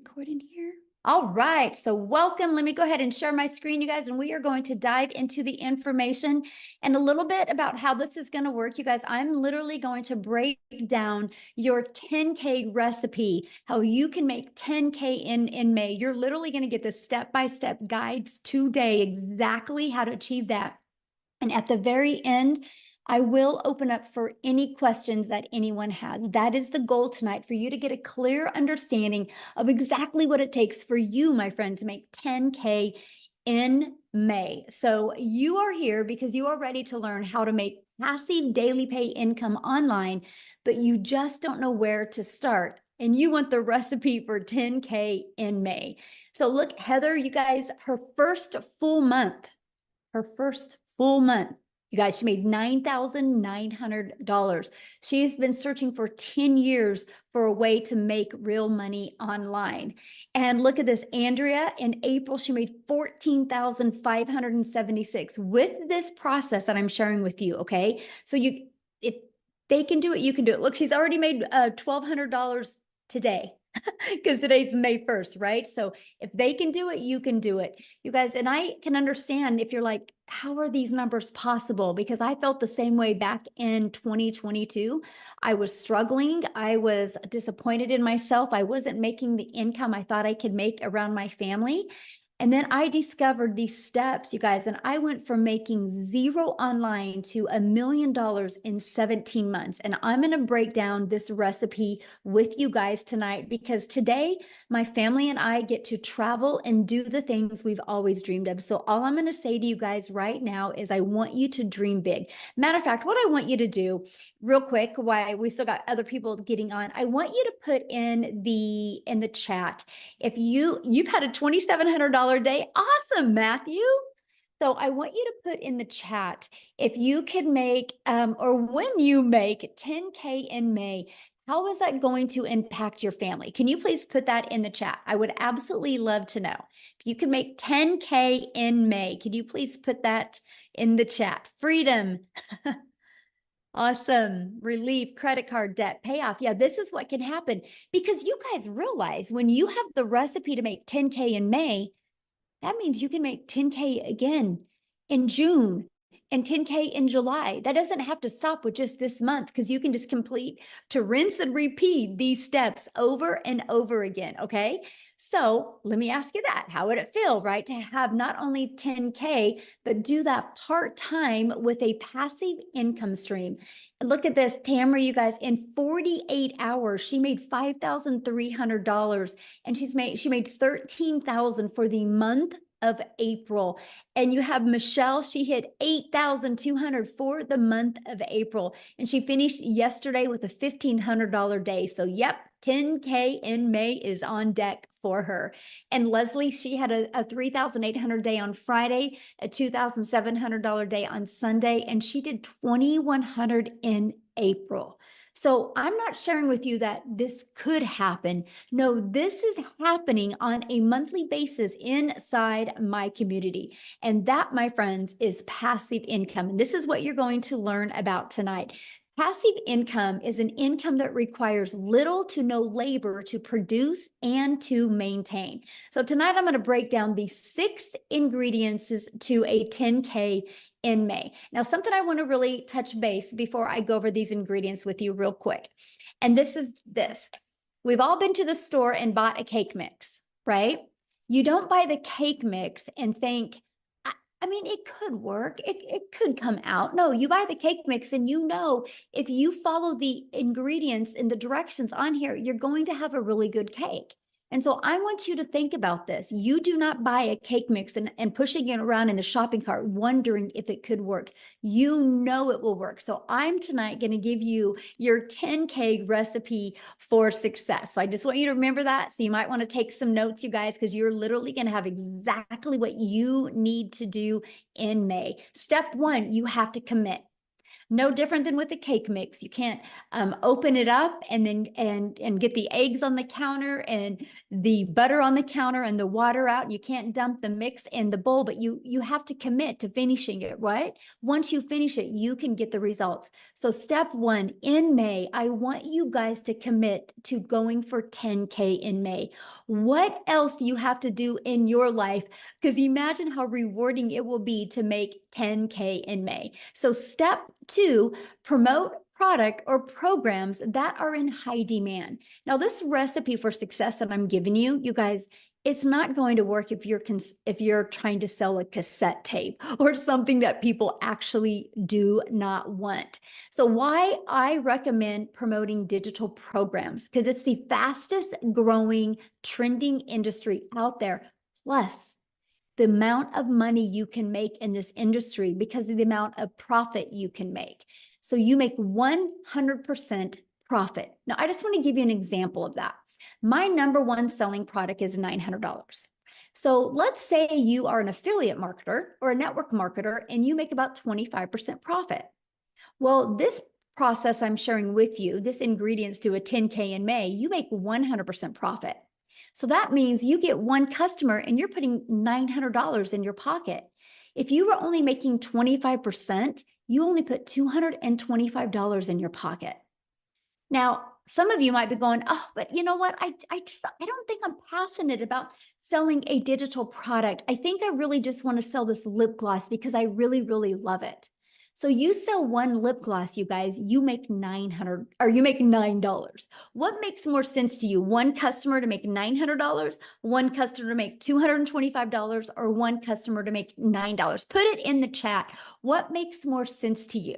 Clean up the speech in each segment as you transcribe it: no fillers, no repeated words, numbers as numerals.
Recording here. All right, so welcome. Let me go ahead and share my screen, you guys, and we are going to dive into the information and a little bit about how this is going to work. You guys, I'm literally going to break down your 10K recipe, how you can make 10K in May. You're literally going to get the step-by-step guides today, exactly how to achieve that. And at the very end, I will open up for any questions that anyone has. That is the goal tonight, for you to get a clear understanding of exactly what it takes for you, my friend, to make 10K in May. So you are here because you are ready to learn how to make passive daily pay income online, but you just don't know where to start. And you want the recipe for 10K in May. So look, Heather, you guys, her first full month, you guys, she made $9,900. She's been searching for 10 years for a way to make real money online. And look at this, Andrea, in April, she made $14,576 with this process that I'm sharing with you, okay? So if they can do it, you can do it. Look, she's already made $1,200 today. Because today's May 1st, right? So if they can do it, you can do it. You guys, and I can understand if you're like, how are these numbers possible? Because I felt the same way back in 2022. I was struggling. I was disappointed in myself. I wasn't making the income I thought I could make around my family. And then I discovered these steps, you guys, and I went from making zero online to $1 million in 17 months. And I'm going to break down this recipe with you guys tonight, because today my family and I get to travel and do the things we've always dreamed of. So all I'm going to say to you guys right now is I want you to dream big. Matter of fact, what I want you to do real quick, while we still got other people getting on, I want you to put in the chat, if you've had a $2,700 day. Awesome, Matthew. So I want you to put in the chat, if you could make, or when you make 10K in May, how is that going to impact your family? Can you please put that in the chat? I would absolutely love to know. If you can make 10K in May, could you please put that in the chat? Freedom. Awesome. Relief, credit card debt, payoff. Yeah, this is what can happen, because you guys realize when you have the recipe to make 10K in May, that means you can make 10K again in June and 10K in July. That doesn't have to stop with just this month, because you can just complete to rinse and repeat these steps over and over again. Okay. So let me ask you that. How would it feel, right, to have not only 10K, but do that part-time with a passive income stream? Look at this, Tamara, you guys, in 48 hours, she made $5,300, and she made $13,000 for the month of April. And you have Michelle, she hit 8,200 for the month of April, and she finished yesterday with a $1,500 day. So yep, 10K in May is on deck for her. And Leslie, she had a 3,800 day on Friday, a $2,700 day on Sunday, and she did 2,100 in April. So I'm not sharing with you that this could happen. No, this is happening on a monthly basis inside my community. And that, my friends, is passive income. And this is what you're going to learn about tonight. Passive income is an income that requires little to no labor to produce and to maintain. So tonight I'm going to break down the 6 ingredients to a 10K in May. Now, something I want to really touch base before I go over these ingredients with you real quick. And this is this. We've all been to the store and bought a cake mix, right? You don't buy the cake mix and think, I mean, it could work. It could come out. No, you buy the cake mix and you know, if you follow the ingredients and the directions on here, you're going to have a really good cake. And so I want you to think about this. You do not buy a cake mix and pushing it around in the shopping cart, wondering if it could work. You know it will work. So I'm tonight going to give you your 10K recipe for success. So I just want you to remember that. So you might want to take some notes, you guys, because you're literally going to have exactly what you need to do in May. Step 1, you have to commit. No different than with the cake mix. You can't open it up and then and get the eggs on the counter and the butter on the counter and the water out. You can't dump the mix in the bowl, but you have to commit to finishing it, right? Once you finish it, you can get the results. So step one, in May, I want you guys to commit to going for 10K in May. What else do you have to do in your life? Because imagine how rewarding it will be to make 10K in May. So step two, promote product or programs that are in high demand. Now, this recipe for success that I'm giving you, you guys, it's not going to work if you're trying to sell a cassette tape or something that people actually do not want. So why I recommend promoting digital programs, because it's the fastest growing trending industry out there. Plus, the amount of money you can make in this industry because of the amount of profit you can make. So you make 100% profit. Now, I just want to give you an example of that. My number one selling product is $900. So let's say you are an affiliate marketer or a network marketer and you make about 25% profit. Well, this process I'm sharing with you, this ingredients to a 10K in May, you make 100% profit. So that means you get one customer and you're putting $900 in your pocket. If you were only making 25%, you only put $225 in your pocket. Now, some of you might be going, oh, but you know what? I don't think I'm passionate about selling a digital product. I think I really just want to sell this lip gloss because I really, really love it. So you sell one lip gloss, you guys, you make $900 or you make $9. What makes more sense to you? One customer to make $900, one customer to make $225, or one customer to make $9? Put it in the chat. What makes more sense to you?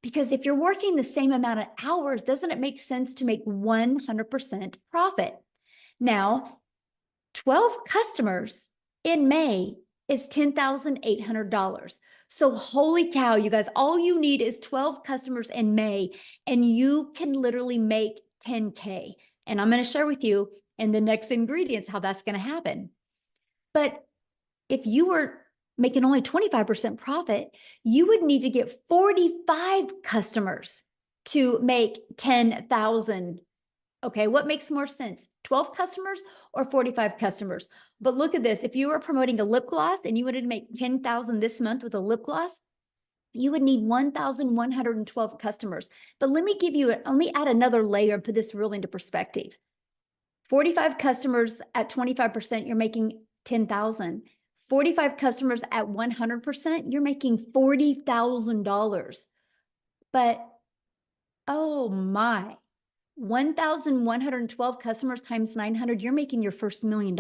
Because if you're working the same amount of hours, doesn't it make sense to make 100% profit? Now, 12 customers in May is $10,800. So holy cow, you guys, all you need is 12 customers in May and you can literally make 10K. And I'm going to share with you in the next ingredients how that's going to happen. But if you were making only 25% profit, you would need to get 45 customers to make 10,000. Okay, what makes more sense? 12 customers or 45 customers? But look at this. If you were promoting a lip gloss and you wanted to make 10,000 this month with a lip gloss, you would need 1,112 customers. But let me add another layer and put this really into perspective. 45 customers at 25%, you're making 10,000. 45 customers at 100%, you're making $40,000. But oh my, 1,112 customers times 900, you're making your first $1 million.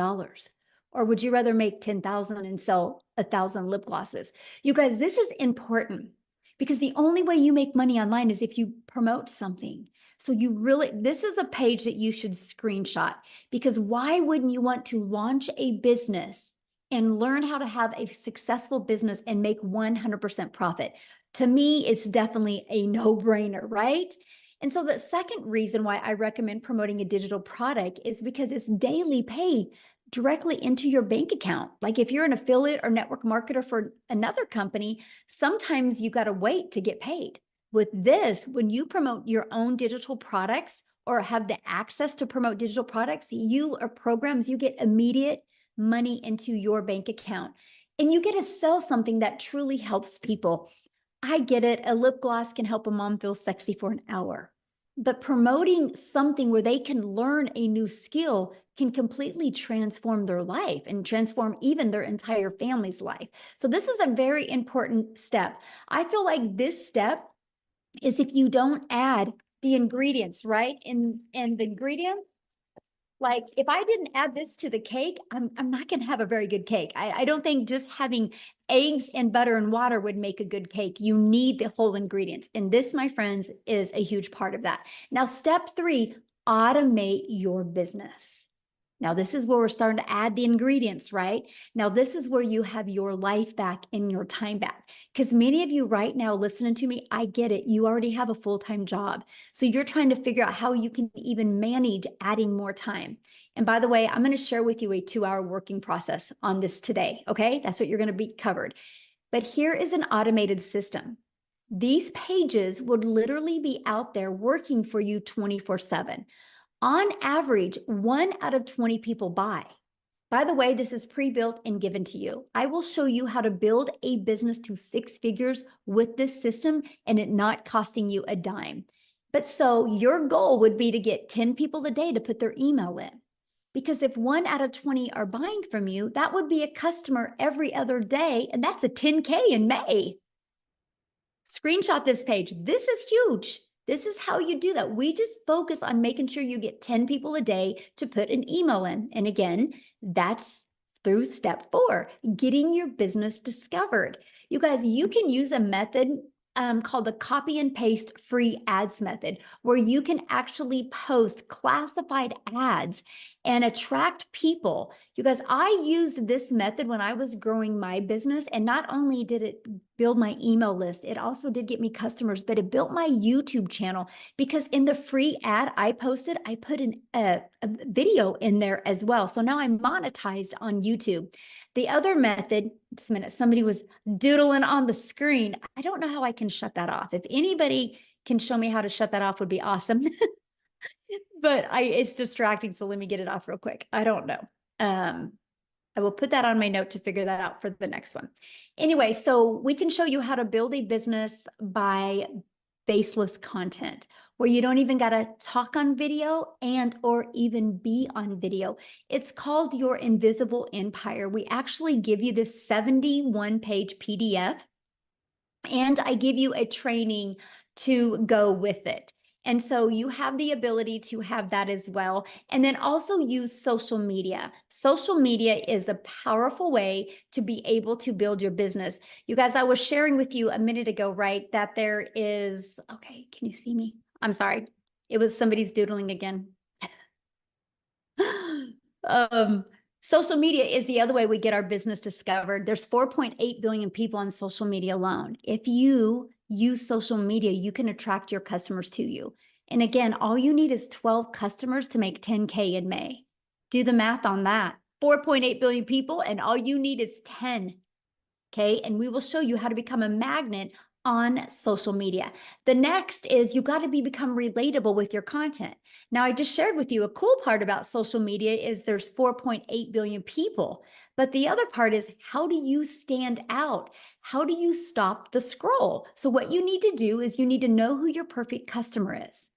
Or would you rather make 10,000 and sell 1,000 lip glosses? You guys, this is important because the only way you make money online is if you promote something. So this is a page that you should screenshot, because why wouldn't you want to launch a business and learn how to have a successful business and make 100% profit? To me, it's definitely a no-brainer, right? And so the second reason why I recommend promoting a digital product is because it's daily pay directly into your bank account. Like if you're an affiliate or network marketer for another company, sometimes you got to wait to get paid. With this, when you promote your own digital products or have the access to promote digital products, you or programs, you get immediate money into your bank account. And you get to sell something that truly helps people. I get it. A lip gloss can help a mom feel sexy for an hour. But promoting something where they can learn a new skill can completely transform their life and transform even their entire family's life. So this is a very important step. I feel like this step is if you don't add the ingredients, right? And the ingredients, like if I didn't add this to the cake, I'm not going to have a very good cake. I don't think just having eggs and butter and water would make a good cake. You need the whole ingredients. And this, my friends, is a huge part of that. Now, step 3, automate your business. Now, this is where we're starting to add the ingredients, right? Now, this is where you have your life back and your time back. Because many of you right now listening to me, I get it. You already have a full-time job. So you're trying to figure out how you can even manage adding more time. And by the way, I'm going to share with you a 2-hour working process on this today, okay? That's what you're going to be covered. But here is an automated system. These pages would literally be out there working for you 24/7. On average, 1 out of 20 people buy. By the way, this is pre-built and given to you. I will show you how to build a business to 6 figures with this system and it not costing you a dime. But so your goal would be to get 10 people a day to put their email in. Because if 1 out of 20 are buying from you, that would be a customer every other day, and that's a 10K in May. Screenshot this page. This is huge. This is how you do that. We just focus on making sure you get 10 people a day to put an email in. And again, that's through step 4, getting your business discovered. You guys, you can use a method called the copy and paste free ads method, where you can actually post classified ads and attract people. You guys, I used this method when I was growing my business, and not only did it build my email list, it also did get me customers, but it built my YouTube channel, because in the free ad I posted, I put a video in there as well. So now I'm monetized on YouTube. The other method, just a minute, somebody was doodling on the screen. I don't know how I can shut that off. If anybody can show me how to shut that off, would be awesome. But it's distracting, so let me get it off real quick. I don't know. I will put that on my note to figure that out for the next one. Anyway, so we can show you how to build a business by faceless content, where you don't even got to talk on video and or even be on video. It's called your invisible empire. We actually give you this 71-page PDF, and I give you a training to go with it. And so you have the ability to have that as well. And then also use social media. Social media is a powerful way to be able to build your business. You guys, I was sharing with you a minute ago, right, that there is, okay, can you see me? I'm sorry. It was somebody's doodling again. Social media is the other way we get our business discovered. There's 4.8 billion people on social media alone. If you use social media, you can attract your customers to you. And again, all you need is 12 customers to make 10K in May. Do the math on that. 4.8 billion people, and all you need is 10. Okay. And we will show you how to become a magnet on social media. The next is you got to become relatable with your content. Now, I just shared with you a cool part about social media is there's 4.8 billion people, but the other part is, how do you stand out? How do you stop the scroll? So what you need to do is you need to know who your perfect customer is.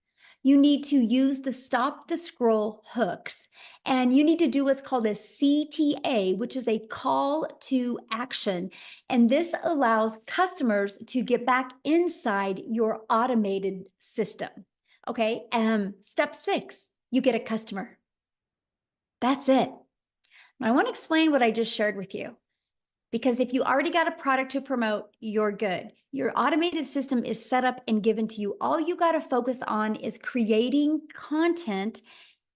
You need to use the stop the scroll hooks, and you need to do what's called a CTA, which is a call to action. And this allows customers to get back inside your automated system. Okay. Step 6, you get a customer. That's it. I want to explain what I just shared with you, because if you already got a product to promote, you're good. Your automated system is set up and given to you. All you got to focus on is creating content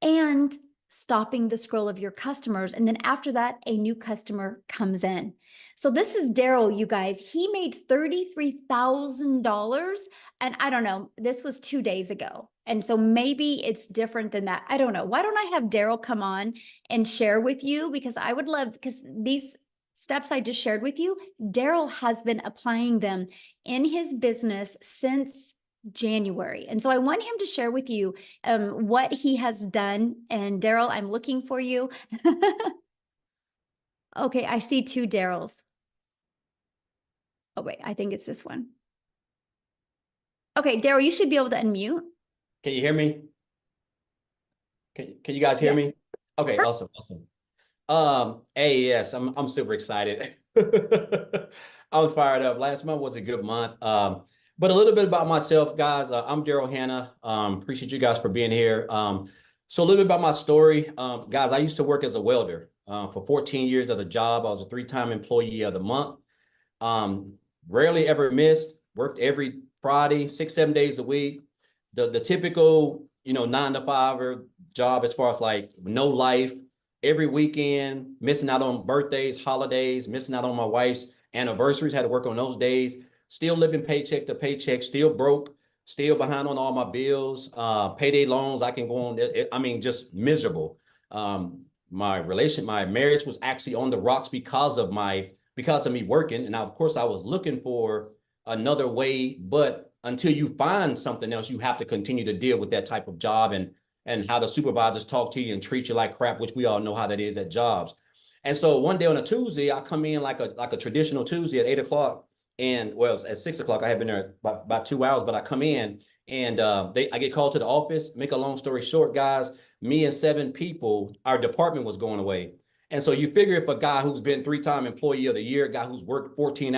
and stopping the scroll of your customers. And then after that, a new customer comes in. So this is Daryl, you guys. He made $33,000. And I don't know, this was 2 days ago. And so maybe it's different than that. I don't know. Why don't I have Daryl come on and share with you? Because I would love, because these steps I just shared with you, Daryl has been applying them in his business since January. And so I want him to share with you what he has done. And Daryl, I'm looking for you. Okay, I see 2 Daryls. Oh, wait, I think it's this one. Okay, Daryl, you should be able to unmute. Can you hear me? Can you guys hear me? Okay, awesome, awesome. Hey, yes, I'm super excited. I'm fired up. Last month was a good month. But a little bit about myself, guys. I'm Daryl Hanna. Appreciate you guys for being here. So a little bit about my story. Guys, I used to work as a welder for 14 years at a job. I was a 3-time employee of the month. Rarely ever missed, worked every Friday, 6-7 days a week. The typical, 9-to-5 job, as far as like no life, every weekend, missing out on birthdays, holidays, missing out on my wife's anniversaries, had to work on those days, still living paycheck to paycheck, still broke, still behind on all my bills, payday loans. I can go on. I mean, just miserable. My marriage was actually on the rocks because of me working. And now, of course, I was looking for another way. But until you find something else, you have to continue to deal with that type of job and how the supervisors talk to you and treat you like crap, which we all know how that is at jobs. And so one day on a Tuesday, I come in like a traditional Tuesday at 8 o'clock. And well, at 6 o'clock, I had been there about 2 hours, but I come in and I get called to the office. Make a long story short, guys, me and 7 people, our department was going away. And so you figure if a guy who's been 3-time employee of the year, a guy who's worked 14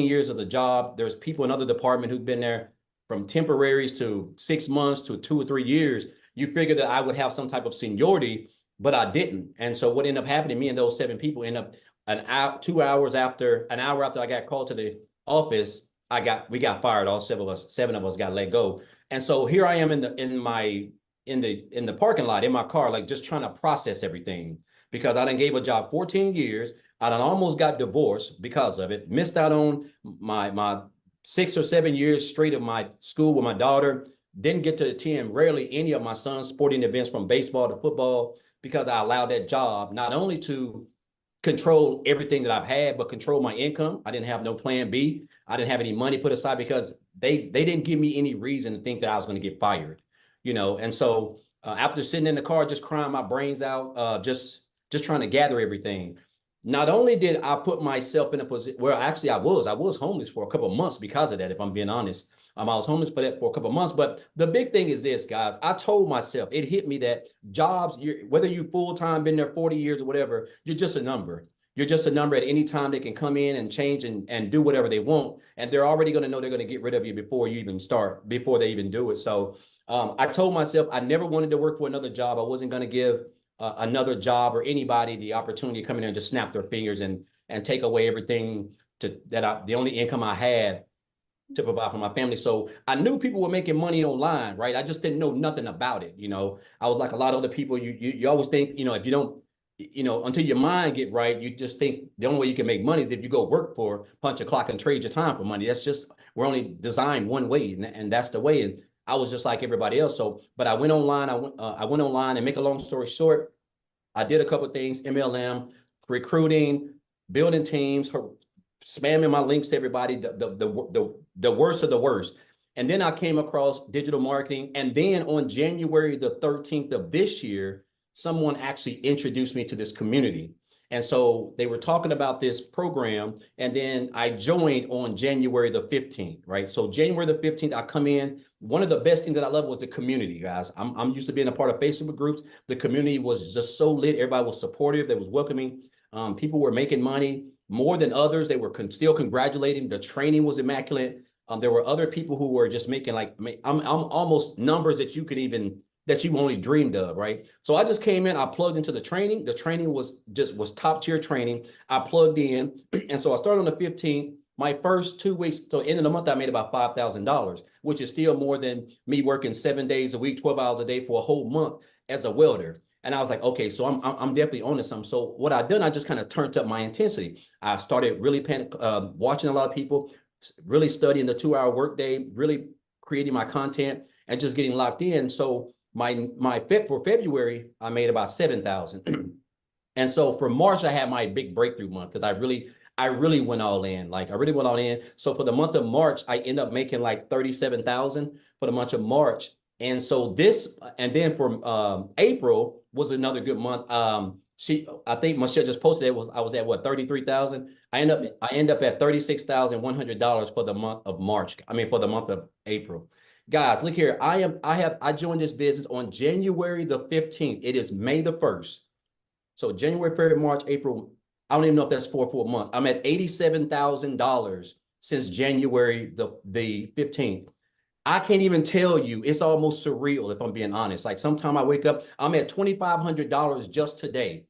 years of the job, there's people in other department who've been there from temporaries to 6 months to 2 or 3 years. You figure that I would have some type of seniority, but I didn't. And so what ended up happening, me and those 7 people end up an hour, 2 hours after, an hour after I got called to the office, we got fired. All 7 of us got let go. And so here I am in the parking lot in my car, like just trying to process everything because I done gave a job 14 years. I done almost got divorced because of it. Missed out on my 6 or 7 years straight of my school with my daughter. Didn't get to attend rarely any of my son's sporting events from baseball to football because I allowed that job not only to control everything that I've had, but control my income. I didn't have no plan B. I didn't have any money put aside because they didn't give me any reason to think that I was going to get fired, And so after sitting in the car, just crying my brains out, just trying to gather everything. Not only did I put myself in a position where actually I was homeless for a couple of months because of that, if I'm being honest. I was homeless for a couple of months. But the big thing is this, guys. I told myself, it hit me that jobs, whether you full-time, been there 40 years or whatever, you're just a number. You're just a number at any time. They can come in and change and do whatever they want. And they're already going to know they're going to get rid of you before you even start, before they even do it. So I told myself I never wanted to work for another job. I wasn't going to give another job or anybody the opportunity to come in there and just snap their fingers and take away everything the only income I had to provide for my family. So I knew people were making money online, right? I just didn't know nothing about it. I was like a lot of other people. You always think, if you don't, until your mind get right, you just think the only way you can make money is if you go work for, punch a clock and trade your time for money. That's just, we're only designed one way, and that's the way. And I was just like everybody else. So, but I went online. I went online, and make a long story short, I did a couple of things: MLM, recruiting, building teams, spamming my links to everybody, the worst of the worst. And then I came across digital marketing. And then on January the 13th of this year, someone actually introduced me to this community. And so they were talking about this program. And then I joined on January the 15th, right? So January the 15th, I come in. One of the best things that I love was the community, guys. I'm used to being a part of Facebook groups. The community was just so lit. Everybody was supportive. They was welcoming. People were making money more than others. They were still congratulating. The training was immaculate. There were other people who were just making I'm almost numbers that you only dreamed of, right? So I just came in, I plugged into the training. The training was top tier training. I plugged in. And so I started on the 15th. My first 2 weeks, so end of the month, I made about $5,000, which is still more than me working 7 days a week, 12 hours a day for a whole month as a welder. And I was like, okay, so I'm definitely on to something. So what I done, I just kind of turned up my intensity. I started really watching a lot of people, really studying the 2-hour workday, really creating my content, and just getting locked in. So for February, I made about 7,000. And so for March, I had my big breakthrough month because I really went all in. Like I really went all in. So for the month of March, I ended up making like 37,000 for the month of March. And so and then for April was another good month. I think Michelle just posted it. I was at what, 33,000. I end up at $36,100 for the month of March. I mean, for the month of April. Guys, look here. I joined this business on January the 15th. It is May the 1st. So January, February, March, April. I don't even know if that's 4 full months. I'm at $87,000 since January the 15th. I can't even tell you. It's almost surreal if I'm being honest. Like sometime I wake up, I'm at $2,500 just today.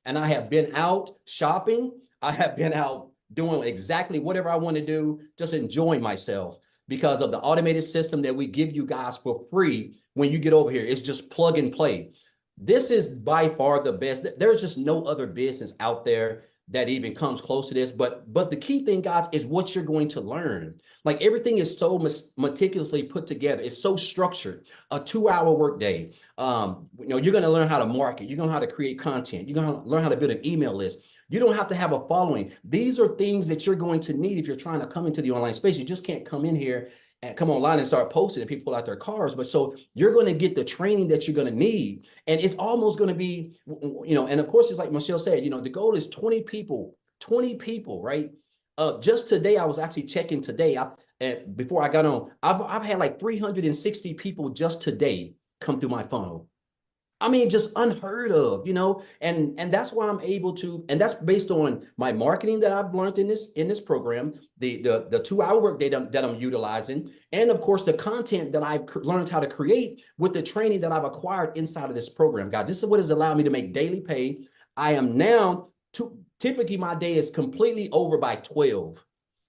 And I have been out shopping. I have been out doing exactly whatever I want to do, just enjoying myself because of the automated system that we give you guys for free when you get over here. It's just plug and play. This is by far the best. There's just no other business out there that even comes close to this. But the key thing, guys, is what you're going to learn. Like everything is so meticulously put together. It's so structured. A 2-hour workday. You're going to learn how to market. You're going to learn how to create content. You're going to learn how to build an email list. You don't have to have a following. These are things that you're going to need if you're trying to come into the online space. You just can't come in here and come online and start posting and people pull out their cars. But so you're going to get the training that you're going to need. And it's almost going to be, and of course, it's like Michelle said, the goal is 20 people, right? Just today, I was actually checking today. And before I got on, I've had like 360 people just today come through my funnel. I mean, just unheard of, and that's why I'm able to, and that's based on my marketing that I've learned in this program, the 2-hour workday that I'm utilizing, and of course the content that I've learned how to create with the training that I've acquired inside of this program, guys. This is what has allowed me to make daily pay. I am now typically my day is completely over by 12.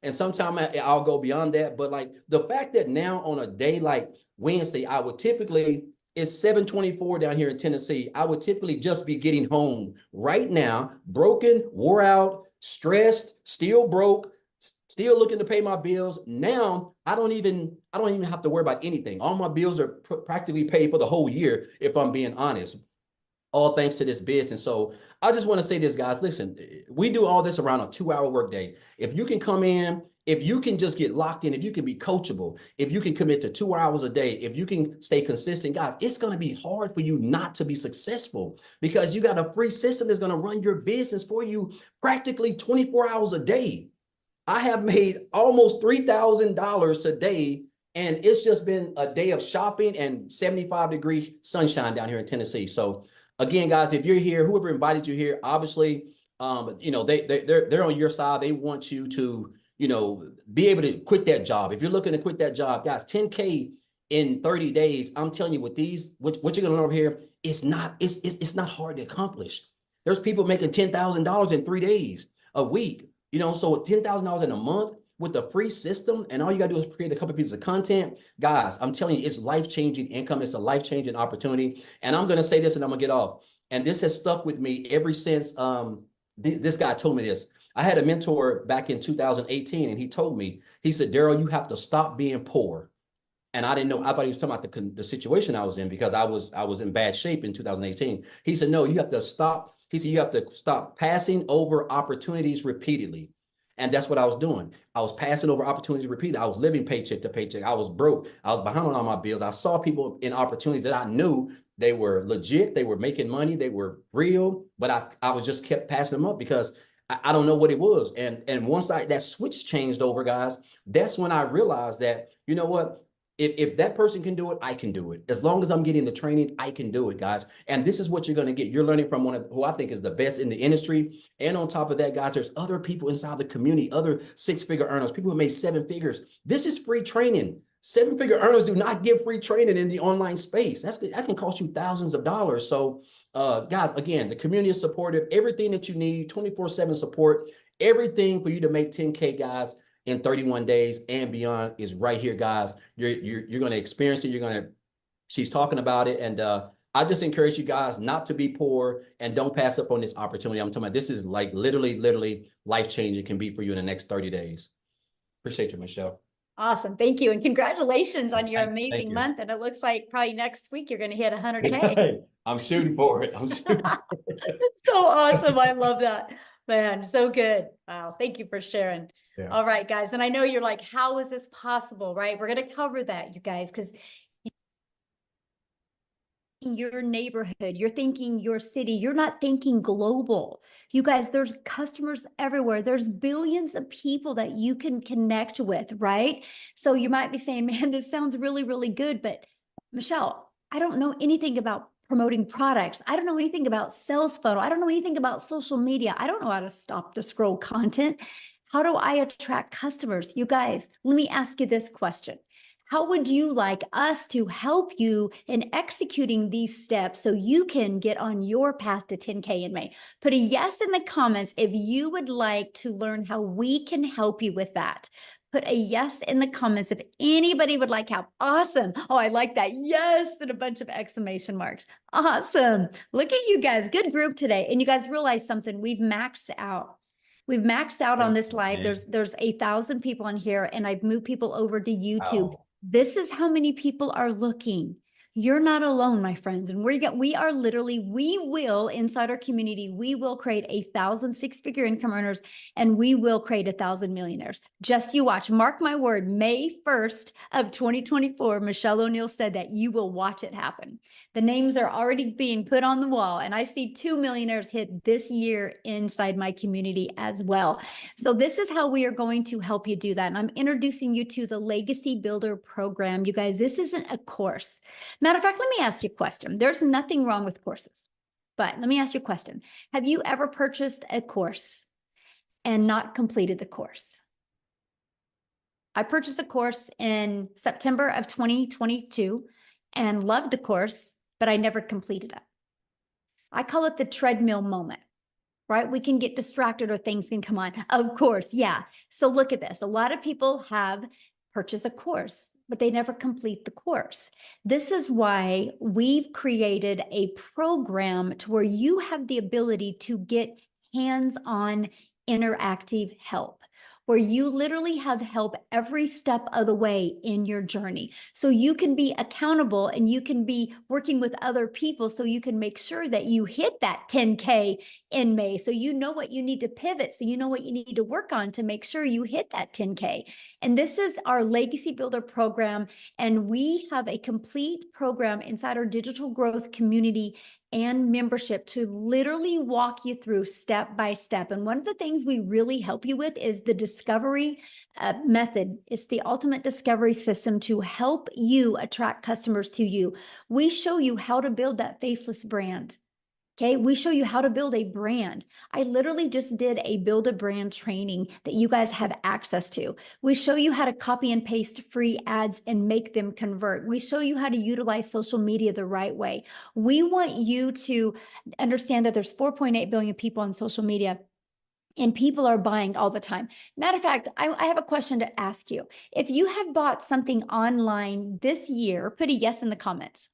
And sometimes I'll go beyond that. But like the fact that now on a day like Wednesday, I would typically, it's 7:24 down here in Tennessee. I would typically just be getting home right now, broken, wore out, stressed, still broke, still looking to pay my bills. Now I don't even have to worry about anything. All my bills are practically paid for the whole year, if I'm being honest. All thanks to this business. So I just want to say this, guys. Listen, we do all this around a 2-hour workday. If you can come in, if you can just get locked in, if you can be coachable, if you can commit to 2 hours a day, if you can stay consistent, guys, it's going to be hard for you not to be successful because you got a free system that's going to run your business for you practically 24 hours a day. I have made almost $3,000 a day, and it's just been a day of shopping and 75-degree sunshine down here in Tennessee. So again, guys, if you're here, whoever invited you here, obviously, they're on your side. They want you to, be able to quit that job. If you're looking to quit that job, guys, 10K in 30 days, I'm telling you, with these, what you're gonna learn over here, it's not hard to accomplish. There's people making $10,000 in 3 days, a week, so $10,000 in a month with the free system, and all you gotta do is create a couple pieces of content. Guys, I'm telling you, it's life-changing income. It's a life-changing opportunity. And I'm gonna say this and I'm gonna get off. And this has stuck with me ever since this guy told me this. I had a mentor back in 2018, and he told me, he said, Daryl, you have to stop being poor. And I didn't know, I thought he was talking about the situation I was in because I was in bad shape in 2018. He said, no, you have to stop. He said, you have to stop passing over opportunities repeatedly. And that's what I was doing. I was passing over opportunities repeatedly. I was living paycheck to paycheck. I was broke. I was behind on all my bills. I saw people in opportunities that I knew they were legit. They were making money. They were real. But I was just kept passing them up because I don't know what it was. And once that switch changed over, guys, that's when I realized that, you know what? If that person can do it, I can do it. As long as I'm getting the training, I can do it, guys. And this is what you're going to get. You're learning from one of who I think is the best in the industry. And on top of that, guys, there's other people inside the community, other 6-figure earners, people who made 7 figures. This is free training. 7-figure earners do not give free training in the online space. That can cost you thousands of dollars. So, guys, again, the community is supportive. Everything that you need, 24/7 support, everything for you to make 10K, guys, in 31 days and beyond is right here, guys. You're going to experience it. She's talking about it. And I just encourage you guys not to be poor and don't pass up on this opportunity. I'm talking about this is like literally life-changing can be for you in the next 30 days. Appreciate you, Michelle. Awesome. Thank you. And congratulations on your Thank amazing you. month. And it looks like probably next week you're going to hit 100K. I'm shooting for it. So awesome. I love that, man. So good. Wow. Thank you for sharing. Yeah. All right, guys. And I know you're like, how is this possible? Right? We're going to cover that, you guys, because your neighborhood, you're thinking your city, you're not thinking global. You guys, there's customers everywhere. There's billions of people that you can connect with, right? So you might be saying, man, this sounds really, really good. But Michelle, I don't know anything about promoting products. I don't know anything about sales funnel. I don't know anything about social media. I don't know how to stop the scroll content. How do I attract customers? You guys, let me ask you this question. How would you like us to help you in executing these steps so you can get on your path to 10K in May? Put a yes in the comments if you would like to learn how we can help you with that. Put a yes in the comments if anybody would like help. Awesome. Oh, I like that. Yes, and a bunch of exclamation marks. Awesome. Look at you guys. Good group today. And you guys realize something. We've maxed out. We've maxed out on this live. There's 1,000 people in here, and I've moved people over to YouTube. Wow. This is how many people are looking. You're not alone, my friends. And we are literally, we will inside our community, we will create 1,000 six-figure income earners, and we will create 1,000 millionaires. Just you watch. Mark my word, May 1st of 2024, Michelle O'Neill said that you will watch it happen. The names are already being put on the wall, and I see 2 millionaires hit this year inside my community as well. So this is how we are going to help you do that. And I'm introducing you to the Legacy Builder program. You guys, this isn't a course. Matter of fact, let me ask you a question. There's nothing wrong with courses, but let me ask you a question. Have you ever purchased a course and not completed the course? I purchased a course in September of 2022 and loved the course, but I never completed it. I call it the treadmill moment, right? We can get distracted or things can come on. Of course, yeah. So look at this. A lot of people have purchased a course, but they never complete the course. This is why we've created a program to where you have the ability to get hands-on interactive help, where you literally have help every step of the way in your journey. So you can be accountable and you can be working with other people so you can make sure that you hit that 10K in May. So you know what you need to pivot. So you know what you need to work on to make sure you hit that 10K. And this is our Legacy Builder program. And we have a complete program inside our digital growth community and membership to literally walk you through step by step. And one of the things we really help you with is the discovery method. It's the ultimate discovery system to help you attract customers to you. We show you how to build that faceless brand. Okay, we show you how to build a brand. I literally just did a build a brand training that you guys have access to. We show you how to copy and paste free ads and make them convert. We show you how to utilize social media the right way. We want you to understand that there's 4.8 billion people on social media and people are buying all the time. Matter of fact, I have a question to ask you. If you have bought something online this year, put a yes in the comments.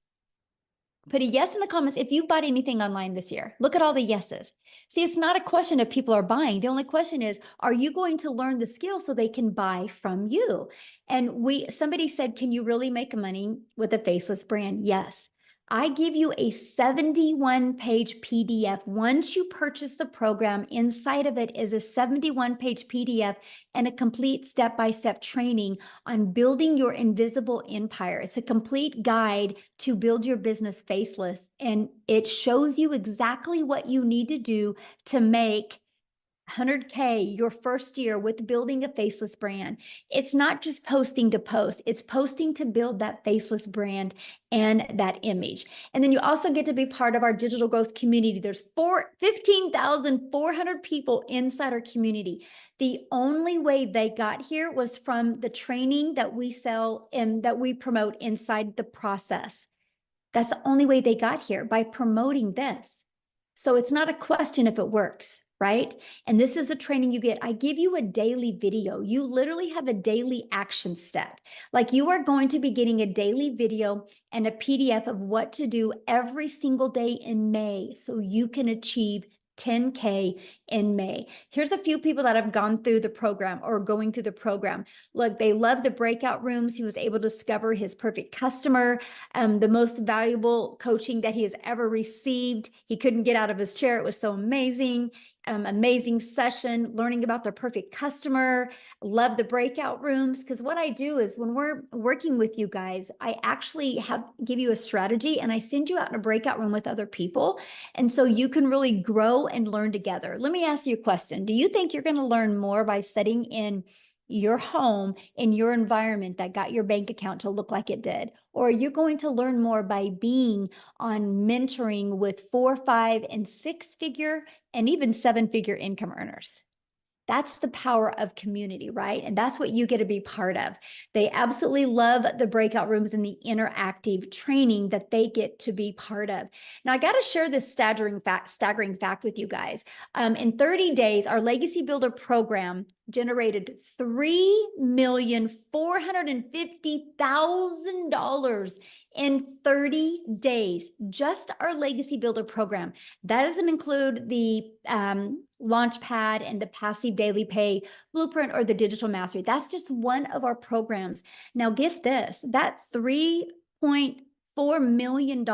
Put a yes in the comments if you bought anything online this year. Look at all the yeses. See, it's not a question if people are buying. The only question is, are you going to learn the skill so they can buy from you? And somebody said, can you really make money with a faceless brand? Yes. I give you a 71-page PDF. Once you purchase the program, inside of it is a 71-page PDF and a complete step-by-step training on building your invisible empire. It's a complete guide to build your business faceless, and it shows you exactly what you need to do to make 100K your first year with building a faceless brand. It's not just posting to post, it's posting to build that faceless brand and that image. And then you also get to be part of our digital growth community. There's 15,400 people inside our community. The only way they got here was from the training that we sell and that we promote inside the process. That's the only way they got here, by promoting this. So it's not a question if it works, right? And this is a training you get. I give you a daily video. You literally have a daily action step. Like, you are going to be getting a daily video and a PDF of what to do every single day in May so you can achieve 10K in May. Here's a few people that have gone through the program or going through the program. Look, they love the breakout rooms. He was able to discover his perfect customer, the most valuable coaching that he has ever received. He couldn't get out of his chair. It was so amazing. Amazing session, learning about their perfect customer. Love the breakout rooms, because what I do is when we're working with you guys, I actually give you a strategy and I send you out in a breakout room with other people. And so you can really grow and learn together. Let me ask you a question. Do you think you're going to learn more by sitting in your home, in your environment that got your bank account to look like it did? Or are you going to learn more by being on mentoring with 4, 5, and 6-figure and even 7-figure income earners? That's the power of community, right? And that's what you get to be part of. They absolutely love the breakout rooms and the interactive training that they get to be part of. Now, I got to share this staggering fact with you guys. In 30 days, our Legacy Builder program generated $3,450,000 in 30 days. Just our Legacy Builder program. That doesn't include the Launchpad and the passive daily pay blueprint or the digital mastery. That's just one of our programs. Now get this, that million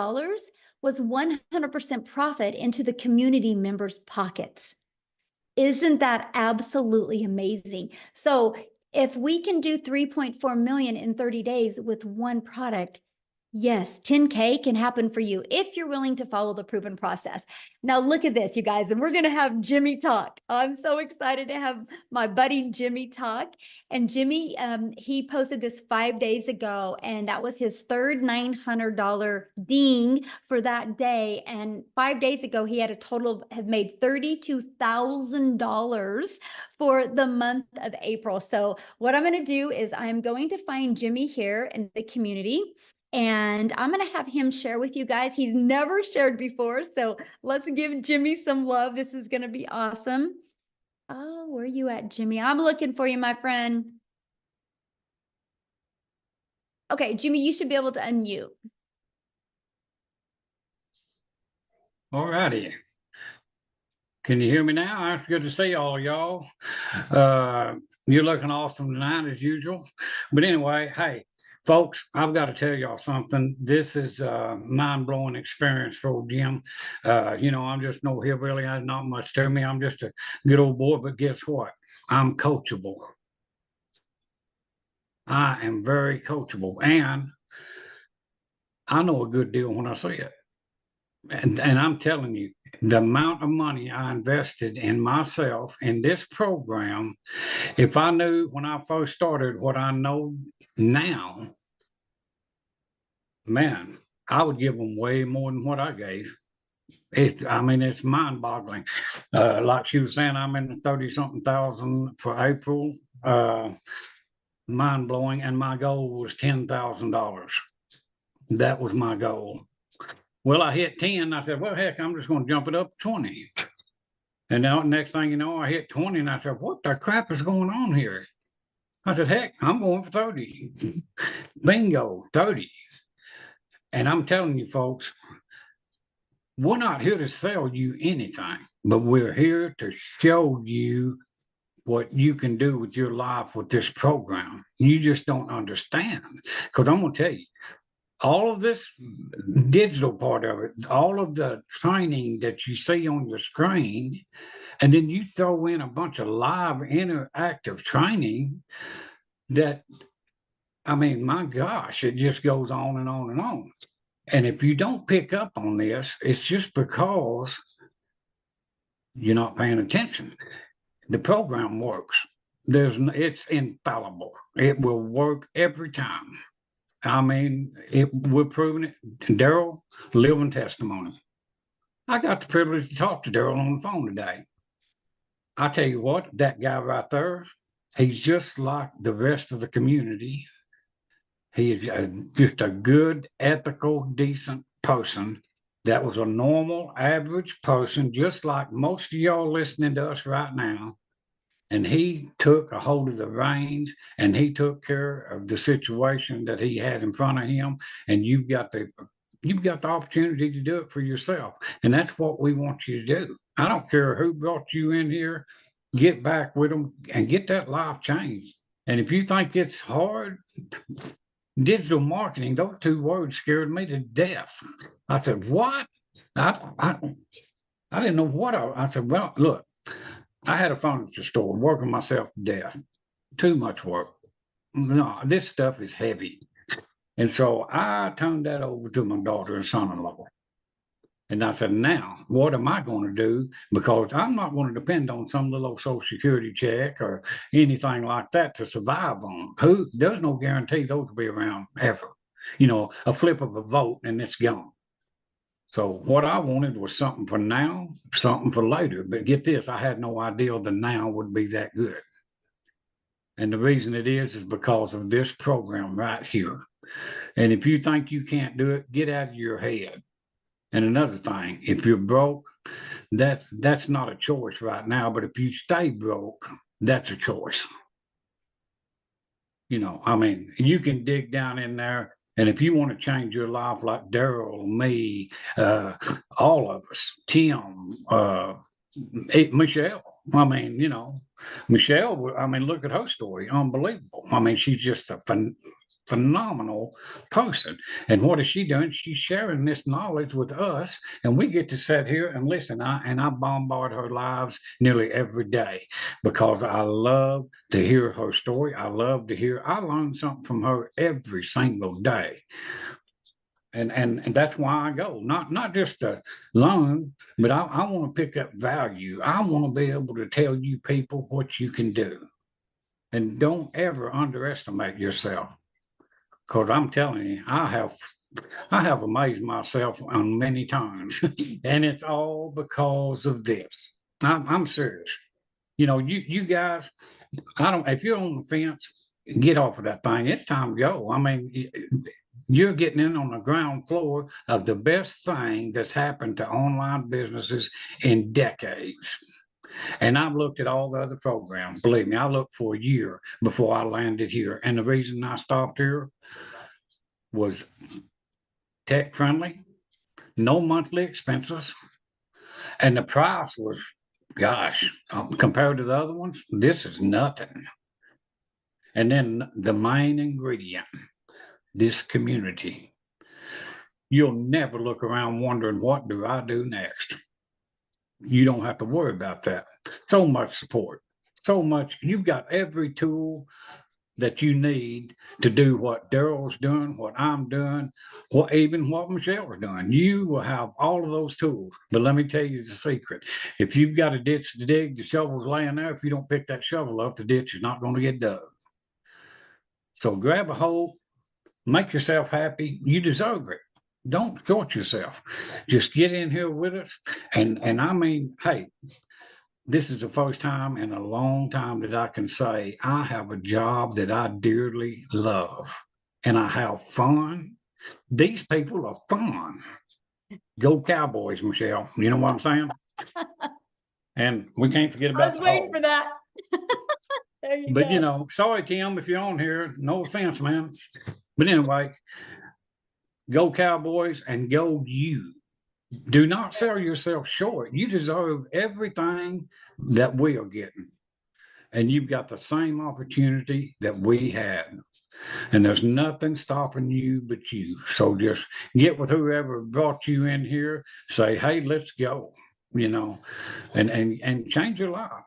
was 100% profit into the community members' pockets. Isn't that absolutely amazing? So if we can do 3.4 million in 30 days with one product, yes, 10K can happen for you if you're willing to follow the proven process. Now look at this, you guys, and we're going to have Jimmy talk. I'm so excited to have my buddy Jimmy talk. And Jimmy, he posted this 5 days ago, and that was his third $900 ding for that day. And 5 days ago, he had a total of have made $32,000 for the month of April. So what I'm going to do is I'm going to find Jimmy here in the community. And I'm going to have him share with you guys. He's never shared before. So let's give Jimmy some love. This is going to be awesome. Oh, where are you at, Jimmy? I'm looking for you, my friend. Okay, Jimmy, you should be able to unmute. All righty. Can you hear me now? It's good to see all y'all. You're looking awesome tonight as usual. But anyway, hey, folks, I've got to tell y'all something. This is a mind-blowing experience for Jim. I'm just no hillbilly. There's not much to me. I'm just a good old boy. But guess what? I'm coachable. I am very coachable. And I know a good deal when I see it. And I'm telling you, the amount of money I invested in myself in this program, if I knew when I first started what I know now, man, I would give them way more than what I gave. It's mind-boggling. Like she was saying, I'm in the 30-something thousand for April. Mind-blowing. And my goal was $10,000. That was my goal. Well, I hit 10. I said, well, heck, I'm just going to jump it up to 20. And now, next thing you know, I hit 20, and I said, what the crap is going on here? I said, heck, I'm going for 30. Bingo, 30. And I'm telling you, folks, we're not here to sell you anything, but we're here to show you what you can do with your life with this program. You just don't understand. Because I'm going to tell you, all of this digital part of it, all of the training that you see on your screen, and then you throw in a bunch of live interactive training that, my gosh, it just goes on and on and on. And if you don't pick up on this, it's just because you're not paying attention. The program works. It's infallible. It will work every time. We're proving it. Daryl, living testimony. I got the privilege to talk to Daryl on the phone today. I tell you what, that guy right there, he's just like the rest of the community. He is just a good, ethical, decent person that was a normal, average person, just like most of y'all listening to us right now. And he took a hold of the reins and he took care of the situation that he had in front of him. And you've got the opportunity to do it for yourself. And that's what we want you to do. I don't care who brought you in here, get back with them and get that life changed. And if you think it's hard, digital marketing, those two words scared me to death. I said, what? I didn't know what I said, well, look, I had a furniture store working myself to death. Too much work. No, this stuff is heavy. And so I turned that over to my daughter and son-in-law. And I said, now, what am I going to do? Because I'm not going to depend on some little Social Security check or anything like that to survive on. There's no guarantee those will be around ever. A flip of a vote and it's gone. So what I wanted was something for now, something for later. But get this, I had no idea the now would be that good. And the reason it is because of this program right here. And if you think you can't do it, get out of your head. And another thing, if you're broke, that's not a choice right now. But if you stay broke, that's a choice. You can dig down in there. And if you want to change your life like Daryl, me, all of us, Tim, Michelle, Michelle, look at her story. Unbelievable. She's just a phenomenal person. And what is she doing? She's sharing this knowledge with us, and we get to sit here and listen. I bombard her lives nearly every day because I love to hear her story. I learn something from her every single day. And that's why I go, not just to learn, but I want to pick up value. I want to be able to tell you people what you can do. And don't ever underestimate yourself. Because I'm telling you, I have amazed myself on many times. And it's all because of this. I'm serious. You guys, if you're on the fence, get off of that thing. It's time to go. I mean, you're getting in on the ground floor of the best thing that's happened to online businesses in decades. And I've looked at all the other programs. Believe me, I looked for a year before I landed here. And the reason I stopped here was tech friendly, no monthly expenses, and the price was, gosh, compared to the other ones, this is nothing. And then the main ingredient, this community. You'll never look around wondering, what do I do next? You don't have to worry about that. So much support, so much. You've got every tool that you need to do what Daryl's doing, what I'm doing, even what Michelle's doing. You will have all of those tools. But let me tell you the secret. If you've got a ditch to dig, the shovel's laying there. If you don't pick that shovel up, the ditch is not going to get dug. So grab a hole, make yourself happy. You deserve it. Don't short yourself. Just get in here with us. And I mean, hey, this is the first time in a long time that I can say I have a job that I dearly love and I have fun. These people are fun. Go Cowboys, Michelle. You know what I'm saying? And we can't forget about I was waiting for that. There you But go. sorry, Tim, if you're on here, no offense, man. But anyway, go Cowboys and go you. Do not sell yourself short. You deserve everything that we are getting. And you've got the same opportunity that we had. And there's nothing stopping you but you. So just get with whoever brought you in here, say, hey, let's go, and change your life.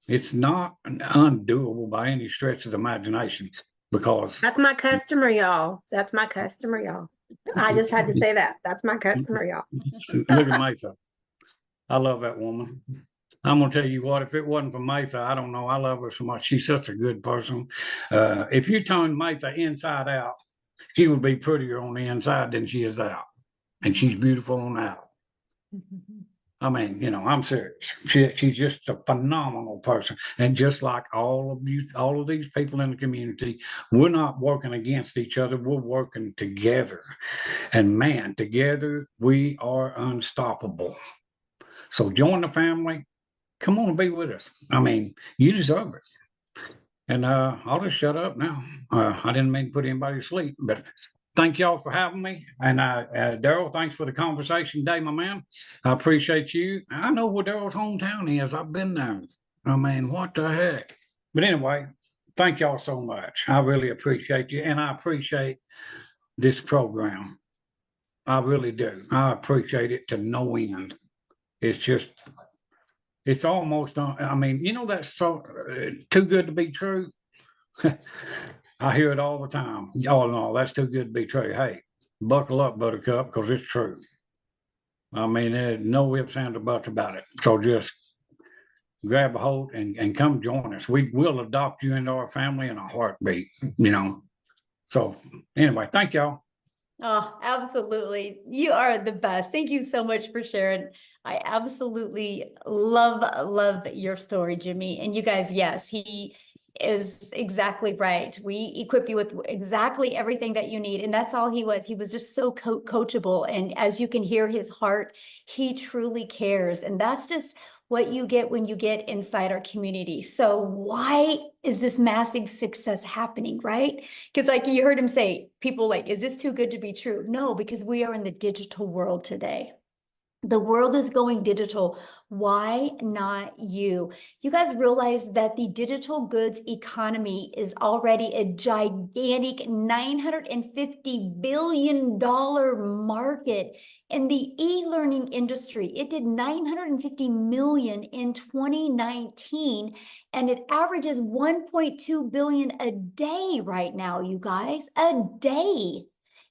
It's not undoable by any stretch of the imagination because That's my customer, y'all. That's my customer, y'all. I just had to say that. That's my customer, y'all. look at Mayfa. I love that woman. I'm gonna tell you what, if it wasn't for Mayfa, I don't know. I love her so much. She's such a good person. If you turn Mayfa inside out, she would be prettier on the inside than she is out. And she's beautiful on out. I mean, I'm serious. She's just a phenomenal person. And just like all of you, all of these people in the community, we're not working against each other. We're working together. And man, together we are unstoppable. So join the family. Come on and be with us. I mean, you deserve it. And I'll just shut up now. I didn't mean to put anybody to sleep, but thank y'all for having me. And Daryl, thanks for the conversation today, my man. I appreciate you. I know where Daryl's hometown is. I've been there. I mean, what the heck? But anyway, thank y'all so much. I really appreciate you. And I appreciate this program. I really do. I appreciate it to no end. It's almost, I mean, that's so too good to be true. I hear it all the time. Y'all know that's too good to be true. Hey, buckle up, Buttercup, because it's true. I mean, no ifs, ands, or buts about it. So just grab a hold and come join us. We will adopt you into our family in a heartbeat, So anyway, thank y'all. Oh, absolutely. You are the best. Thank you so much for sharing. I absolutely love your story, Jimmy. And you guys, yes, he is exactly right. We equip you with exactly everything that you need. And that's all he was. He was just so coachable. And as you can hear his heart, he truly cares. And that's just what you get when you get inside our community. So why is this massive success happening, right? Because like you heard him say, people like, is this too good to be true? No, because we are in the digital world today. The world is going digital. Why not you? You guys realize that the digital goods economy is already a gigantic $950 billion market in the e-learning industry. It did 950 million in 2019, and it averages 1.2 billion a day right now, you guys, a day.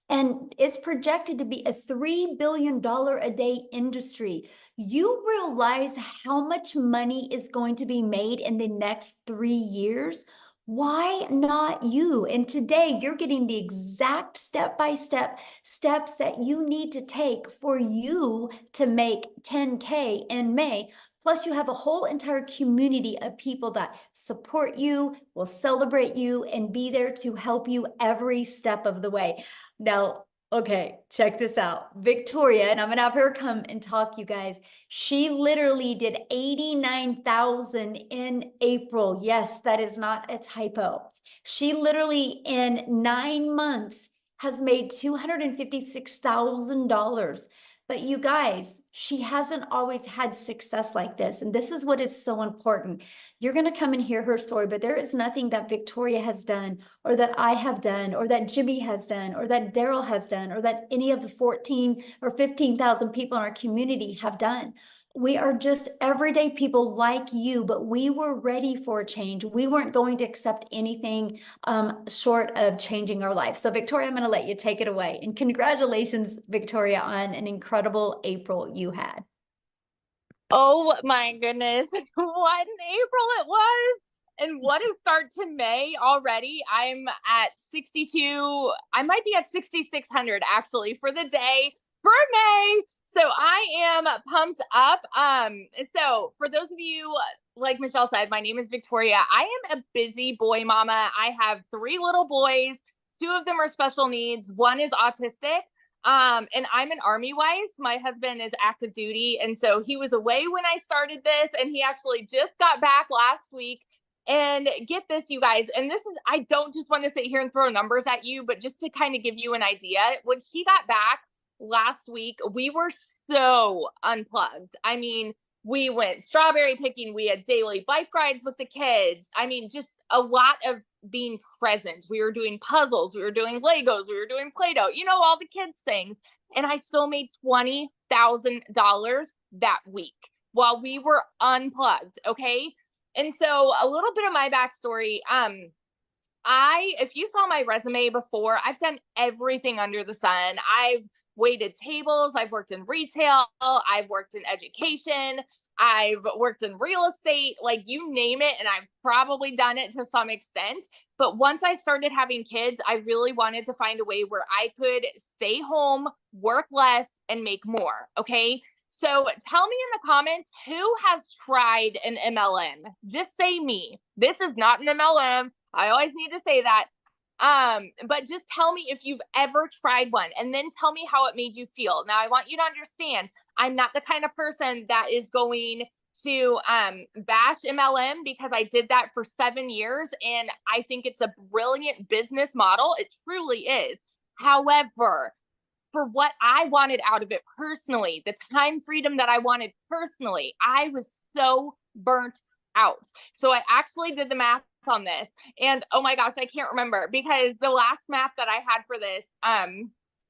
And it's projected to be a $3 billion a day industry. You realize how much money is going to be made in the next 3 years? Why not you? And today you're getting the exact step-by-step steps that you need to take for you to make 10K in May. Plus, you have a whole entire community of people that support you, will celebrate you, and be there to help you every step of the way. Now, okay, check this out. Victoria, and I'm gonna have her come and talk, you guys. She literally did 89,000 in April. Yes, that is not a typo. She literally in 9 months has made $256,000. But you guys, she hasn't always had success like this. And this is what is so important. You're going to come and hear her story, but there is nothing that Victoria has done, or that I have done, or that Jimmy has done, or that Daryl has done, or that any of the 14 or 15,000 people in our community have done. We are just everyday people like you, but we were ready for a change. We weren't going to accept anything short of changing our life. So Victoria, I'm going to let you take it away. And congratulations, Victoria, on an incredible April you had. Oh my goodness, what an April it was. And what a start to May already. I'm at 62, I might be at 6,600 actually for the day for May. So I am pumped up. So for those of you, like Michelle said, my name is Victoria. I am a busy boy mama. I have 3 little boys. 2 of them are special needs. 1 is autistic. And I'm an Army wife. My husband is active duty. And so he was away when I started this, and he actually just got back last week. And get this, you guys, and this is, I don't just want to sit here and throw numbers at you, but just to kind of give you an idea, when he got back last week, we were so unplugged. I mean, we went strawberry picking. We had daily bike rides with the kids. I mean, just a lot of being present. We were doing puzzles. We were doing Legos. We were doing Play-Doh, you know, all the kids things. And I still made $20,000 that week while we were unplugged. Okay. And so a little bit of my backstory, if you saw my resume before, I've done everything under the sun. I've waited tables. I've worked in retail. I've worked in education. I've worked in real estate, like you name it. And I've probably done it to some extent. But once I started having kids, I really wanted to find a way where I could stay home, work less, and make more. Okay. So tell me in the comments, who has tried an MLM? Just say me. This is not an MLM. I always need to say that. But just tell me if you've ever tried one, and then tell me how it made you feel. Now, I want you to understand, I'm not the kind of person that is going to bash MLM, because I did that for 7 years, and I think it's a brilliant business model. It truly is. However, for what I wanted out of it personally, the time freedom that I wanted personally, I was so burnt out. So I actually did the math on this, and oh my gosh, I can't remember, because the last math that I had for this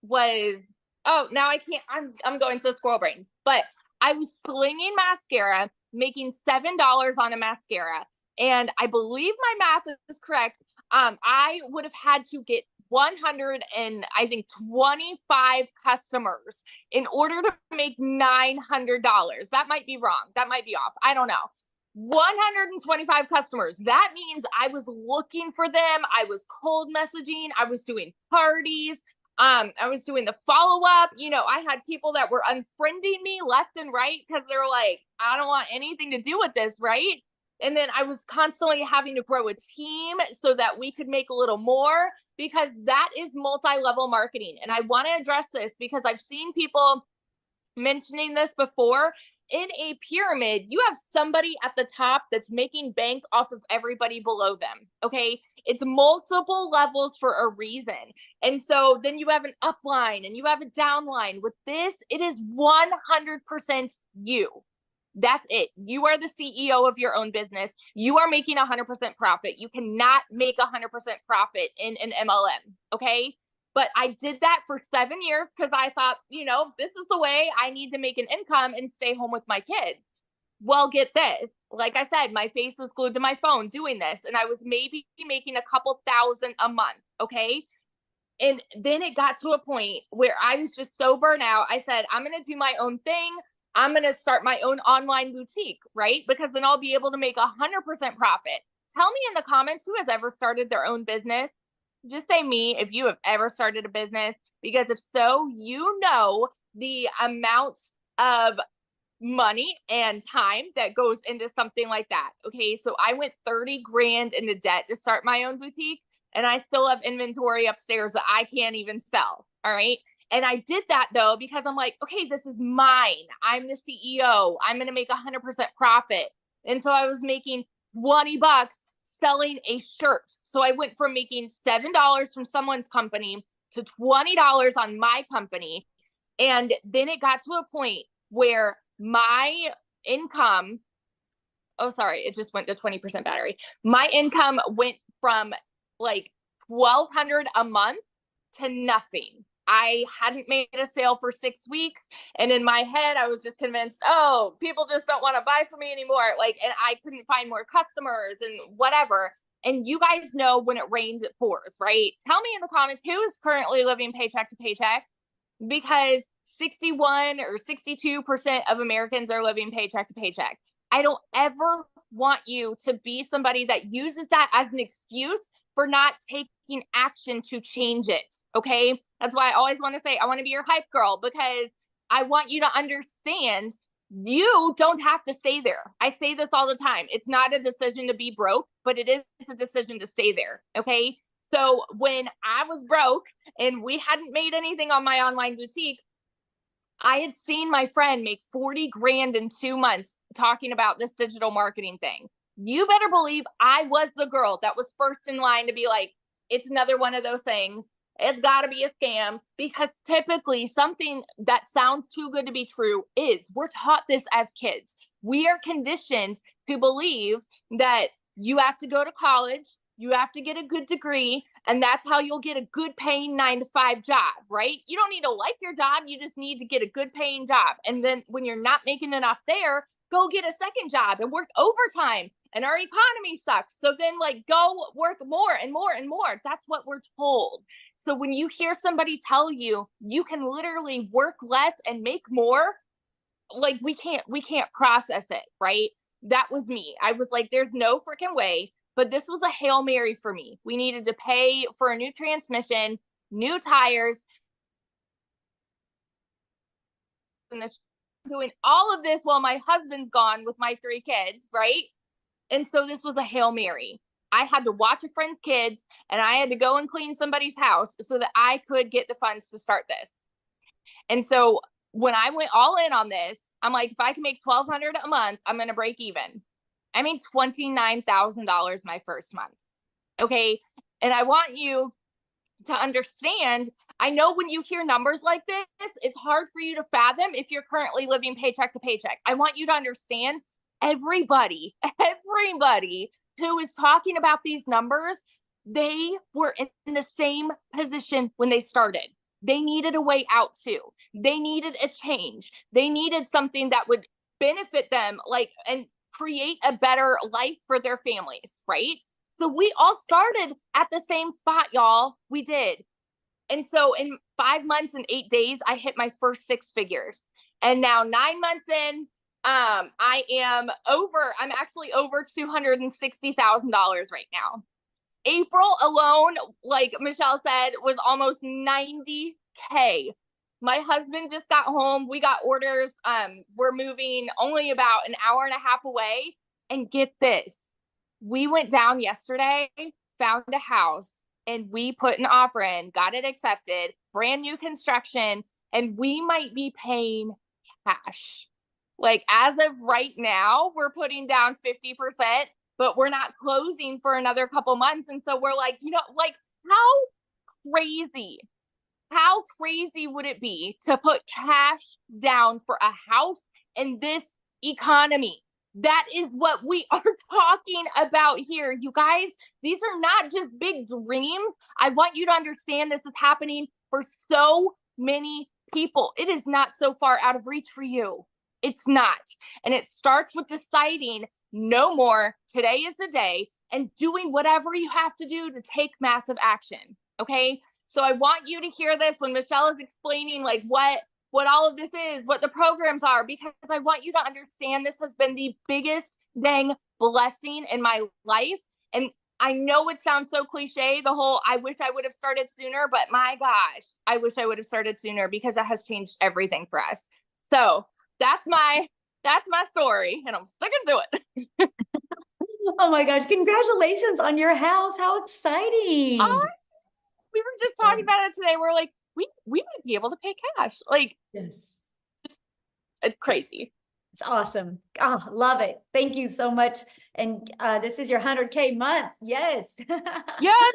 was, oh, now I can't, I'm going so squirrel brain, but I was slinging mascara, making $7 on a mascara, and I believe my math is correct. I would have had to get 125 customers in order to make $900. That might be wrong. That might be off. I don't know. 125 customers. That means I was looking for them. I was cold messaging. I was doing parties. I was doing the follow-up. You know, I had people that were unfriending me left and right because they were like, I don't want anything to do with this, right? And then I was constantly having to grow a team so that we could make a little more, because that is multi-level marketing. And I want to address this because I've seen people mentioning this before, in a pyramid, you have somebody at the top that's making bank off of everybody below them. Okay. It's multiple levels for a reason. And so then you have an upline and you have a downline. With this, it is 100% you. That's it. You are the CEO of your own business. You are making 100% profit. You cannot make 100% profit in an MLM. Okay. But I did that for 7 years because I thought, this is the way I need to make an income and stay home with my kids. Well, get this. Like I said, my face was glued to my phone doing this, and I was maybe making a couple thousand a month. Okay. And then it got to a point where I was just so burnt out. I said, I'm going to do my own thing. I'm going to start my own online boutique, right? Because then I'll be able to make 100% profit. Tell me in the comments who has ever started their own business. Just say me if you have ever started a business, because if so, you know the amount of money and time that goes into something like that. Okay. So I went 30 grand into debt to start my own boutique, and I still have inventory upstairs that I can't even sell. All right. And I did that though, because I'm like, okay, this is mine. I'm the CEO. I'm going to make 100% profit. And so I was making $20 selling a shirt. So I went from making $7 from someone's company to $20 on my company. And then it got to a point where my income, it just went to 20% battery. My income went from like $1,200 a month to nothing. I hadn't made a sale for 6 weeks. And in my head, I was just convinced, people just don't want to buy from me anymore. And I couldn't find more customers and whatever. And you guys know when it rains, it pours, right? Tell me in the comments who is currently living paycheck to paycheck, because 61 or 62% of Americans are living paycheck to paycheck. I don't ever want you to be somebody that uses that as an excuse for not taking action to change it. Okay. That's why I always want to say, I want to be your hype girl, because I want you to understand you don't have to stay there. I say this all the time. It's not a decision to be broke, but it is a decision to stay there. Okay. So when I was broke and we hadn't made anything on my online boutique, I had seen my friend make 40 grand in 2 months talking about this digital marketing thing. You better believe I was the girl that was first in line to be like, it's another one of those things. It's got to be a scam, because typically something that sounds too good to be true is. We're taught this as kids. We are conditioned to believe that you have to go to college, you have to get a good degree, and that's how you'll get a good paying 9-to-5 job, right? You don't need to like your job. You just need to get a good paying job. And then when you're not making enough there, go get a second job and work overtime. And our economy sucks. So then go work more and more and more. That's what we're told. So when you hear somebody tell you, you can literally work less and make more, we can't process it, right? That was me. I was like, there's no freaking way. But this was a Hail Mary for me. We needed to pay for a new transmission, new tires, and doing all of this while my husband's gone with my 3 kids, right? And so this was a Hail Mary. I had to watch a friend's kids, and I had to go and clean somebody's house so that I could get the funds to start this. And so when I went all in on this, I'm like, if I can make $1,200 a month, I'm going to break even. I made $29,000 my first month. Okay. And I want you to understand, I know when you hear numbers like this, it's hard for you to fathom if you're currently living paycheck to paycheck. I want you to understand, everybody who is talking about these numbers, they were in the same position when they started. They needed a way out too. They needed a change. They needed something that would benefit them, and create a better life for their families, right? So we all started at the same spot, y'all. We did. And so in 5 months and 8 days, I hit my first 6 figures. And now 9 months in, I'm actually over $260,000 right now. April alone, like Michelle said, was almost 90K. My husband just got home. We got orders. We're moving only about an hour and a half away. And get this, we went down yesterday, found a house, and we put an offer in, got it accepted, brand new construction, and we might be paying cash. Like as of right now, we're putting down 50%, but we're not closing for another couple months. And so we're like, like crazy, how crazy would it be to put cash down for a house in this economy? That is what we are talking about here. You guys, these are not just big dreams. I want you to understand this is happening for so many people. It is not so far out of reach for you. It's not. And it starts with deciding no more. Today is the day, and doing whatever you have to do to take massive action. Okay. So I want you to hear this when Michelle is explaining like what all of this is, what the programs are, because I want you to understand this has been the biggest dang blessing in my life. And I know it sounds so cliche, the whole I wish I would have started sooner, but my gosh, I wish I would have started sooner because it has changed everything for us. So that's my story, and I'm sticking to it. Oh my gosh, congratulations on your house. How exciting. We were just talking about it today. We're like, we might be able to pay cash. Like, Yes. Crazy. It's awesome. Oh, love it. Thank you so much. And this is your 100K month. Yes. Yes.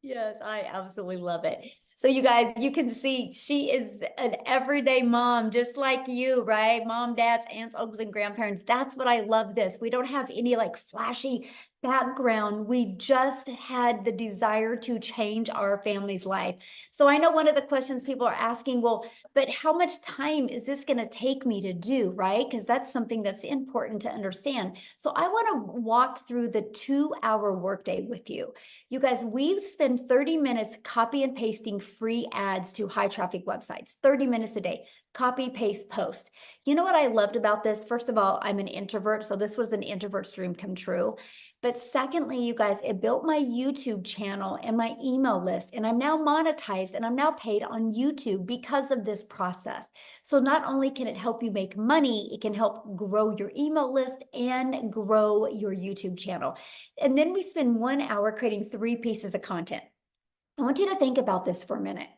Yes, I absolutely love it. So you guys, you can see she is an everyday mom, just like you, right? Mom, dads, aunts, uncles, and grandparents. That's what I love this. We don't have any like flashy background. We just had the desire to change our family's life. So I know one of the questions people are asking, well, but how much time is this going to take me to do, right? Because that's something that's important to understand. So I want to walk through the 2-hour workday with you. You guys, we spend 30 minutes copy and pasting free ads to high traffic websites, 30 minutes a day, copy, paste, post. You know what I loved about this? First of all, I'm an introvert, so this was an introvert's dream come true. But secondly, you guys, it built my YouTube channel and my email list, and I'm now monetized and I'm now paid on YouTube because of this process. So not only can it help you make money, it can help grow your email list and grow your YouTube channel. And then we spend 1 hour creating 3 pieces of content. I want you to think about this for a minute.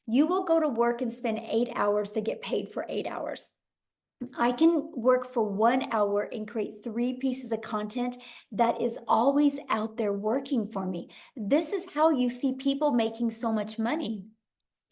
You will go to work and spend 8 hours to get paid for 8 hours. I can work for 1 hour and create 3 pieces of content that is always out there working for me. This is how you see people making so much money,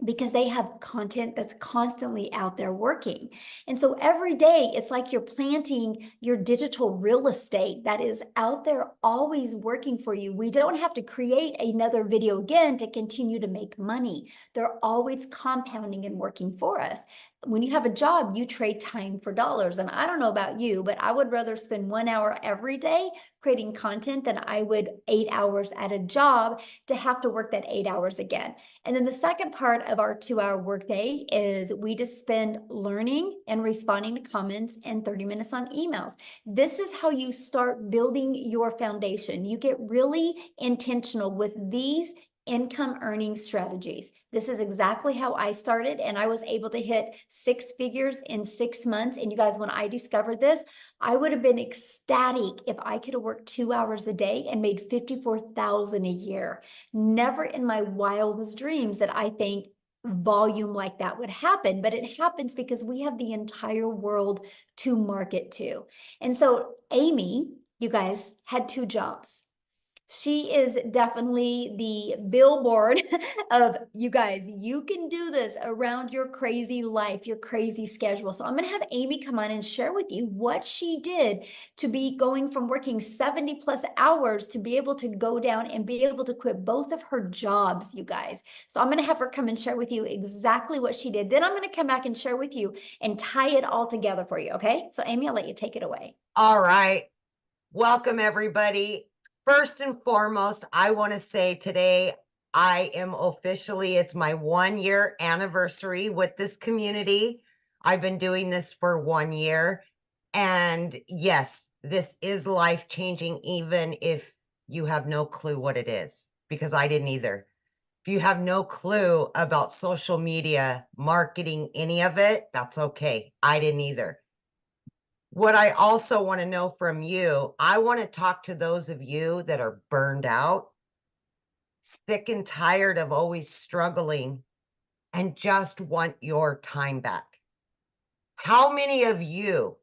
because they have content that's constantly out there working. And so every day it's like you're planting your digital real estate that is out there always working for you. We don't have to create another video again to continue to make money. They're always compounding and working for us. When you have a job, you trade time for dollars. And I don't know about you, but I would rather spend 1 hour every day creating content than I would 8 hours at a job to have to work that 8 hours again. And then the second part of our 2-hour workday is we just spend learning and responding to comments and 30 minutes on emails. This is how you start building your foundation. You get really intentional with these income earning strategies. This is exactly how I started, and I was able to hit 6 figures in 6 months. And you guys, when I discovered this, I would have been ecstatic if I could have worked 2 hours a day and made $54,000 a year. Never in my wildest dreams that I think volume like that would happen, but it happens because we have the entire world to market to. And so Amy, you guys, had 2 jobs. She is definitely the billboard of, you guys, you can do this around your crazy life, your crazy schedule. So I'm going to have Amy come on and share with you what she did to be going from working 70 plus hours to be able to go down and be able to quit both of her jobs, you guys. So I'm going to have her come and share with you exactly what she did. Then I'm going to come back and share with you and tie it all together for you. Okay. So Amy, I'll let you take it away. All right. Welcome, everybody. First and foremost, I want to say today I am officially, it's my 1-year anniversary with this community. I've been doing this for 1 year. And yes, this is life-changing, even if you have no clue what it is, because I didn't either. If you have no clue about social media, marketing, any of it, that's okay. I didn't either. What I also want to know from you, I want to talk to those of you that are burned out, sick and tired of always struggling, and just want your time back. How many of you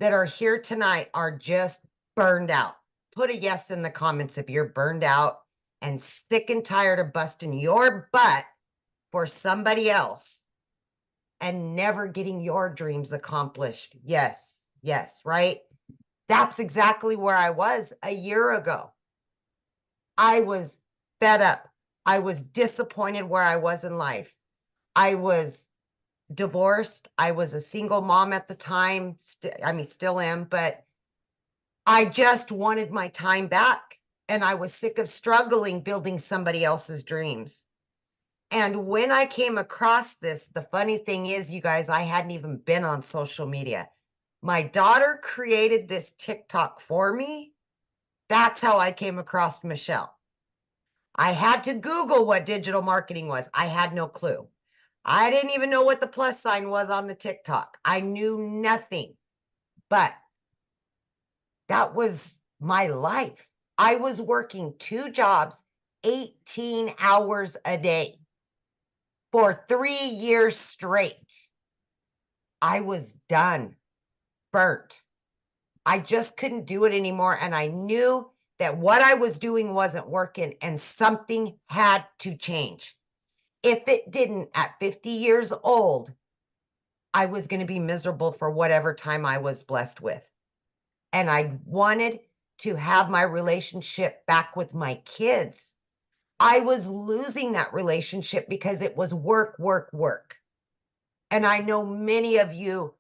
that are here tonight are just burned out. Put a yes in the comments if you're burned out and sick and tired of busting your butt for somebody else and never getting your dreams accomplished. Yes, yes, right? That's exactly where I was a year ago. I was fed up. I was disappointed where I was in life. I was divorced. I was a single mom at the time. Still am, but I just wanted my time back. And I was sick of struggling building somebody else's dreams. And when I came across this, the funny thing is, you guys, I hadn't even been on social media. My daughter created this TikTok for me. That's how I came across Michelle. I had to Google what digital marketing was. I had no clue. I didn't even know what the plus sign was on the TikTok. I knew nothing, but that was my life. I was working 2 jobs, 18 hours a day for 3 years straight. I was done, burnt. I just couldn't do it anymore. And I knew that what I was doing wasn't working and something had to change. If it didn't, at 50 years old, I was going to be miserable for whatever time I was blessed with. And I wanted to have my relationship back with my kids. I was losing that relationship because it was work, work, work. And I know many of you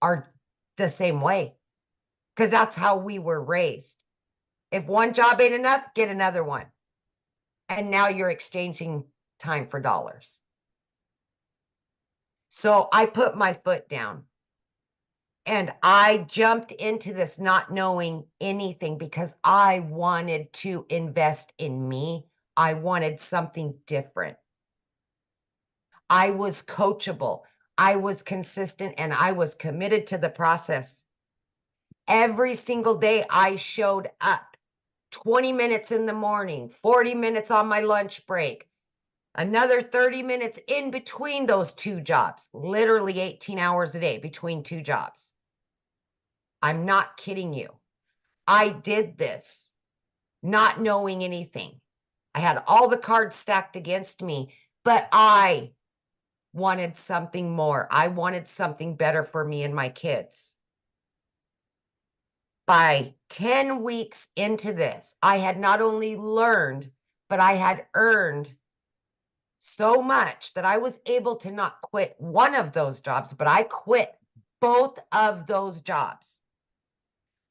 are the same way because that's how we were raised. If one job ain't enough, get another one. And now you're exchanging time for dollars. So I put my foot down and I jumped into this not knowing anything because I wanted to invest in me. I wanted something different. I was coachable. I was consistent and I was committed to the process. Every single day I showed up 20 minutes in the morning, 40 minutes on my lunch break, another 30 minutes in between those 2 jobs, literally 18 hours a day between 2 jobs. I'm not kidding you. I did this not knowing anything. I had all the cards stacked against me, but I wanted something more. I wanted something better for me and my kids. By 10 weeks into this, I had not only learned, but I had earned so much that I was able to not quit one of those jobs, but I quit both of those jobs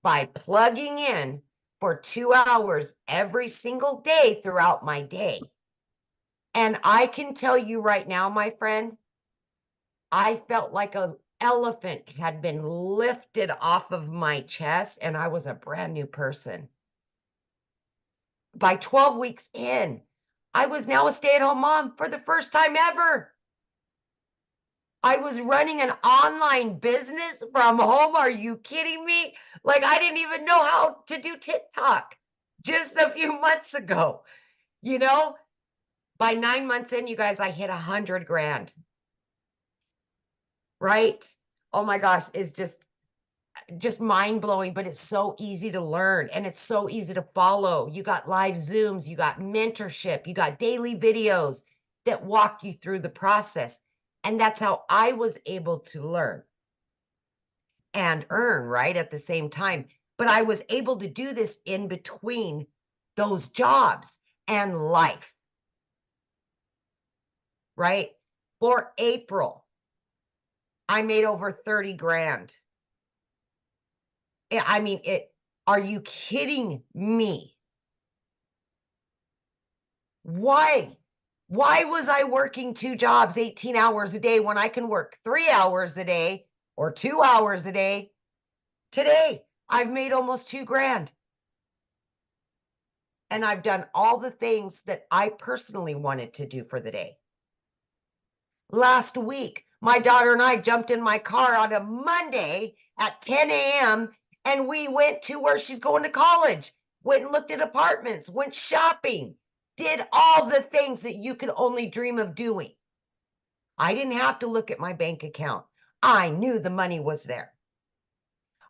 by plugging in for 2 hours every single day throughout my day. And I can tell you right now, my friend, I felt like an elephant had been lifted off of my chest and I was a brand new person. By 12 weeks in, I was now a stay-at-home mom for the first time ever. I was running an online business from home. Are you kidding me? Like, I didn't even know how to do TikTok just a few months ago. You know, by 9 months in, you guys, I hit 100 grand. Right? Oh my gosh, it's just mind-blowing, but it's so easy to learn and it's so easy to follow. You got live Zooms, you got mentorship, you got daily videos that walk you through the process. And that's how I was able to learn and earn, right, at the same time. But I was able to do this in between those jobs and life, right? For April, I made over 30 grand. I mean, are you kidding me? Why? Why was I working 2 jobs, 18 hours a day when I can work 3 hours a day or 2 hours a day? Today, I've made almost 2 grand. And I've done all the things that I personally wanted to do for the day. Last week, my daughter and I jumped in my car on a Monday at 10 a.m. and we went to where she's going to college, went and looked at apartments, went shopping, did all the things that you could only dream of doing. I didn't have to look at my bank account. I knew the money was there.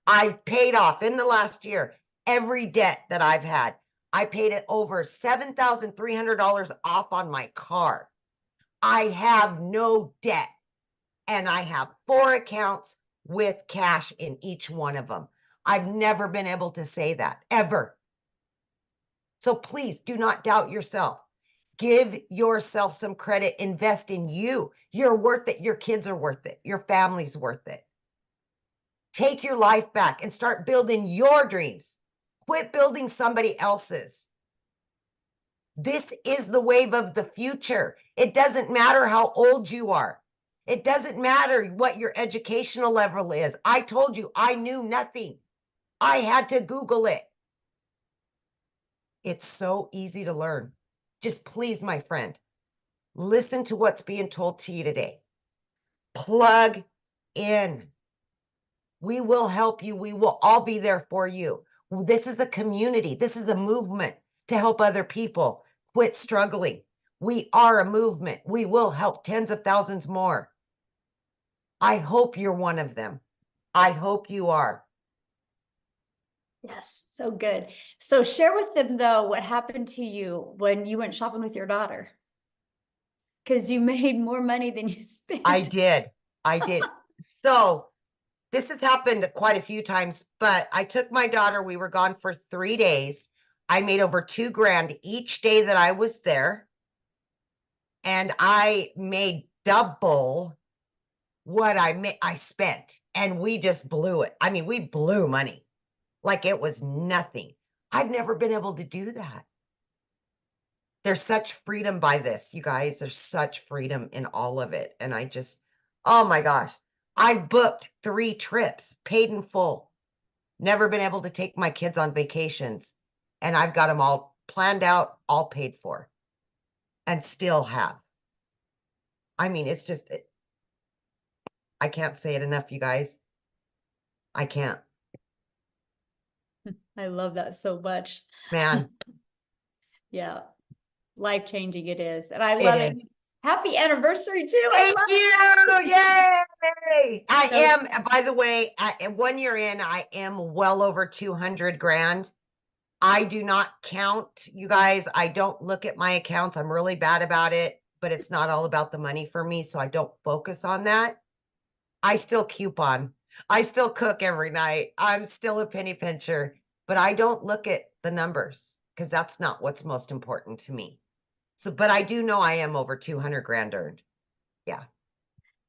I've paid off in the last year every debt that I've had. I paid it over $7,300 off on my car. I have no debt, and I have 4 accounts with cash in each one of them. I've never been able to say that, ever. So please do not doubt yourself. Give yourself some credit. Invest in you. You're worth it. Your kids are worth it. Your family's worth it. Take your life back and start building your dreams. Quit building somebody else's. This is the wave of the future. It doesn't matter how old you are. It doesn't matter what your educational level is. I told you I knew nothing. I had to Google it. It's so easy to learn. Just please, my friend, listen to what's being told to you today. Plug in. We will help you. We will all be there for you. This is a community. This is a movement to help other people quit struggling. We are a movement. We will help tens of thousands more. I hope you're one of them. I hope you are. Yes, so good. So share with them though what happened to you when you went shopping with your daughter. Because you made more money than you spent. I did. So this has happened quite a few times, but I took my daughter. We were gone for 3 days. I made over $2,000 each day that I was there. And I made double what I spent. And we just blew it. I mean, we blew money like it was nothing. I've never been able to do that. There's such freedom by this, you guys. There's such freedom in all of it. And I just, oh my gosh, I've booked 3 trips, paid in full. Never been able to take my kids on vacations. And I've got them all planned out, all paid for, and still have. I mean, it's just, I can't say it enough, you guys. I can't. I love that so much. Man, Yeah. Life-changing it is. And I It love it. is. Happy anniversary too. I thank love you. Yay. I So- am, by the way, 1 year in, I am well over 200 grand. I do not count, you guys. I don't look at my accounts. I'm really bad about it, but it's not all about the money for me. So I don't focus on that. I still coupon. I still cook every night. I'm still a penny pincher, but I don't look at the numbers because that's not what's most important to me. So, but I do know I am over 200 grand earned. Yeah.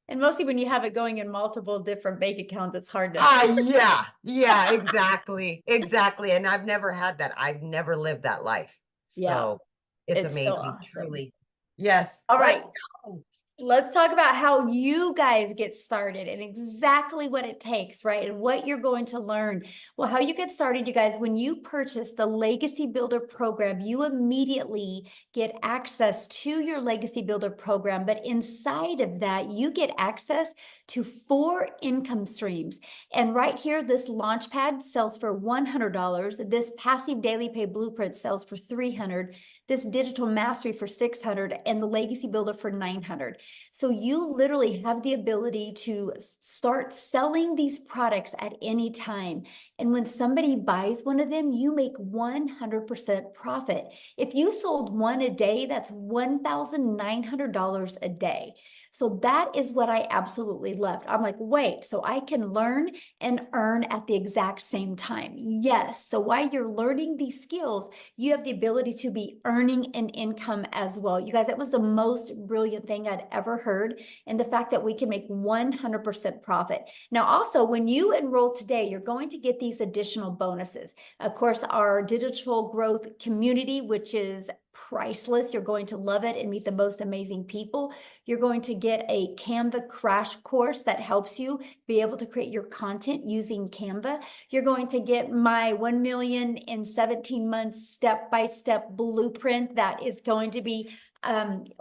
And mostly when you have it going in multiple different bank accounts, it's hard to. Yeah, exactly. Exactly. And I've never had that. I've never lived that life. Yeah. So it's It's so amazing, awesome. truly. Yes. All Let's right. go. Let's talk about how you guys get started and exactly what it takes, right? And what you're going to learn. Well, how you get started, you guys, when you purchase the Legacy Builder program, you immediately get access to your Legacy Builder program. But inside of that, you get access to 4 income streams. And right here, this Launchpad sells for $100. This Passive Daily Pay Blueprint sells for $300. This Digital Mastery for $600 and the Legacy Builder for $900. So you literally have the ability to start selling these products at any time. And when somebody buys one of them, you make 100% profit. If you sold one a day, that's $1,900 a day. So that is what I absolutely loved. I'm like, wait, so I can learn and earn at the exact same time. Yes. So while you're learning these skills, you have the ability to be earning an income as well. You guys, that was the most brilliant thing I'd ever heard. And the fact that we can make 100% profit. Now, also, when you enroll today, you're going to get these additional bonuses. Of course, our digital growth community, which is priceless. You're going to love it and meet the most amazing people. You're going to get a Canva crash course that helps you be able to create your content using Canva. You're going to get my 1 million in 17 months step-by-step blueprint that is going to be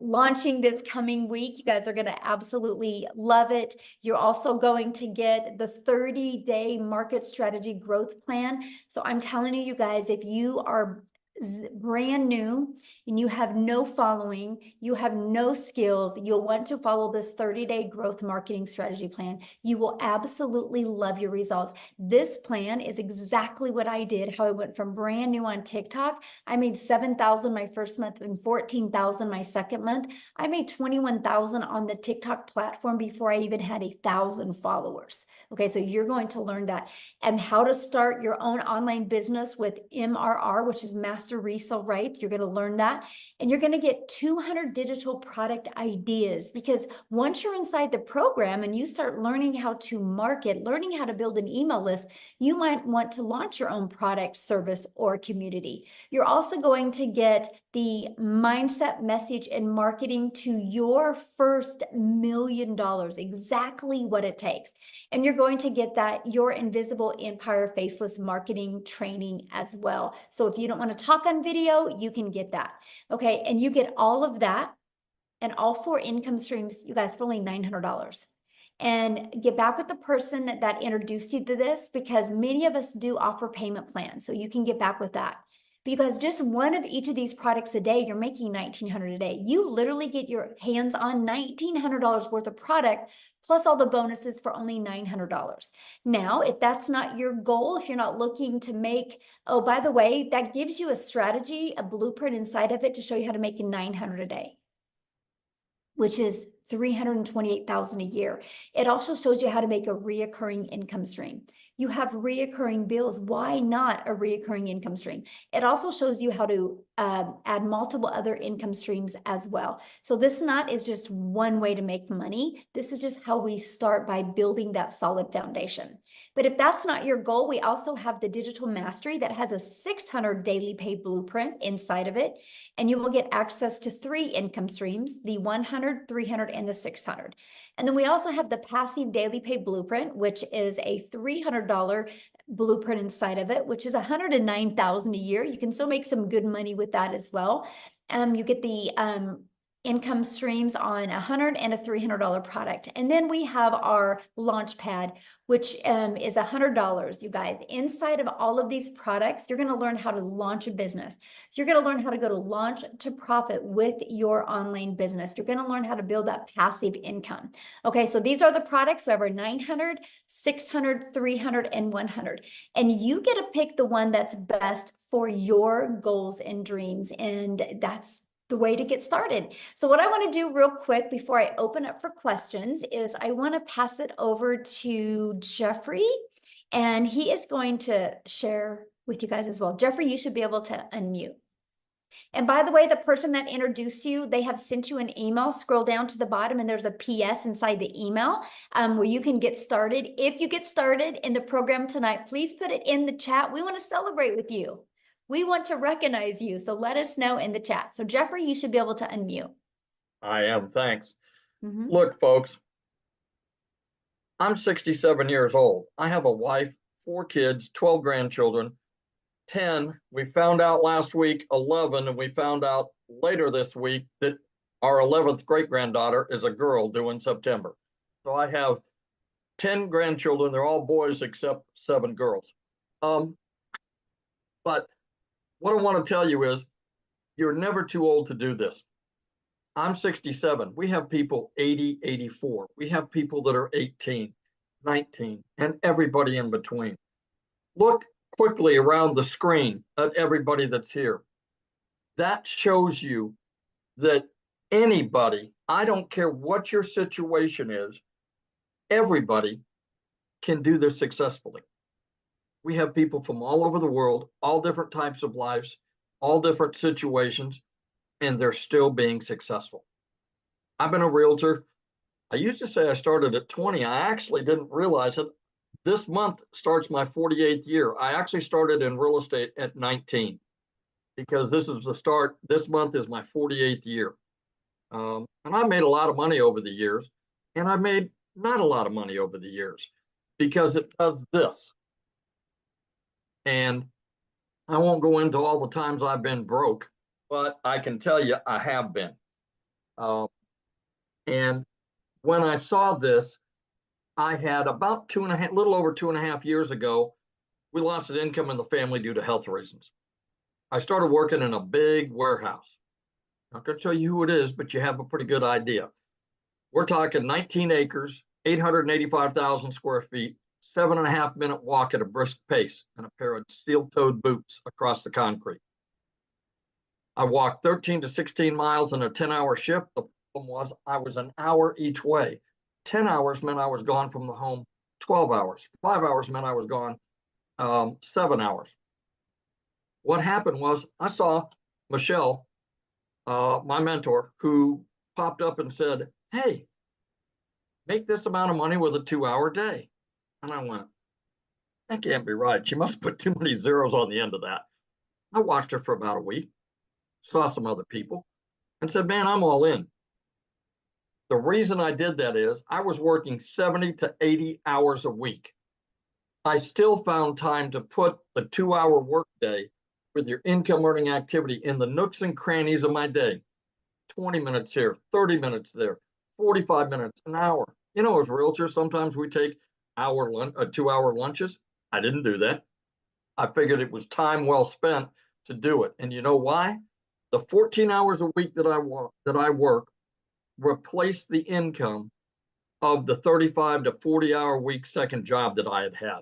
launching this coming week. You guys are going to absolutely love it. You're also going to get the 30-day market strategy growth plan. So I'm telling you, you guys, if you are brand new and you have no following, you have no skills, you'll want to follow this 30-day growth marketing strategy plan. You will absolutely love your results. This plan is exactly what I did, how I went from brand new on TikTok. I made 7,000 my first month and 14,000 my second month. I made 21,000 on the TikTok platform before I even had 1,000 followers. Okay, so you're going to learn that, and how to start your own online business with MRR, which is master resale rights. You're going to learn that, and you're going to get 200 digital product ideas, because once you're inside the program and you start learning how to market, learning how to build an email list, you might want to launch your own product, service, or community. You're also going to get the mindset, message, and marketing to your first $1 million, exactly what it takes. And you're going to get that Your Invisible Empire Faceless marketing training as well. So if you don't want to talk on video, you can get that. Okay, and you get all of that and all 4 income streams, you guys, for only $900. And get back with the person that introduced you to this, because many of us do offer payment plans. So you can get back with that. Because just one of each of these products a day, you're making $1,900 a day. You literally get your hands on $1,900 worth of product, plus all the bonuses for only $900. Now, if that's not your goal, if you're not looking to make, oh, by the way, that gives you a strategy, a blueprint inside of it to show you how to make $900 a day, which is $328,000 a year. It also shows you how to make a reoccurring income stream. You have reoccurring bills. Why not a reoccurring income stream? It also shows you how to add multiple other income streams as well. So this not is just one way to make money. This is just how we start, by building that solid foundation. But if that's not your goal, we also have the Digital Mastery that has a 600 daily pay blueprint inside of it. And you will get access to 3 income streams, the 100, 300, and the 600. And then we also have the Passive Daily Pay Blueprint, which is a $300 blueprint inside of it, which is $109,000 a year. You can still make some good money with that as well. You get the income streams on $100 and a $300 product. And then we have our launch pad, which is $100, you guys. Inside of all of these products, you're going to learn how to launch a business. You're going to learn how to go to launch to profit with your online business. You're going to learn how to build that passive income. Okay, so these are the products. We have our 900, 600, 300, and 100. And you get to pick the one that's best for your goals and dreams. And that's the way to get started. So what I want to do real quick before I open up for questions is I want to pass it over to Jeffrey, and he is going to share with you guys as well. Jeffrey, you should be able to unmute. And by the way, the person that introduced you, they have sent you an email. Scroll down to the bottom and there's a PS inside the email where you can get started. If you get started in the program tonight, please put it in the chat. We want to celebrate with you. We want to recognize you, so let us know in the chat. So Jeffrey, you should be able to unmute. I am, thanks. Look, folks, I'm 67 years old. I have a wife, 4 kids, 12 grandchildren, 10. We found out last week, 11, and we found out later this week that our 11th great-granddaughter is a girl due in September. So I have 10 grandchildren. They're all boys except 7 girls. But what I want to tell you is you're never too old to do this. I'm 67. We have people 80, 84. We have people that are 18, 19, and everybody in between. Look quickly around the screen at everybody that's here. That shows you that anybody, I don't care what your situation is, everybody can do this successfully. We have people from all over the world, all different types of lives, all different situations, and they're still being successful. I've been a realtor. I used to say I started at 20. I actually didn't realize it. This month starts my 48th year. I actually started in real estate at 19 because this is the start. This month is my 48th year. And I made a lot of money over the years, and I made not a lot of money over the years because it does this. And I won't go into all the times I've been broke, but I can tell you I have been. And when I saw this, I had about little over 2.5 years ago, we lost an income in the family due to health reasons. I started working in a big warehouse. Not going to tell you who it is, but you have a pretty good idea. We're talking 19 acres, 885,000 square feet, 7.5 minute walk at a brisk pace, and a pair of steel-toed boots across the concrete. I walked 13 to 16 miles in a 10-hour shift. The problem was I was an hour each way. 10 hours meant I was gone from the home 12 hours. 5 hours meant I was gone 7 hours. What happened was I saw Michelle, my mentor, who popped up and said, hey, make this amount of money with a 2-hour day. And I went, that can't be right. She must put too many zeros on the end of that. I watched her for about a week, saw some other people, and said, man, I'm all in. The reason I did that is I was working 70 to 80 hours a week. I still found time to put the 2-hour workday with your income earning activity in the nooks and crannies of my day. 20 minutes here, 30 minutes there, 45 minutes, an hour. You know, as realtors, sometimes we take 2-hour lunches. I didn't do that. I figured it was time well spent to do it. And you know why? The 14 hours a week that I work replaced the income of the 35 to 40-hour week second job that I had had.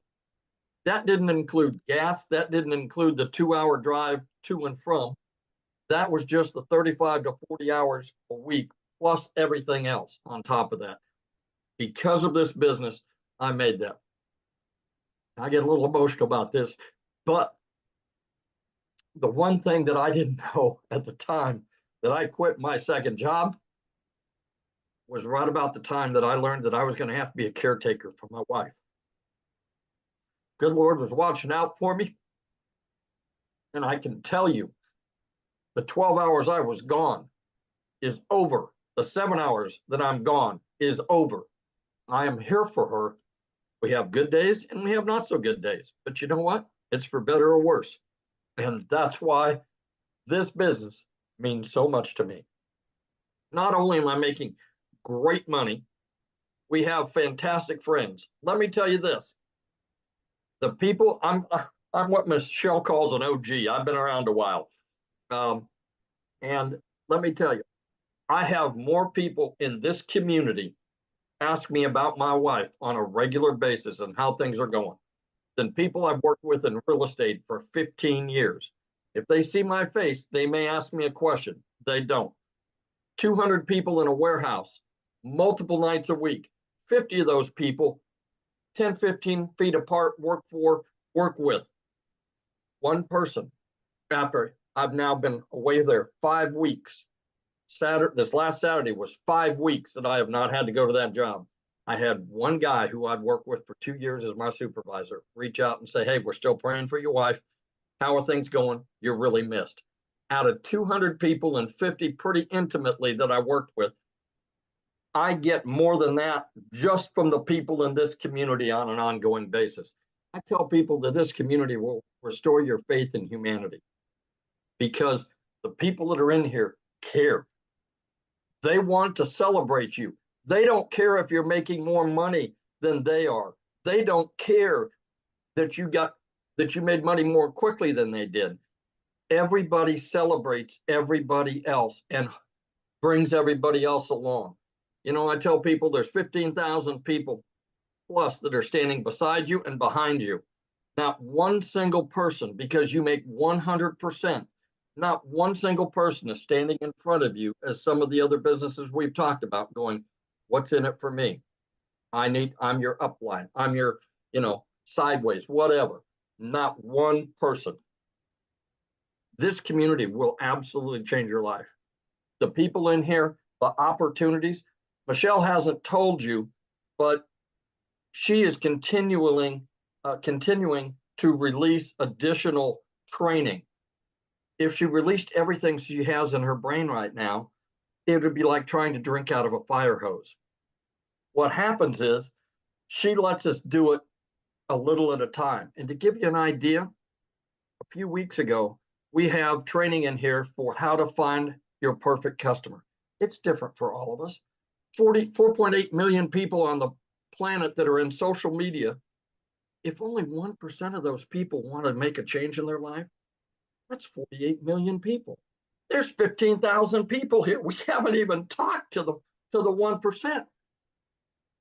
That didn't include gas. That didn't include the 2-hour drive to and from. That was just the 35 to 40 hours a week, plus everything else on top of that. Because of this business, I made that. I get a little emotional about this, but the one thing that I didn't know at the time that I quit my second job was right about the time that I learned that I was going to have to be a caretaker for my wife. Good Lord was watching out for me. And I can tell you, the 12 hours I was gone is over. The 7 hours that I'm gone is over. I am here for her. We have good days and we have not so good days. But you know what? It's for better or worse. And that's why this business means so much to me. Not only am I making great money, we have fantastic friends. Let me tell you this. The people, I'm what Michelle calls an OG. I've been around a while. And let me tell you, I have more people in this community ask me about my wife on a regular basis and how things are going than people I've worked with in real estate for 15 years. If they see my face, they may ask me a question. They don't. 200 people in a warehouse, multiple nights a week, 50 of those people 10, 15 feet apart, work with one person. After I've now been away there 5 weeks. This last Saturday was 5 weeks that I have not had to go to that job. I had one guy who I'd worked with for 2 years as my supervisor reach out and say, hey, we're still praying for your wife. How are things going? You're really missed. Out of 200 people and 50 pretty intimately that I worked with, I get more than that just from the people in this community on an ongoing basis. I tell people that this community will restore your faith in humanity because the people that are in here care. They want to celebrate you. They don't care if you're making more money than they are. They don't care that you made money more quickly than they did. Everybody celebrates everybody else and brings everybody else along. You know, I tell people there's 15,000 people plus that are standing beside you and behind you. Not one single person, because you make 100%, not one single person is standing in front of you as some of the other businesses we've talked about going, what's in it for me? I'm your upline. I'm your, sideways, whatever. Not one person. This community will absolutely change your life. The people in here, the opportunities, Michelle hasn't told you, but she is continuing to release additional training. If she released everything she has in her brain right now, it would be like trying to drink out of a fire hose. What happens is she lets us do it a little at a time. And to give you an idea, a few weeks ago, we have training in here for how to find your perfect customer. It's different for all of us. 4.8 million people on the planet that are in social media. If only 1% of those people want to make a change in their life, That's 48 million people. There's 15,000 people here. We haven't even talked to the 1%.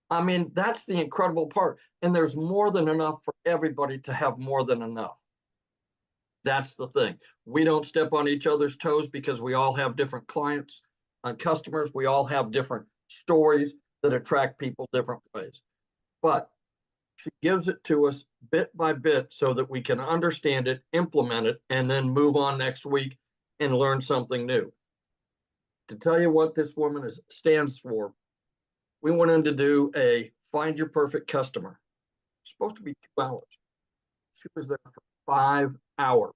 I mean, that's the incredible part. And there's more than enough for everybody to have more than enough. That's the thing. We don't step on each other's toes because we all have different clients and customers. We all have different stories that attract people different ways. But she gives it to us bit by bit so that we can understand it, implement it, and then move on next week and learn something new. To tell you what this woman stands for, we went in to do a Find Your Perfect Customer. It's supposed to be 2 hours. She was there for 5 hours.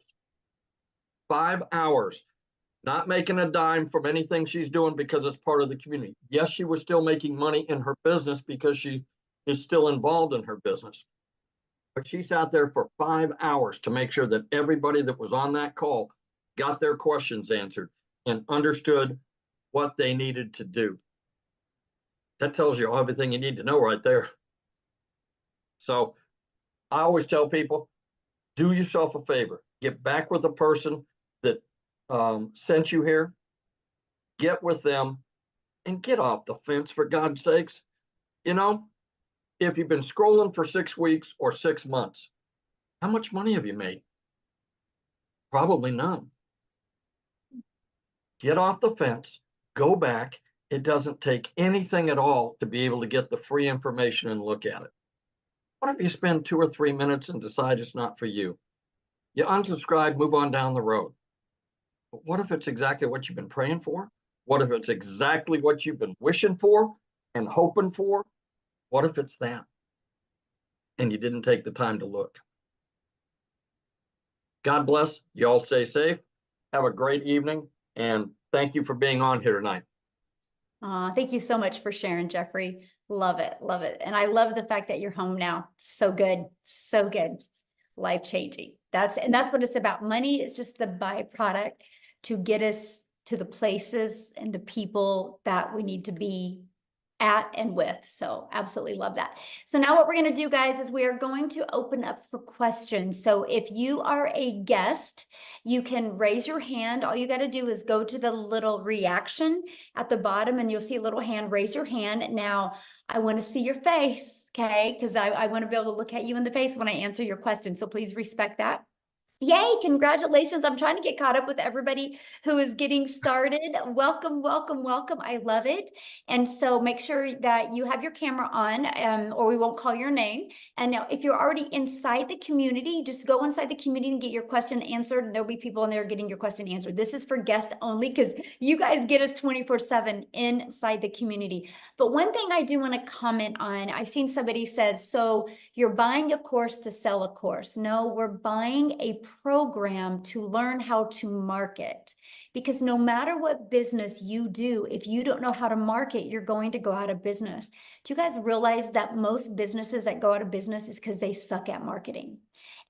5 hours, not making a dime from anything she's doing because it's part of the community. Yes, she was still making money in her business because she is still involved in her business. But she sat there for 5 hours to make sure that everybody that was on that call got their questions answered and understood what they needed to do. That tells you everything you need to know right there. So I always tell people, do yourself a favor, get back with the person that sent you here, get with them and get off the fence, for God's sakes. You know, if you've been scrolling for 6 weeks or 6 months, how much money have you made? Probably none. Get off the fence, go back. It doesn't take anything at all to be able to get the free information and look at it. What if you spend 2 or 3 minutes and decide it's not for you? You unsubscribe, move on down the road. But what if it's exactly what you've been praying for? What if it's exactly what you've been wishing for and hoping for? What if it's that? And you didn't take the time to look. God bless. You all stay safe. Have a great evening. And thank you for being on here tonight. Thank you so much for sharing, Jeffrey. Love it. Love it. And I love the fact that you're home now. So good. So good. Life changing. That's what it's about. Money is just the byproduct to get us to the places and the people that we need to be at and with. So absolutely love that. So now what we're going to do, guys, is we are going to open up for questions. So if you are a guest, you can raise your hand. All you got to do is go to the little reaction at the bottom and you'll see a little hand. Raise your hand. Now I want to see your face, okay? Because I want to be able to look at you in the face when I answer your question. So please respect that. Yay, congratulations. I'm trying to get caught up with everybody who is getting started. Welcome, welcome, welcome. I love it. And so make sure that you have your camera on or we won't call your name. And now if you're already inside the community, just go inside the community and get your question answered. There'll be people in there getting your question answered. This is for guests only because you guys get us 24/7 inside the community. But one thing I do want to comment on, I've seen somebody says, so you're buying a course to sell a course. No, we're buying a program to learn how to market. Because no matter what business you do, if you don't know how to market, you're going to go out of business. Do you guys realize that most businesses that go out of business is because they suck at marketing?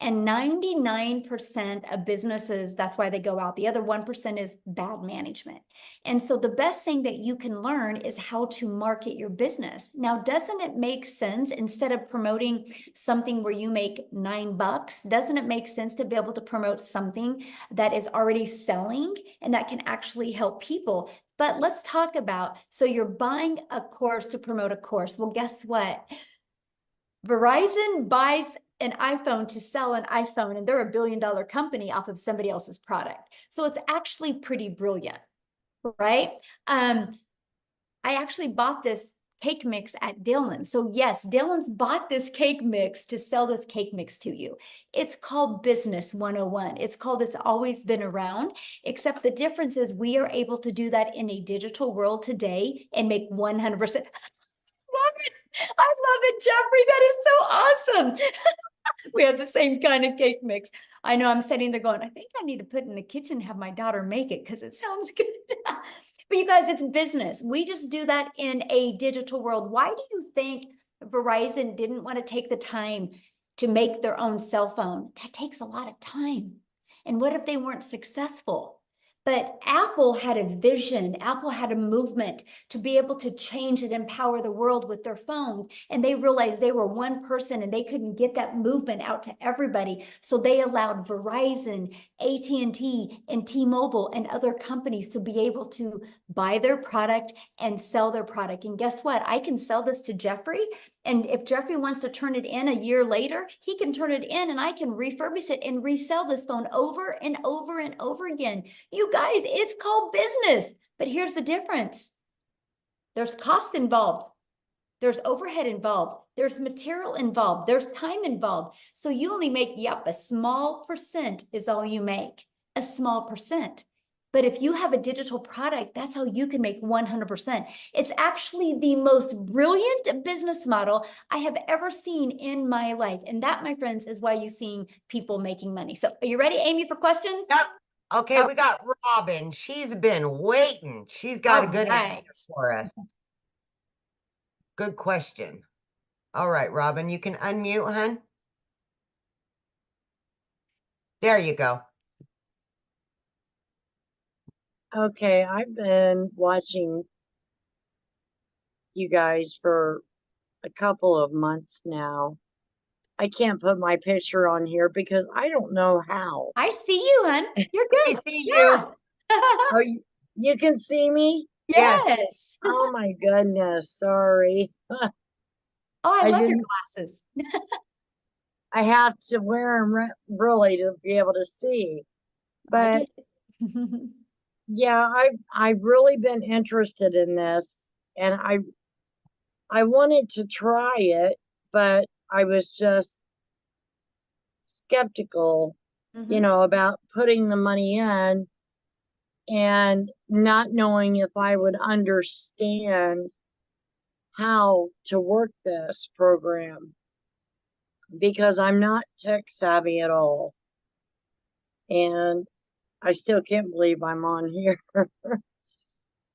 And 99% of businesses, that's why they go out. The other 1% is bad management. And so the best thing that you can learn is how to market your business. Now, doesn't it make sense, instead of promoting something where you make $9, doesn't it make sense to be able to promote something that is already selling and that can actually help people? But let's talk about, so you're buying a course to promote a course. Well, guess what? Verizon buys an iPhone to sell an iPhone, and they're a $1 billion company off of somebody else's product. So it's actually pretty brilliant, right? I actually bought this cake mix at Dylan's. So yes, Dylan's bought this cake mix to sell this cake mix to you. It's called Business 101. It's called It's Always Been Around, except the difference is we are able to do that in a digital world today and make 100%. Love it. I love it, Jeffrey. That is so awesome. We have the same kind of cake mix. I know I'm sitting there going, I think I need to put it in the kitchen and have my daughter make it because it sounds good. But you guys, it's business. We just do that in a digital world. Why do you think Verizon didn't want to take the time to make their own cell phone? That takes a lot of time. And what if they weren't successful? But Apple had a vision. Apple had a movement to be able to change and empower the world with their phone. And they realized they were one person and they couldn't get that movement out to everybody. So they allowed Verizon, AT&T, and T-Mobile and other companies to be able to buy their product and sell their product. And guess what? I can sell this to Jeffrey. And if Jeffrey wants to turn it in a year later, he can turn it in and I can refurbish it and resell this phone over and over and over again. You guys, it's called business. But here's the difference. There's costs involved. There's overhead involved. There's material involved. There's time involved. So you only make, yep, a small percent is all you make, a small percent. But if you have a digital product, that's how you can make 100%. It's actually the most brilliant business model I have ever seen in my life. And that, my friends, is why you're seeing people making money. So are you ready, Amy, for questions? Yep. Okay, Oh. we got Robin. She's been waiting. She's got a good Alright. answer for us. Good question. All right, Robin, you can unmute, hun. There you go. Okay, I've been watching you guys for a couple of months now. I can't put my picture on here because I don't know how. I see you, hun. You're I good. see Yeah. Oh, you can see me? Yes. Oh my goodness, sorry. Oh, I I love your didn't- glasses. I have to wear them really to be able to see. I But get it. yeah, I've really been interested in this, and I wanted to try it, but I was just skeptical, Mhm. about putting the money in and not knowing if I would understand how to work this program because I'm not tech savvy at all. And I still can't believe I'm on here.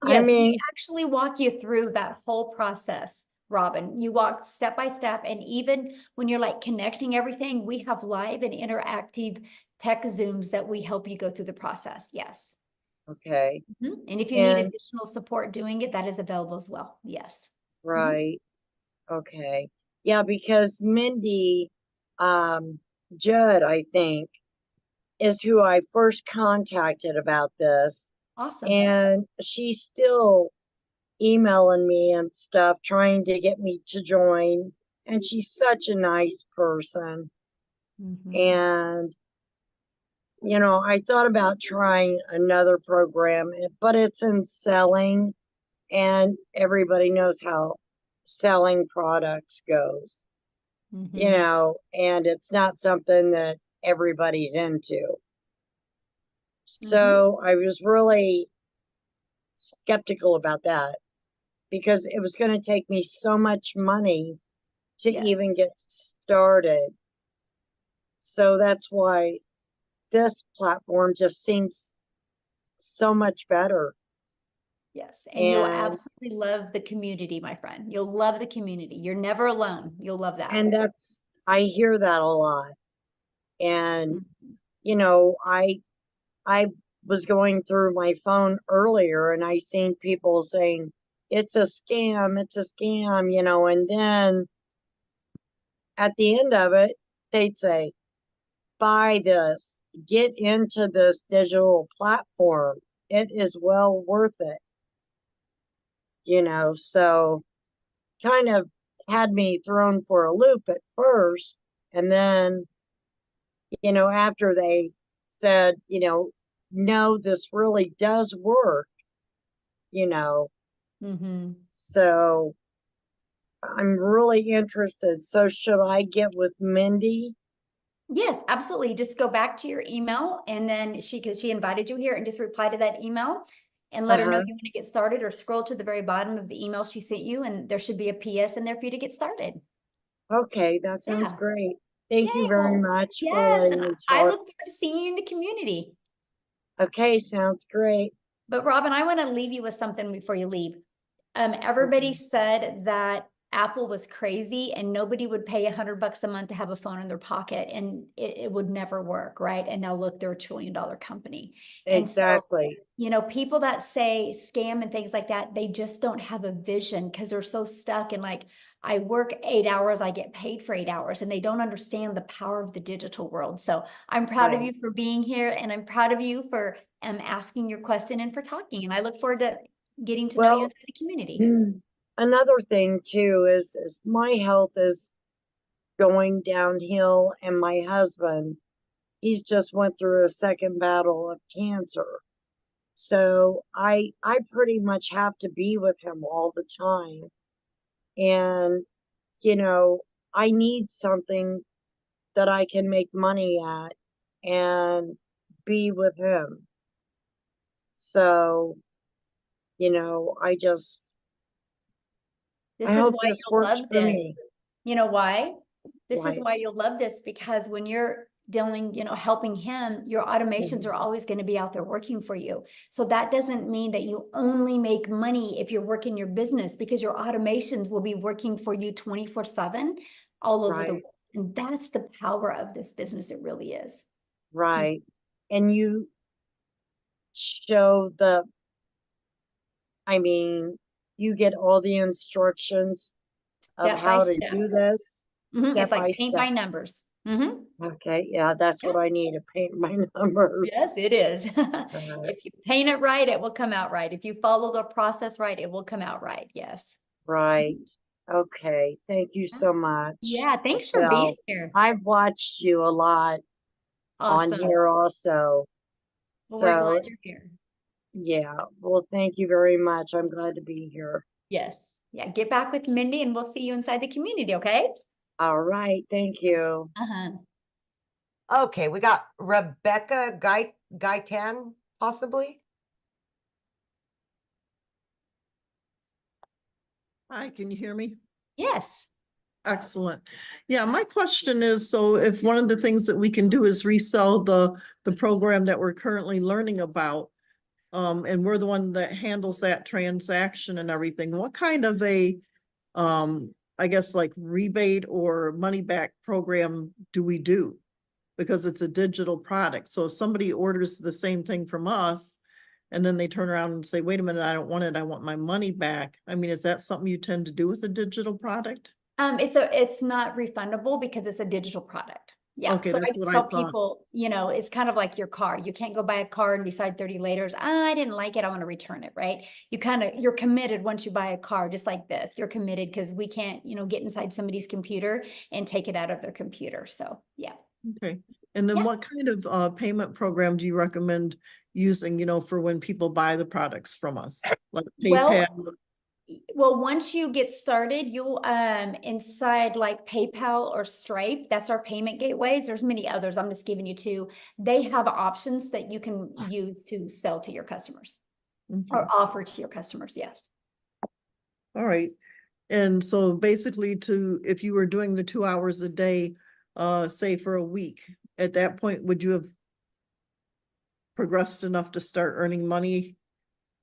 I Yes, we mean, actually walk you through that whole process, Robin. You walk step by step, and even when you're like connecting everything, we have live and interactive tech Zooms that we help you go through the process. Yes. okay, And if you need And- additional support doing it, that is available as well. Yes. right. Okay. Yeah, because Mindy Judd, I think, is who I first contacted about this. Awesome. And she's still emailing me and stuff, trying to get me to join. And she's such a nice person. Mhm. And, I thought about trying another program, but it's in selling, and everybody knows how selling products goes, Mhm. and it's not something that everybody's into. Mm-hmm. So I was really skeptical about that because it was going to take me so much money to Yes. even get started. So that's why this platform just seems so much better. Yes. And you'll And absolutely love the community, my friend. You'll love the community. You're never alone. You'll love that. and I hear that a lot. And Mhm. I was going through my phone earlier and I seen people saying it's a scam, and then at the end of it, they'd say, buy this, get into this digital platform. It is well worth it. So kind of had me thrown for a loop at first. And then, after they said, no, this really does work, Mhm. so I'm really interested. So should I get with Mindy? Yes, absolutely. Just go back to your email and then because she invited you here, and just reply to that email and let her know Uh-huh. you want to get started, or scroll to the very bottom of the email she sent you and there should be a PS in there for you to get started. Okay, that sounds Yeah. great. Thank you Yay. very Well, much for yes, letting and me I talk. look forward to seeing you in the community. Okay, sounds great. But Robin, I want to leave you with something before you leave. Everybody Okay. said that Apple was crazy and nobody would pay $100 a month to have a phone in their pocket, and it would never work, right? And now look, they're $1 trillion company. And so, Exactly. people that say scam and things like that, they just don't have a vision because they're so stuck in like, I work 8 hours, I get paid for 8 hours, and they don't understand the power of the digital world. So I'm proud of Right. you for being here, and I'm proud of you for asking your question and for talking. And I look forward to getting to know you Well, in the community. another thing too is my health is going downhill, and my husband, he's just went through a second battle of cancer. So I pretty much have to be with him all the time. And, I need something that I can make money at and be with him. So, I This is hope why this you'll works love for this. me. You know why? This is Why? why you'll love this, because when you're dealing, helping him, your automations are always going to be out there working for you. So that doesn't mean that you only make money if you're working your business, because your automations will be working for you 24/7 all over the Right. world. And that's the power of this business. It really is. Right. And you show you get all the instructions of Step by how to step. do this It's step like by paint by step. numbers. Okay, yeah, that's what I need, to paint my numbers. Yes, it is. Uh, If you paint it right, it will come out right. If you follow the process right, it will come out right. Yes. Right. Okay. Thank you so much. Yeah, thanks for being Michelle. here. I've watched you a lot on Awesome. here also. Well, we're So glad you're here. yeah. Well, thank you very much. I'm glad to be here. Yes. Yeah, get back with Mindy and we'll see you inside the community, okay? All right. Thank you. Uh-huh. Okay, we got Rebecca Gaitan, possibly. Hi, can you hear me? Yes. Excellent. Yeah, my question is, so if one of the things that we can do is resell the program that we're currently learning about, and we're the one that handles that transaction and everything, what kind of a, I guess like rebate or money back program do we do? Because it's a digital product. So if somebody orders the same thing from us and then they turn around and say, wait a minute, I don't want it, I want my money back. I mean, is that something you tend to do with a digital product? It's not refundable because it's a digital product. Yeah. Okay, So I that's just what I tell thought. people, it's kind of like your car. You can't go buy a car and decide 30 later, I didn't like it, I want to return it, right? You're committed once you buy a car, just like this. You're committed because we can't, get inside somebody's computer and take it out of their computer. So yeah. Okay. And then Yeah. what kind of payment program do you recommend using, for when people buy the products from us? Like PayPal? Well, once you get started, you'll inside like PayPal or Stripe, that's our payment gateways. There's many others. I'm just giving you two. They have options that you can use to sell to your customers or offer to your customers. Yes. All right. And so basically if you were doing the 2 hours a day, say for a week, at that point, would you have progressed enough to start earning money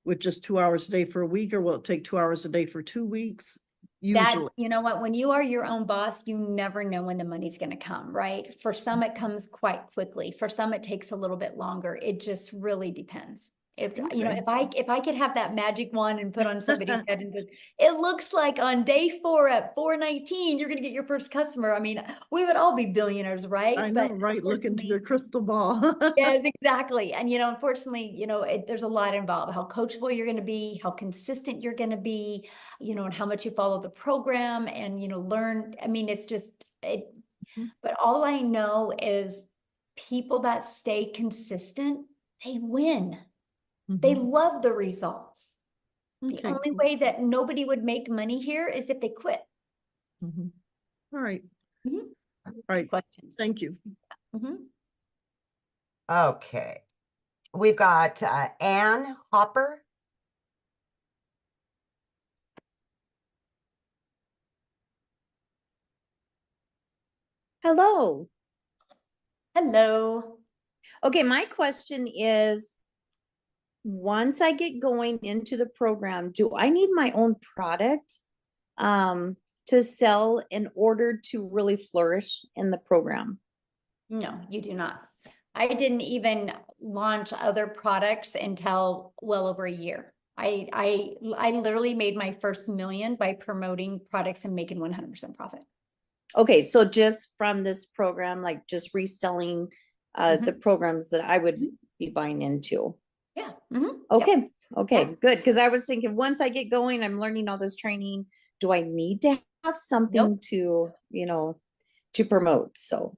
with just 2 hours a day for a week, or will it take 2 hours a day for 2 weeks? Usually. You know what, when you are your own boss, you never know when the money's going to come, right? For some, it comes quite quickly. For some, it takes a little bit longer. It just really depends. If if I could have that magic wand and put on somebody's head and said, it looks like on day 4 at 4:19, you're going to get your first customer. I mean, we would all be billionaires, right? I know, right? Look into your crystal ball. Yes, exactly. And, unfortunately, there's a lot involved, how coachable you're going to be, how consistent you're going to be, and how much you follow the program and, learn. I mean, it's just, but all I know is people that stay consistent, they win. They love the results. The Okay, only way that nobody would make money here is if they quit. All right. All right. Questions? Thank you. Okay. We've got Ann Hopper. Hello. Hello. Okay, my question is, once I get going into the program, do I need my own product to sell in order to really flourish in the program? No, you do not. I didn't even launch other products until well over a year. I literally made my first million by promoting products and making 100% profit. Okay, so just from this program, like just reselling the programs that I would be buying into. Yeah. Okay. Okay, good. Because I was thinking once I get going, I'm learning all this training. Do I need to have something to, to promote? So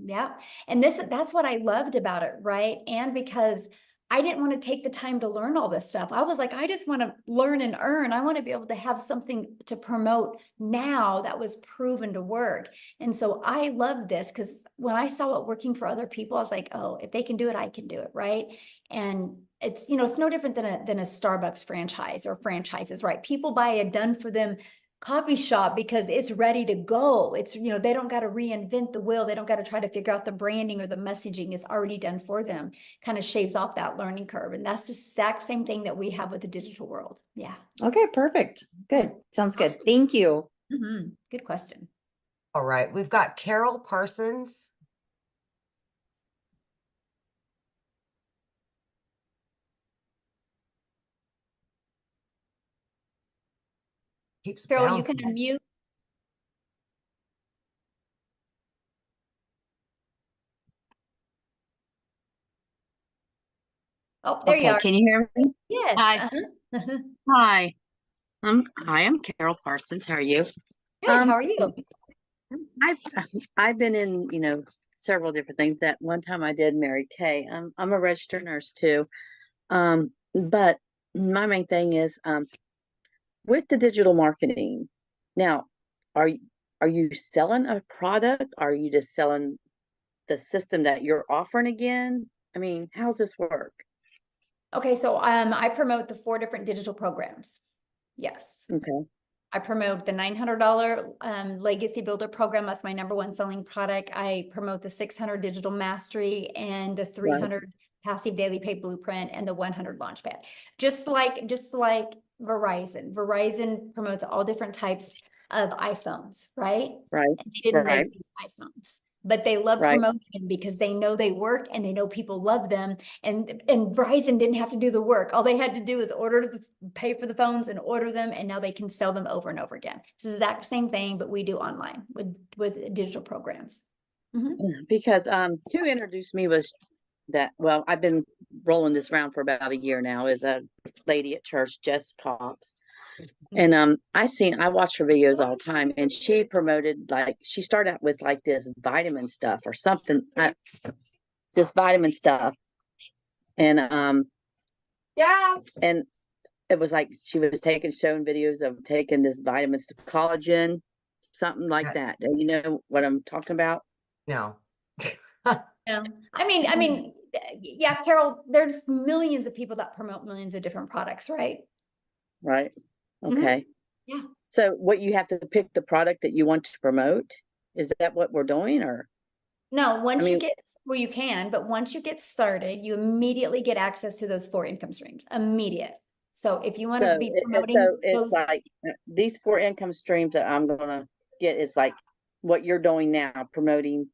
Yeah. And that's what I loved about it, right? And because I didn't want to take the time to learn all this stuff. I was like, I just want to learn and earn. I want to be able to have something to promote now that was proven to work. And so I love this because when I saw it working for other people, I was like, oh, if they can do it, I can do it, right? And it's, it's no different than a Starbucks franchise or franchises, right? People buy a done for them coffee shop because it's ready to go. It's, they don't got to reinvent the wheel. They don't got to try to figure out the branding or the messaging. It's already done for them. Kind of shaves off that learning curve. And that's the exact same thing that we have with the digital world. Yeah. okay, perfect. Good. Sounds good. Thank you. Good question. All right, we've got Carol Parsons. Keeps Carol, you can bouncing. unmute. Oh, there you Okay, are. can you hear me? Yes. Hi. Hi. I'm Carol Parsons. How are you? Good. How are you? I've I've been in, several different things. That one time I did Mary Kay. I'm a registered nurse too. But my main thing is with the digital marketing. Now, are are you selling a product? Are you just selling the system that you're offering again? I mean, how's this work? Okay, so I promote the 4 different digital programs. Yes. Okay. I promote the $900 Legacy Builder program. That's my #1 selling product. I promote the 600 Digital Mastery and the 300 Passive Daily Pay Blueprint and the 100 Launchpad. Just like Verizon. Verizon promotes all different types of iPhones, right? Right. And they didn't Right. make these iPhones, but they love Right. promoting them because they know they work and they know people love them. And Verizon didn't have to do the work. All they had to do is pay for the phones and order them, and now they can sell them over and over again. It's the exact same thing, but we do online with digital programs. Because who introduced me was that, well, I've been rolling this around for about a year now, is a lady at church, Jess Cox. And I watch her videos all the time, and she promoted, like, she started out with like this vitamin stuff or something, this vitamin stuff. And and it was like she was showing videos of taking this vitamins to collagen, something like that. Do you know what I'm talking about? No. Yeah. I mean, yeah, Carol, there's millions of people that promote millions of different products, right? Right. Okay. Yeah. So what, you have to pick the product that you want to promote? Is that what we're doing, or? No, once you mean- get, well, you can, but once you get started, you immediately get access to those 4 income streams. Immediate. So if you want to be promoting it's those, like these 4 income streams that I'm gonna get is like what you're doing now, promoting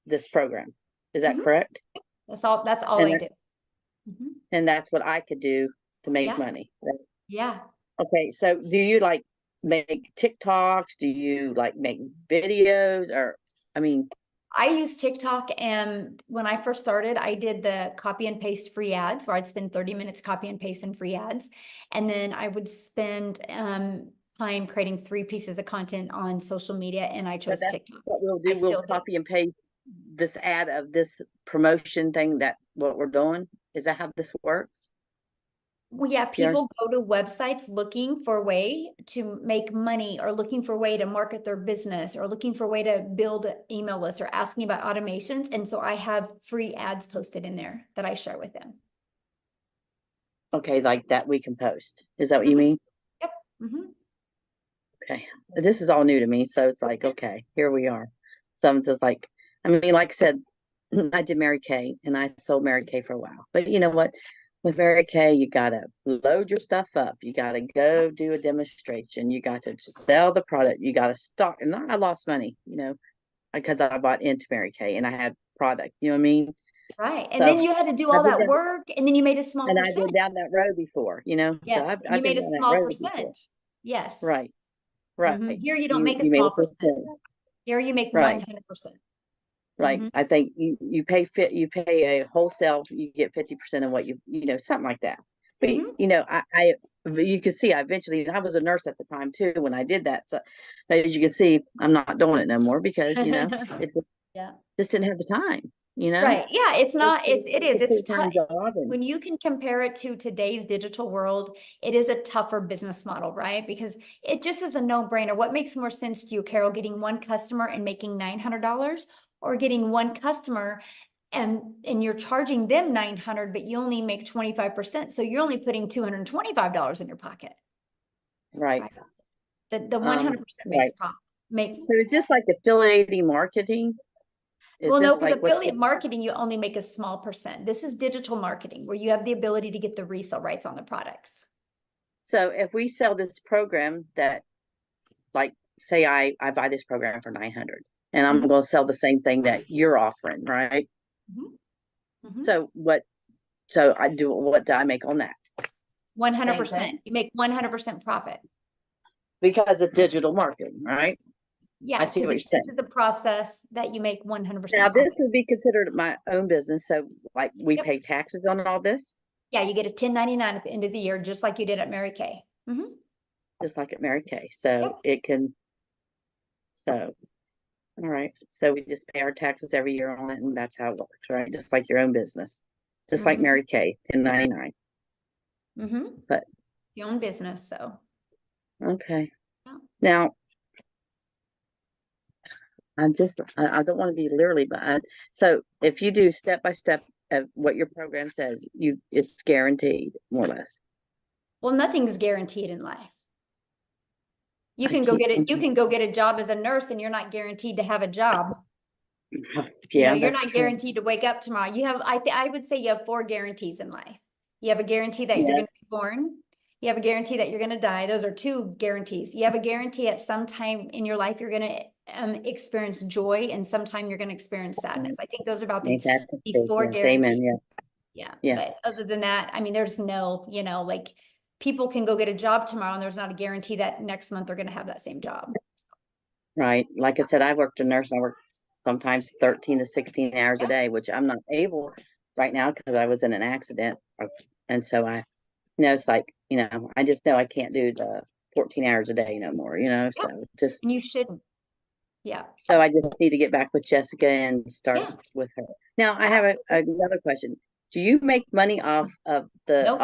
this program. Is that correct? that's all And I do. And that's what I could do to make Yeah. money. Right? Yeah. Okay, so do you like make TikToks? Do you like make videos? Or, I mean, I use TikTok, and when I first started, I did the copy and paste free ads where I'd spend 30 minutes copy and paste in free ads. And then I would spend time creating 3 pieces of content on social media, and I chose TikTok. what we'll do, I we'll still do. copy and paste this ad of this promotion thing, that what we're doing. Is that how this works? Well, yeah, people go to websites looking for a way to make money, or looking for a way to market their business, or looking for a way to build an email list, or asking about automations. And so I have free ads posted in there that I share with them. Okay, like that we can post. Is that what you mean? Yep. Okay. This is all new to me. So it's like, okay, here we are. So I'm just like, I mean, like I said, I did Mary Kay and I sold Mary Kay for a while. But you know what? with Mary Kay, you gotta load your stuff up. You gotta go do a demonstration. You got to sell the product. You gotta stock. And I lost money, because I bought into Mary Kay and I had product. You know what I mean? Right. And So then you had to do all I've been that down, work, and then you made a small and I've been percent. down that road before. So Yes, and you I've been made a down that small road before. percent. Yes. Right. Mhm. Here you don't make a You made small a percent. percent. Here you make Right. 100%. Right. Mhm. I think you pay a wholesale, you get 50% of what something like that. But Mhm. you can see I eventually, and I was a nurse at the time too when I did that. So as you can see, I'm not doing it no more because it Yeah. just didn't have the time, Right. Yeah. It's not, it is, it's a full-time tough, job and when you can compare it to today's digital world, it is a tougher business model, right? Because it just is a no-brainer. What makes more sense to you, Carol, getting one customer and making $900, or getting one customer and you're charging them 900, but you only make 25%. So you're only putting $225 in your pocket. right. The 100% makes Right. profit. Makes, So it's just like affiliating marketing. Is well, no, this because like what affiliate marketing, you only make a small percent. This is digital marketing where you have the ability to get the resale rights on the products. So if we sell this program that, like, say I buy this program for 900 and I'm Mhm. going to sell the same thing that you're offering, right? Mhm. Mhm. So what do I make on that? 100%. You make 100% profit. Because of digital marketing, right? Yeah, I see because what you're this saying. is a process that you make 100% Now profit. this would be considered my own business. So like we Yep. pay taxes on all this, Yeah, you get a 1099 at the end of the year, just like you did at Mary Kay. Mhm. just like at Mary Kay. So Yep. it can, so, all right. So we just pay our taxes every year on it and that's how it works, right? Just like your own business, just like Mhm. Mary Kay, 1099. Mhm. But Your own business, so. okay. Yeah. Now I don't want to be literally, but so if you do step by step of what your program says, it's guaranteed more or less. Well, nothing's guaranteed in life. You I can go keep get it. You thinking, can go get a job as a nurse and you're not guaranteed to have a job. yeah, You're that's not true. guaranteed to wake up tomorrow. You have, I would say you have 4 guarantees in life. You have a guarantee that you're Yeah, going to be born. You have a guarantee that you're going to die. Those are 2 guarantees. You have a guarantee at some time in your life, you're going to experience joy, and sometime you're going to experience sadness. I think those are about ain't that the the truth? 4 Yes, guarantees. amen. Yeah, Yeah. yeah, But other than that, I mean, there's no, like people can go get a job tomorrow and there's not a guarantee that next month they're going to have that same job. right. Like I said, I worked a nurse. I worked sometimes 13 to 16 hours a Yeah. day, which I'm not able right now because I was in an accident. And so it's like, I just know I can't do the 14 hours a day no more, so just, And you shouldn't. Yeah. so I just need to get back with Jessica and start Yeah. with her. Now I have another question. Do you make money off of Nope.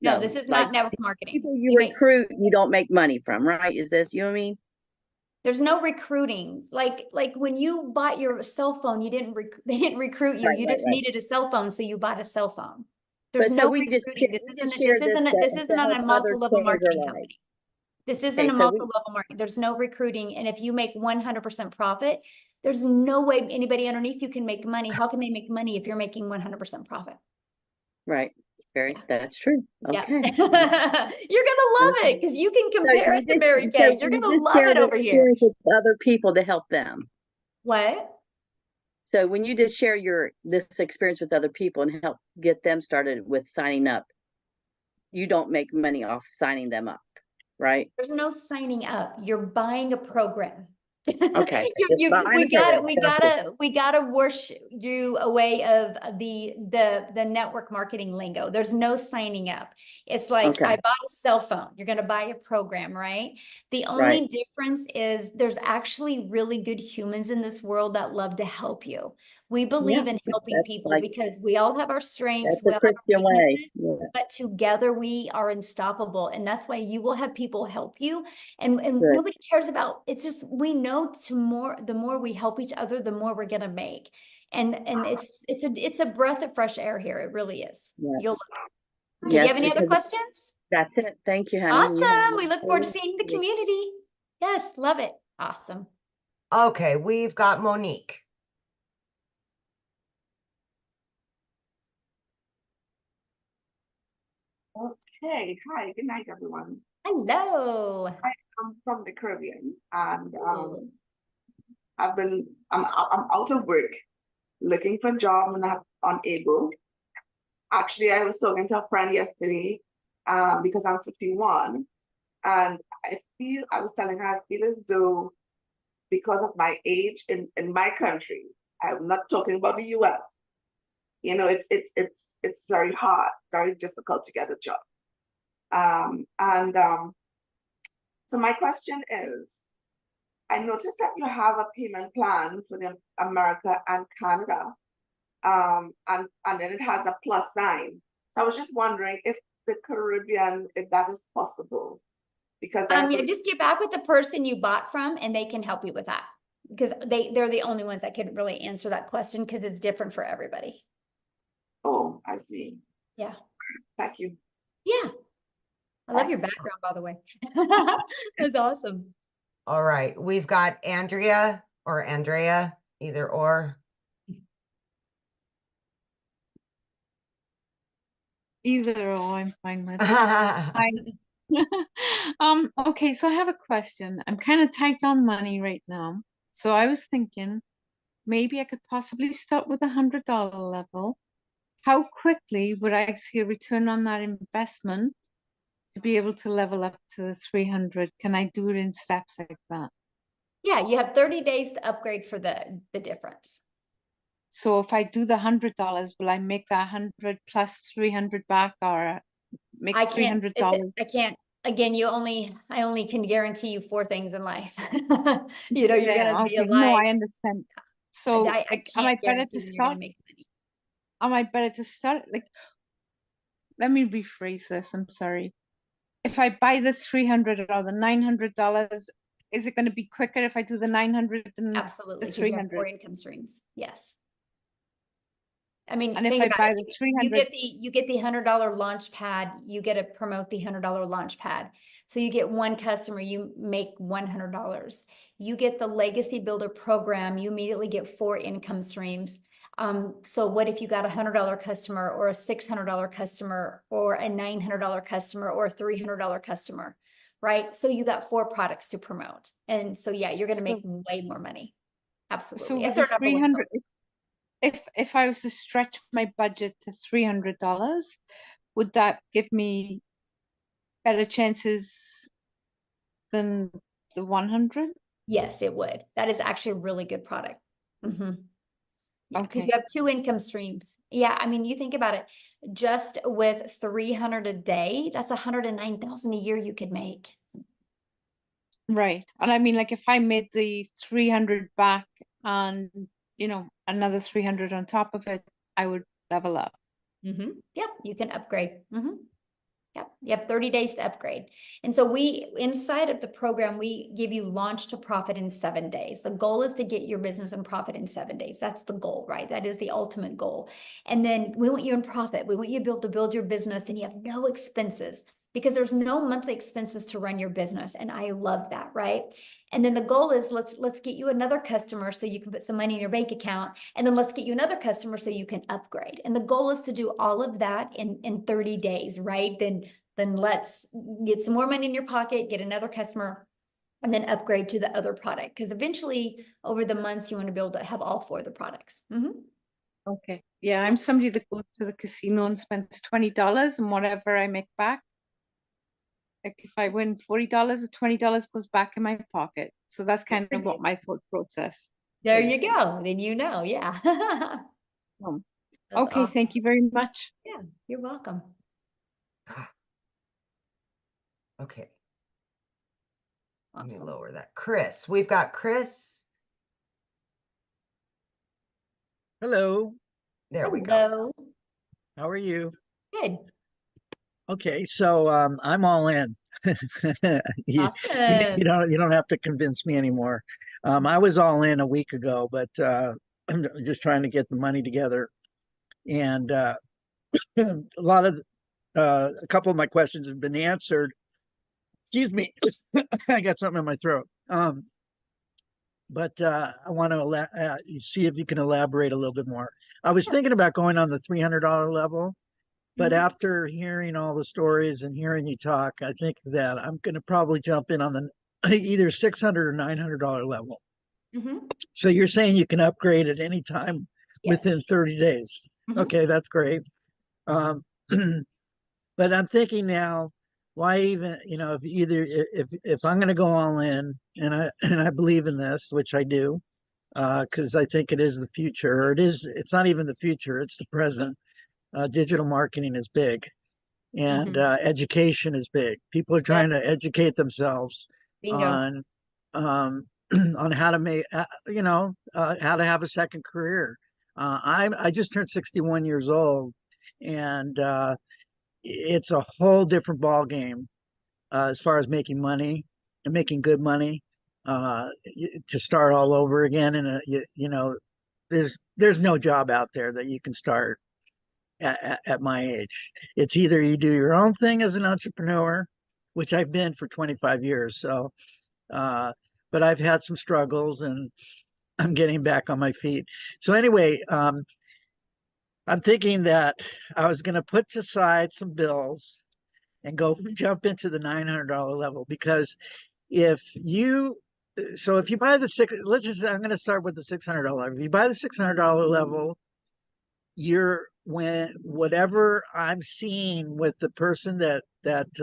No, this is like not network marketing. people you recruit, you don't make money from, right? Is this, you know what I mean? There's no recruiting. Like when you bought your cell phone, they didn't recruit you. Right, You right, just right. needed a cell phone, so you bought a cell phone. There's But so no we just recruiting. This we isn't just share this isn't to on help a others multi-level change their marketing lives. company. This isn't a so multi-level marketing. There's no recruiting. And if you make 100% profit, there's no way anybody underneath you can make money. How can they make money if you're making 100% profit? Right. Yeah. That's true. Yeah. Okay. You're gonna love it because you can compare it to Mary Kay. You're gonna love share it the over here. experience with other people to help them. What? So when you just share this experience with other people and help get them started with signing up, you don't make money off signing them up, right? There's no signing up. You're buying a program. Okay. We gotta wash you away of the network marketing lingo. There's no signing up. It's like, Okay. I bought a cell phone. You're gonna buy a program, right? The only Right. difference is there's actually really good humans in this world that love to help you. We believe in helping That's people like, because we all have our strengths, that's we the all have our Christian way. weaknesses, Yeah. but together we are unstoppable. And that's why you will have people help you. And Good. nobody cares about, it's just, we know the more we help each other, the more we're gonna make. And it's a breath of fresh air here. It really is. Yeah. You'll do you have any other because questions? that's it. Thank you, honey. You have Awesome. We look forward to a- seeing the community. Yes, love it. Awesome. Okay, we've got Monique. Okay, hi, good night, everyone. Hello. I'm from the Caribbean, and Ooh. I'm out of work, looking for a job, and I'm unable. Actually, I was talking to a friend yesterday, because I'm 51, and I was telling her I feel as though because of my age in my country, I'm not talking about the US. You know, it's very hard, very difficult to get a job. So my question is, I noticed that you have a payment plan for the America and Canada, and then it has a plus sign. So I was just wondering if the Caribbean, if that is possible, because Yeah, just get back with the person you bought from and they can help you with that. Because they're the only ones that could really answer that question because it's different for everybody. Oh, I see. Yeah. Thank you. Yeah. I love your Thanks. background, by the way. That's awesome. All right, we've got Andrea or Andrea, either or. Either or, I'm fine with. Okay, so I have a question. I'm kind of tight on money right now. So I was thinking maybe I could possibly start with $100 level. How quickly would I see a return on that investment to be able to level up to the 300? Can I do it in steps like that? Yeah, you have 30 days to upgrade for the difference. So if I do the $100, will I make that 100 plus 300 back, or make I can't, $300? I can't, again, I only can guarantee you 4 things in life. You know, you're Yeah, gonna be okay. No, alive. I understand. So I like, am I can't better guarantee to when you're gonna start? make money. Am I better to start? Like, let me rephrase this. I'm sorry. If I buy the 300 or the $900, is it going to be quicker if I do the 900 than the Absolutely, because you have 4 300? income streams. Yes. I mean, And if think I about buy it. the You 300, get the $100 launch pad, you get to promote the $100 launch pad. So you get 1 customer, you make $100. You get the legacy builder program, you immediately get 4 income streams. So what if you got a $100 customer or a $600 customer or a $900 customer or a $300 customer, right? So you got 4 products to promote. And so, yeah, you're going to make way more money. so Absolutely. with That's the our number 1 goal. 300, if I was to stretch my budget to $300, would that give me better chances than the 100? Yes, it would. That is actually a really good product. Yeah, because Okay. you have 2 income streams. Yeah, I mean, you think about it, just with 300 a day, that's 109,000 a year you could make. Right. And I mean, like, if I made the 300 back and, another 300 on top of it, I would level up. Yep, you can upgrade. Yep, you have 30 days to upgrade. And so inside of the program, we give you launch to profit in 7 days. The goal is to get your business in profit in 7 days. That's the goal, right? That is the ultimate goal. And then we want you in profit. We want you to be able to build your business and you have no expenses because there's no monthly expenses to run your business. And I love that, right? And then the goal is let's get you another customer so you can put some money in your bank account. And then let's get you another customer so you can upgrade. And the goal is to do all of that in 30 days, right? Then let's get some more money in your pocket, get another customer, and then upgrade to the other product. Because eventually over the months, you want to be able to have all 4 of the products. Okay. Yeah, I'm somebody that goes to the casino and spends $20 and whatever I make back. Like if I win $40, the $20 goes back in my pocket. So that's kind of what my thought process There is. you go. Then yeah. Okay, awesome. thank you very much. Yeah, you're welcome. Okay. Let me lower that. Chris, we've got Chris. Hello. There we go. How are you? Good. Okay, so I'm all in. you, Awesome. you don't have to convince me anymore. I was all in a week ago, but I'm just trying to get the money together. And a couple of my questions have been answered. Excuse me, I got something in my throat. But I want to see if you can elaborate a little bit more. I was thinking about going on the $300 level, But Mhm. after hearing all the stories and hearing you talk, I think that I'm going to probably jump in on the either 600 or $900 level. Mhm. So you're saying you can upgrade at any time Yes. within 30 days. Mhm. Okay, that's great. Um, but I'm thinking now, why even, if either if I'm going to go all in, and I believe in this, which I do, because I think it is the future, or it's not even the future, it's the present. Digital marketing is big, and education is big. People are trying to educate themselves Bingo. on on how to make how to have a second career. I just turned 61 years old, and it's a whole different ball game as far as making money and making good money, to start all over again. And there's no job out there that you can start at my age. It's either you do your own thing as an entrepreneur, which I've been for 25 years. So, but I've had some struggles, and I'm getting back on my feet. So anyway, I'm thinking that I was going to put aside some bills and go jump into the $900 level, because if you if you buy the I'm going to start with the $600. If you buy the $600 level, whatever I'm seeing with the person that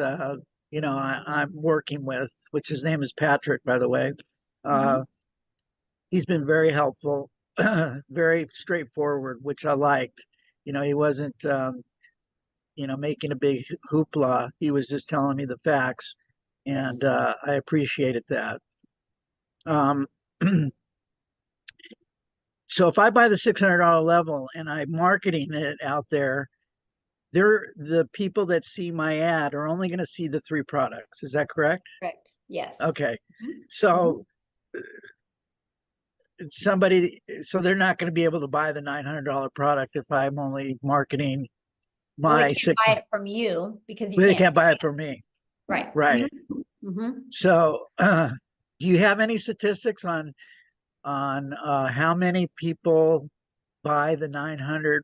I'm working with, which his name is Patrick, by the way. He's been very helpful, very straightforward, which I liked. He wasn't making a big hoopla. He was just telling me the facts, and I appreciated that. So if I buy the $600 level and I'm marketing it out there, the people that see my ad are only going to see the 3 products. Is that correct? Correct. Yes. Okay. Mhm. So so they're not going to be able to buy the $900 product if I'm only marketing Well, my they can't buy it from you because you Well, they can't. can't buy it from me. Right. Right. Mhm. So, do you have any statistics on how many people buy the 900?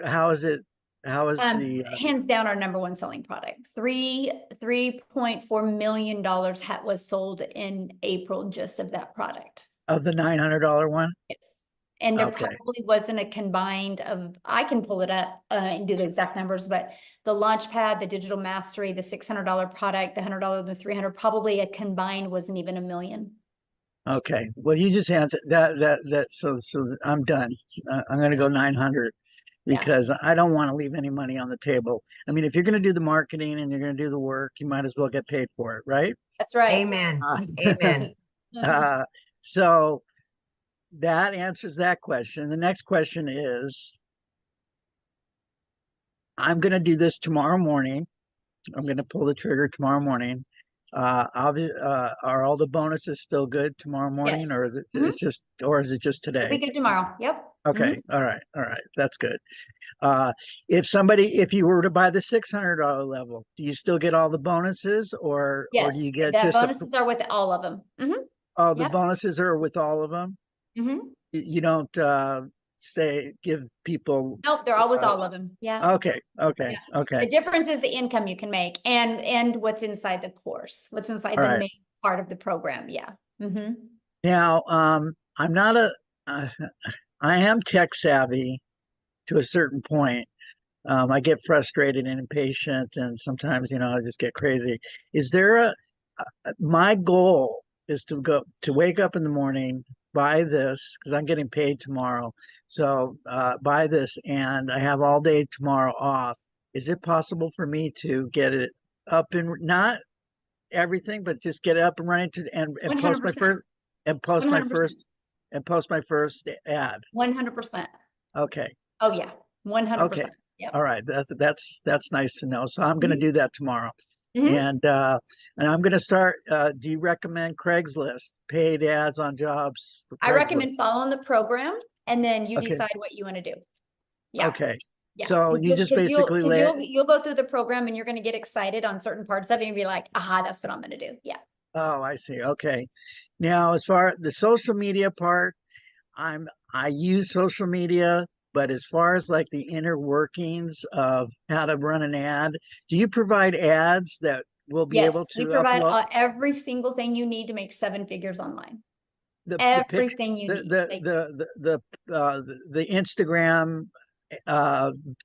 How is it? How is the Hands down our number one selling product. $3.4 million was sold in April just of that product. of the $900 one? Yes. And there Okay. probably wasn't a combined of, I can pull it up and do the exact numbers, but the Launchpad, the Digital Mastery, the $600 product, the $100, the 300, probably a combined wasn't even $1 million. Okay. Well, you just answered that. So I'm done. I'm going to go 900 because I don't want to leave any money on the table. I mean, if you're going to do the marketing and you're going to do the work, you might as well get paid for it, right? That's right. Amen. Amen. So that answers that question. The next question is, I'm going to do this tomorrow morning. I'm going to pull the trigger tomorrow morning. Are all the bonuses still good tomorrow morning, Yes. or is it just It'll today? be good tomorrow. Yep. Okay. All right. That's good. If you were to buy the $600 level, do you still get all the bonuses, or Yes. do you get The just bonuses are with all of them. oh, the Yep. bonuses are with all of them? You don't give people. Nope, they're all with all of them. Yeah. Okay. Yeah. The difference is the income you can make and what's inside the course, what's inside All the right. main part of the program. Yeah. Now, I'm not I am tech savvy to a certain point. I get frustrated and impatient, and sometimes, I just get crazy. Is there my goal is to wake up in the morning, buy this, because I'm getting paid tomorrow. So buy this, and I have all day tomorrow off. Is it possible for me to get it up and not everything, but just get it up and running and post my 100%. first and post my 100%. first and post my first ad? 100%. Okay. Oh yeah. 100%. Okay. Yep. All right. That's nice to know. So I'm going to do that tomorrow. Mhm. And I'm going to start. Do you recommend Craigslist, paid ads on jobs for I recommend Craigslist? following the program and then you Okay. decide what you want to do. Yeah. Okay. Yeah. So 'Cause you just basically you'll go through the program and you're going to get excited on certain parts of it and be like, aha, that's what I'm going to do. Yeah. Oh, I see. Okay. Now, as far as the social media part, I use social media but as far as like the inner workings of how to run an ad, do you provide ads that will be able Yes, we to provide upload every single thing you need to make 7 figures online. the picture, Everything you need. Like, the Instagram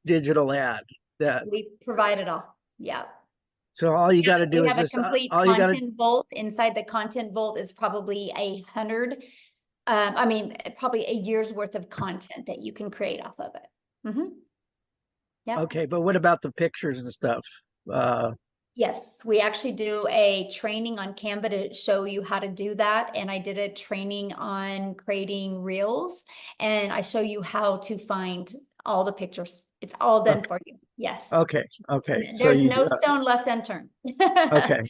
digital ad that we provide it all. Yeah. so all you got to do We is have a just complete all you got to content vault. Inside the content vault is probably 100. I mean, probably a year's worth of content that you can create off of it. Yeah. okay, but what about the pictures and stuff? Yes, we actually do a training on Canva to show you how to do that. And I did a training on creating reels, and I show you how to find all the pictures. It's all done for you. Yes. Okay. There's no stone left unturned. Okay.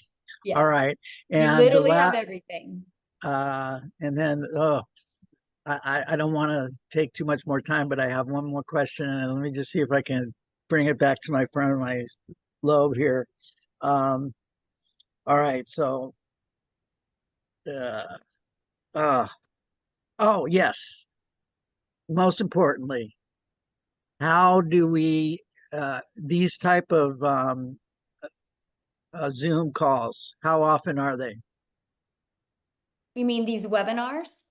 Yeah. All right. You And literally have everything. and then I don't want to take too much more time, but I have one more question, and let me just see if I can bring it back to my front of my lobe here. All right, so oh yes, most importantly, how do we these type of Zoom calls, how often are they? You mean these webinars?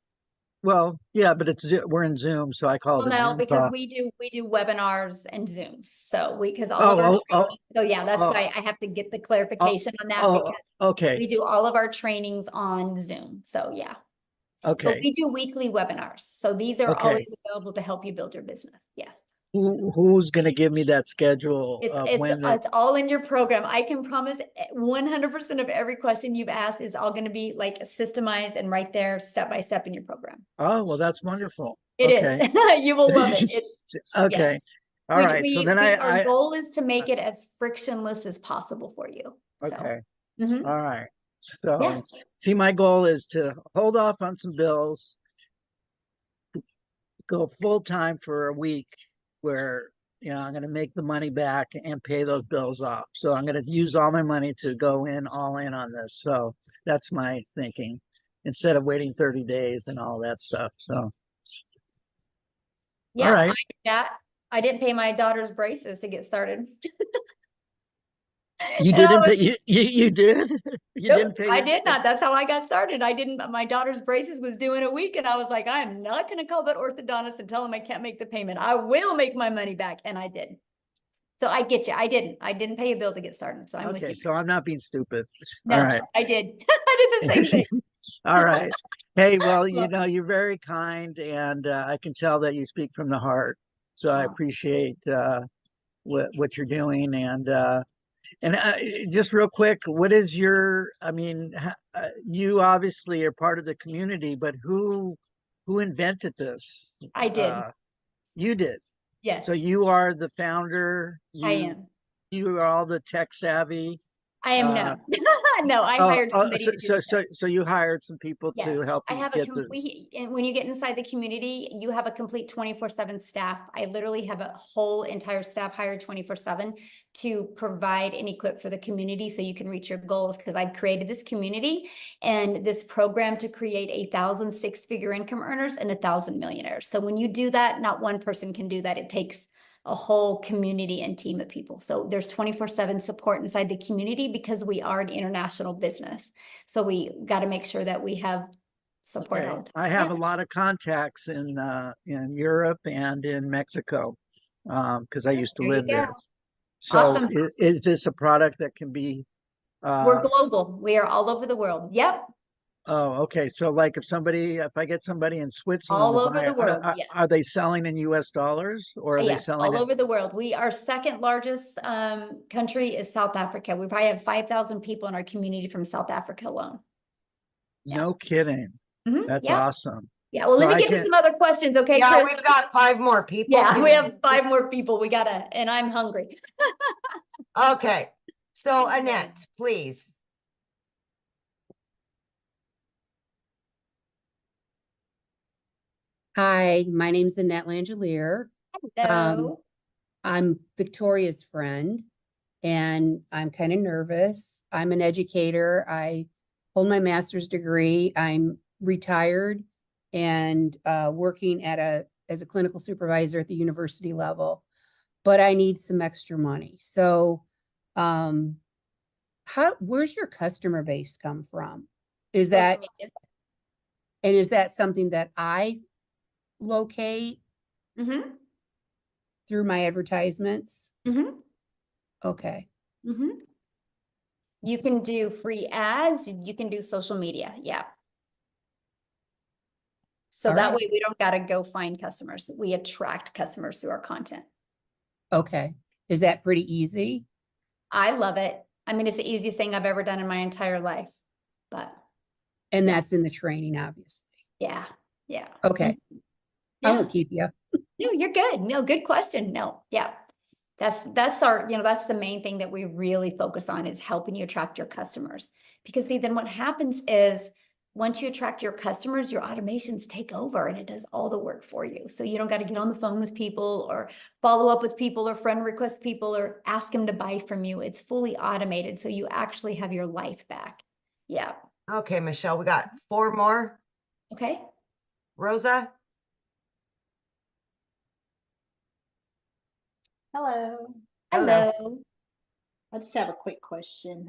Well, yeah, but we're in Zoom, so I call it Well, a no, Zoom because call. we do webinars and Zooms. So because all of our training, so yeah, that's why I have to get the clarification on that, because okay. we do all of our trainings on Zoom. So yeah. But Okay. we do weekly webinars. So these are Okay. always available to help you build your business. Yes. Who's going to give me that schedule of when It's all in your program. I can promise 100% of every question you've asked is all going to be like systemized and right there step by step in your program. Oh, well, that's wonderful. It okay. is. You will love it. Okay. Yes. All right. So then our goal is to make it as frictionless as possible for you. Okay. So. All right. So Yeah. see, my goal is to hold off on some bills, go full time for a week where, you know, I'm going to make the money back and pay those bills off. So I'm going to use all my money to go all in on this. So that's my thinking, instead of waiting 30 days and all that stuff. So. Yeah, all right. I didn't pay my daughter's braces to get started. You didn't pay, you did? You Nope, didn't pay? I did not. That's how I got started. I didn't, my daughter's braces was due in a week, and I was like, I'm not going to call that orthodontist and tell him I can't make the payment. I will make my money back. And I did. So I get you. I didn't pay a bill to get started. So I'm with you. So I'm not being stupid. No, all right. I did. I did the same thing. All right. Hey, well, you know, you're very kind, and I can tell that you speak from the heart. So I appreciate what you're doing. And just real quick, what is your, I mean, you obviously are part of the community, but who invented this? I did. You did. Yes. So you are the founder. I am. You are all the tech savvy. I am no. No, I hired somebody. So you hired some people to help you and when you get inside the community, you have a complete 24/7 staff. I literally have a whole entire staff hired 24/7 to provide and equip for the community so you can reach your goals, because I've created this community and this program to create 1,000 six-figure income earners and 1,000 millionaires. So when you do that, not one person can do that. It takes a whole community and team of people. So there's 24/7 support inside the community because we are an international business. So we got to make sure that we have support all the time. I have a lot of contacts in Europe and in Mexico, because I used to live there. So awesome. Is this a product that can be we're global. We are all over the world. Yep. Oh, okay. So like if I get somebody in Switzerland, all over the world, yes. Are they selling in US dollars, or are they selling all over the world? Our second largest country is South Africa. We probably have 5,000 people in our community from South Africa alone. No kidding. That's awesome. Yeah, well, let me get to some other questions, okay, yeah, Chris? We've got 5 more people. Yeah, we have 5 more people. And I'm hungry. Okay, so Annette, please. Hi, my name's Annette Langelier. Hello. I'm Victoria's friend, and I'm kind of nervous. I'm an educator. I hold my master's degree. I'm retired and working at a as a clinical supervisor at the university level, but I need some extra money. So, where's your customer base come from? Is that, and is that something that I locate through my advertisements? Okay. You can do free ads, you can do social media. Yeah. So that way we don't got to go find customers. We attract customers through our content. Okay. Is that pretty easy? I love it. I mean, it's the easiest thing I've ever done in my entire life, but. And that's in the training, obviously. Yeah. Yeah. Okay. I won't keep you. No, you're good. No, good question. No. Yeah. That's our, that's the main thing that we really focus on is helping you attract your customers. Because see, then what happens is once you attract your customers, your automations take over and it does all the work for you. So you don't got to get on the phone with people or follow up with people or friend request people or ask them to buy from you. It's fully automated. So you actually have your life back. Yeah. Okay, Michelle, we got 4 more. Okay. Rosa? Hello. Hello. I just have a quick question.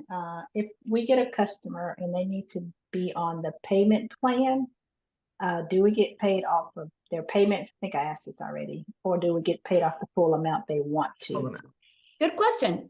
If we get a customer and they need to be on the payment plan, do we get paid off of their payments? I think I asked this already. Or do we get paid off the full amount they want to? Full amount. Good question.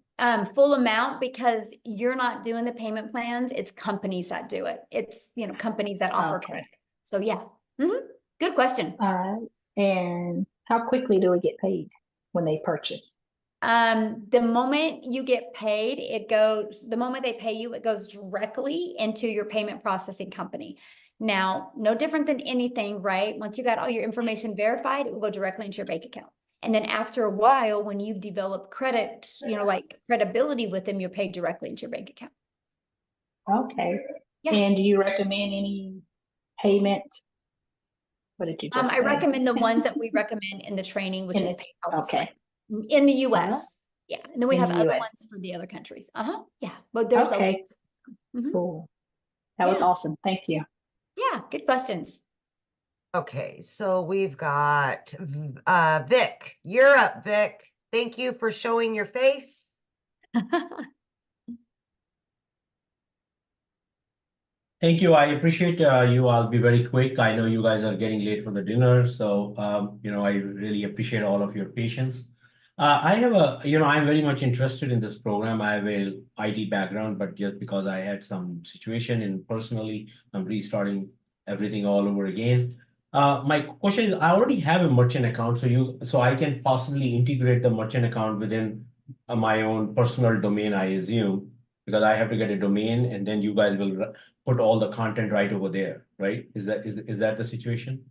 Full amount because you're not doing the payment plans. It's companies that do it. It's, companies that offer credit. So yeah. Good question. All right. And how quickly do we get paid when they purchase? The moment you get paid, the moment they pay you, it goes directly into your payment processing company. Now, no different than anything, right? Once you got all your information verified, it will go directly into your bank account. And then after a while, when you've developed credit, like credibility with them, you're paid directly into your bank account. Okay. Yeah. And do you recommend any payment? What did you just say? I recommend the ones that we recommend in the training, which is PayPal. Okay. In the US. Yeah. And then we In have the other US. ones for the other countries. Yeah. But there's okay. Cool. That was awesome. Thank you. Yeah. Good questions. Okay, so we've got Vic. You're up, Vic. Thank you for showing your face. Thank you. I appreciate you. I'll be very quick. I know you guys are getting late for the dinner, so I really appreciate all of your patience. I have I'm very much interested in this program. I have a IT background, but just because I had some situation and personally, I'm restarting everything all over again. My question is, I already have a merchant account, so I can possibly integrate the merchant account within my own personal domain, I assume, because I have to get a domain, and then you guys will put all the content right over there, right? Is that the situation?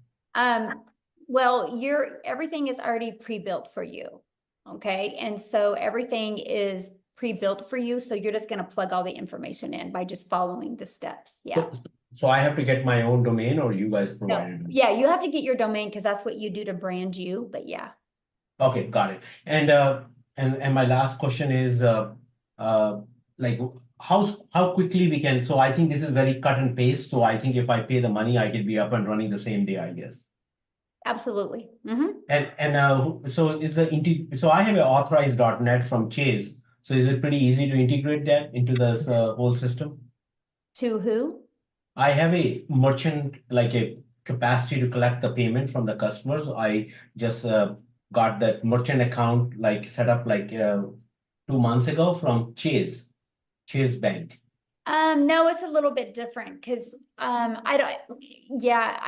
Well, everything is already pre-built for you. Okay. And so everything is pre-built for you. So you're just going to plug all the information in by just following the steps. Yeah. So I have to get my own domain, or you guys provide it? Yeah, you have to get your domain because that's what you do to brand you. But yeah. Okay, got it. And my last question is like how quickly we can. So I think this is very cut and paste. So I think if I pay the money, I can be up and running the same day, I guess. Absolutely. So I have an authorized.net from Chase. So is it pretty easy to integrate that into this whole system? To who? I have a merchant, like a capacity to collect the payment from the customers. I just got that merchant account set up 2 months ago from Chase Bank. No, it's a little bit different because I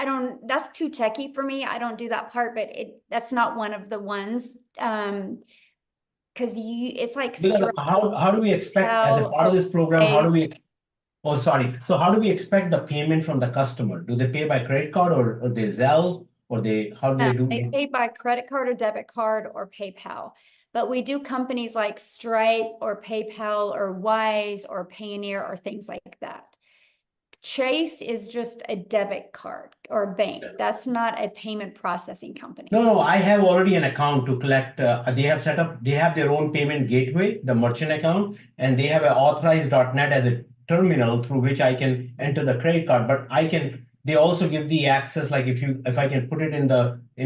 don't, that's too techy for me. I don't do that part, but that's not one of the ones. Because it's like how do we expect as a part of this program, how do we expect the payment from the customer? Do they pay by credit card or they Zelle or how do they do they pay by credit card or debit card or PayPal. But we do companies like Stripe or PayPal or Wise or Payoneer or things like that. Chase is just a debit card or bank. That's not a payment processing company. No, I have already an account to collect. They have their own payment gateway, the merchant account, and they have an authorized.net as a terminal through which I can enter the credit card, but they also give the access, like if I can put it in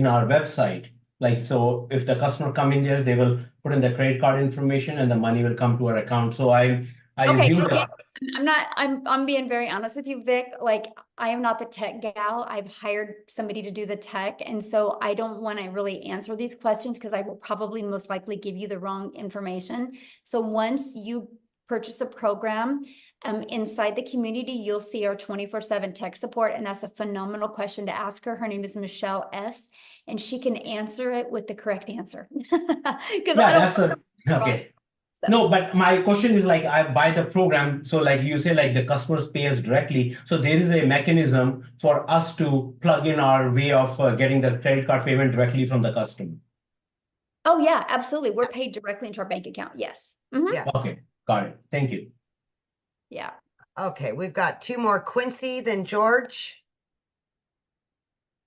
our website, like, so if the customer come in there, they will put in the credit card information and the money will come to our account. So I Okay, assume okay. that. I'm being very honest with you, Vic. Like, I am not the tech gal. I've hired somebody to do the tech. And so I don't want to really answer these questions because I will probably most likely give you the wrong information. So once you purchase a program, inside the community, you'll see our 24/7 tech support. And that's a phenomenal question to ask her. Her name is Michelle S. And she can answer it with the correct answer. Because Okay. No, but my question is, like, I buy the program. So like you say, like the customers pay us directly. So there is a mechanism for us to plug in our way of getting the credit card payment directly from the customer. Oh yeah, absolutely. We're paid directly into our bank account. Yes. Mhm. Yeah. Okay, got it. Thank you. Yeah. Okay, we've got two more, Quincy, then George.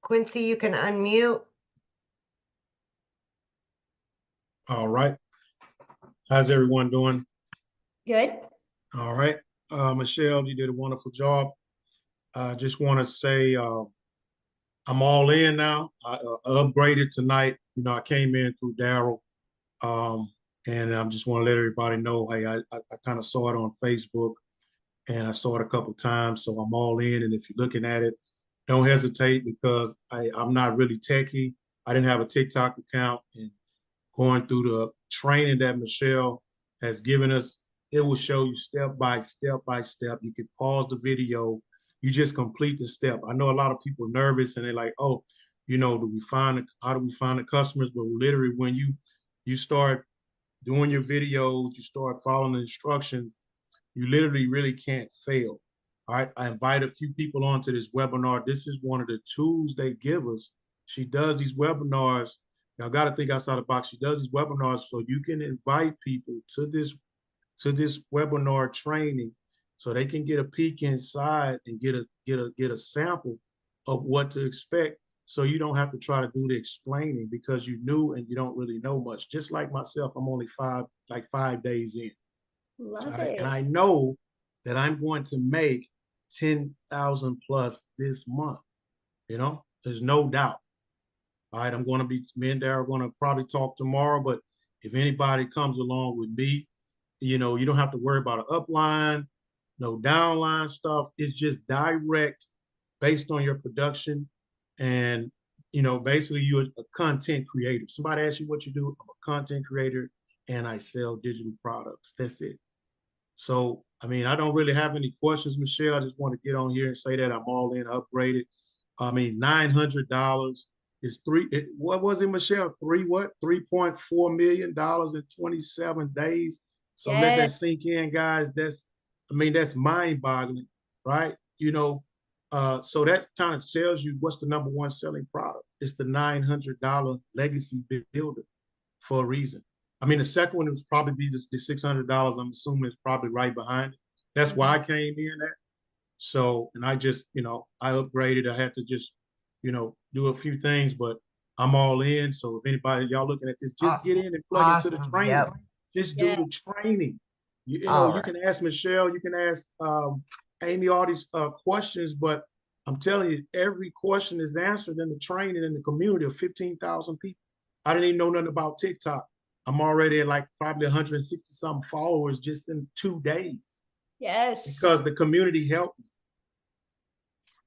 Quincy, you can unmute. All right. How's everyone doing? Good. All right. Michelle, you did a wonderful job. I just want to say I'm all in now. I upgraded tonight. You know, I came in through Daryl. And I just want to let everybody know, hey, I kind of saw it on Facebook and I saw it a couple times. So I'm all in. And if you're looking at it, don't hesitate because I'm not really techie. I didn't have a TikTok account, and going through the training that Michelle has given us, it will show you step by step by step. You can pause the video. You just complete the step. I know a lot of people are nervous and they're like, oh, you know, how do we find the customers? But literally when you start doing your videos, you start following the instructions, you literally really can't fail. All right. I invite a few people onto this webinar. This is one of the tools they give us. She does these webinars. Y'all got to think outside the box. She does these webinars so you can invite people to this webinar training so they can get a peek inside and get a sample of what to expect, so you don't have to try to do the explaining because you knew and you don't really know much. Just like myself, I'm only 5 days in. Love Right? it. And I know that I'm going to make 10,000 plus this month. You know, there's no doubt. All right, me and Darryl are going to probably talk tomorrow, but if anybody comes along with me, you know, you don't have to worry about an upline, no downline stuff. It's just direct based on your production. And, you know, basically you're a content creator. Somebody asks you what you do, I'm a content creator and I sell digital products. That's it. So, I mean, I don't really have any questions, Michelle. I just want to get on here and say that I'm all in, upgraded. I mean, $900 is what was it, Michelle? $3.4 million in 27 days. So let that sink in, guys. That's mind boggling, right? You know, so that kind of tells you what's the number one selling product. It's the $900 legacy builder for a reason. I mean, the second one was probably be the $600. I'm assuming it's probably right behind it. That's why I came in at. So, and I just, you know, I upgraded. I had to just, you know, do a few things, but I'm all in. So if anybody, y'all looking at this, just get in and plug into the training. Yep. Just do the training. You know, you can ask Michelle, you can ask Amy all these questions, but I'm telling you, every question is answered in the training in the community of 15,000 people. I didn't even know nothing about TikTok. I'm already at like probably 160 some followers just in 2 days. Yes. Because the community helped me.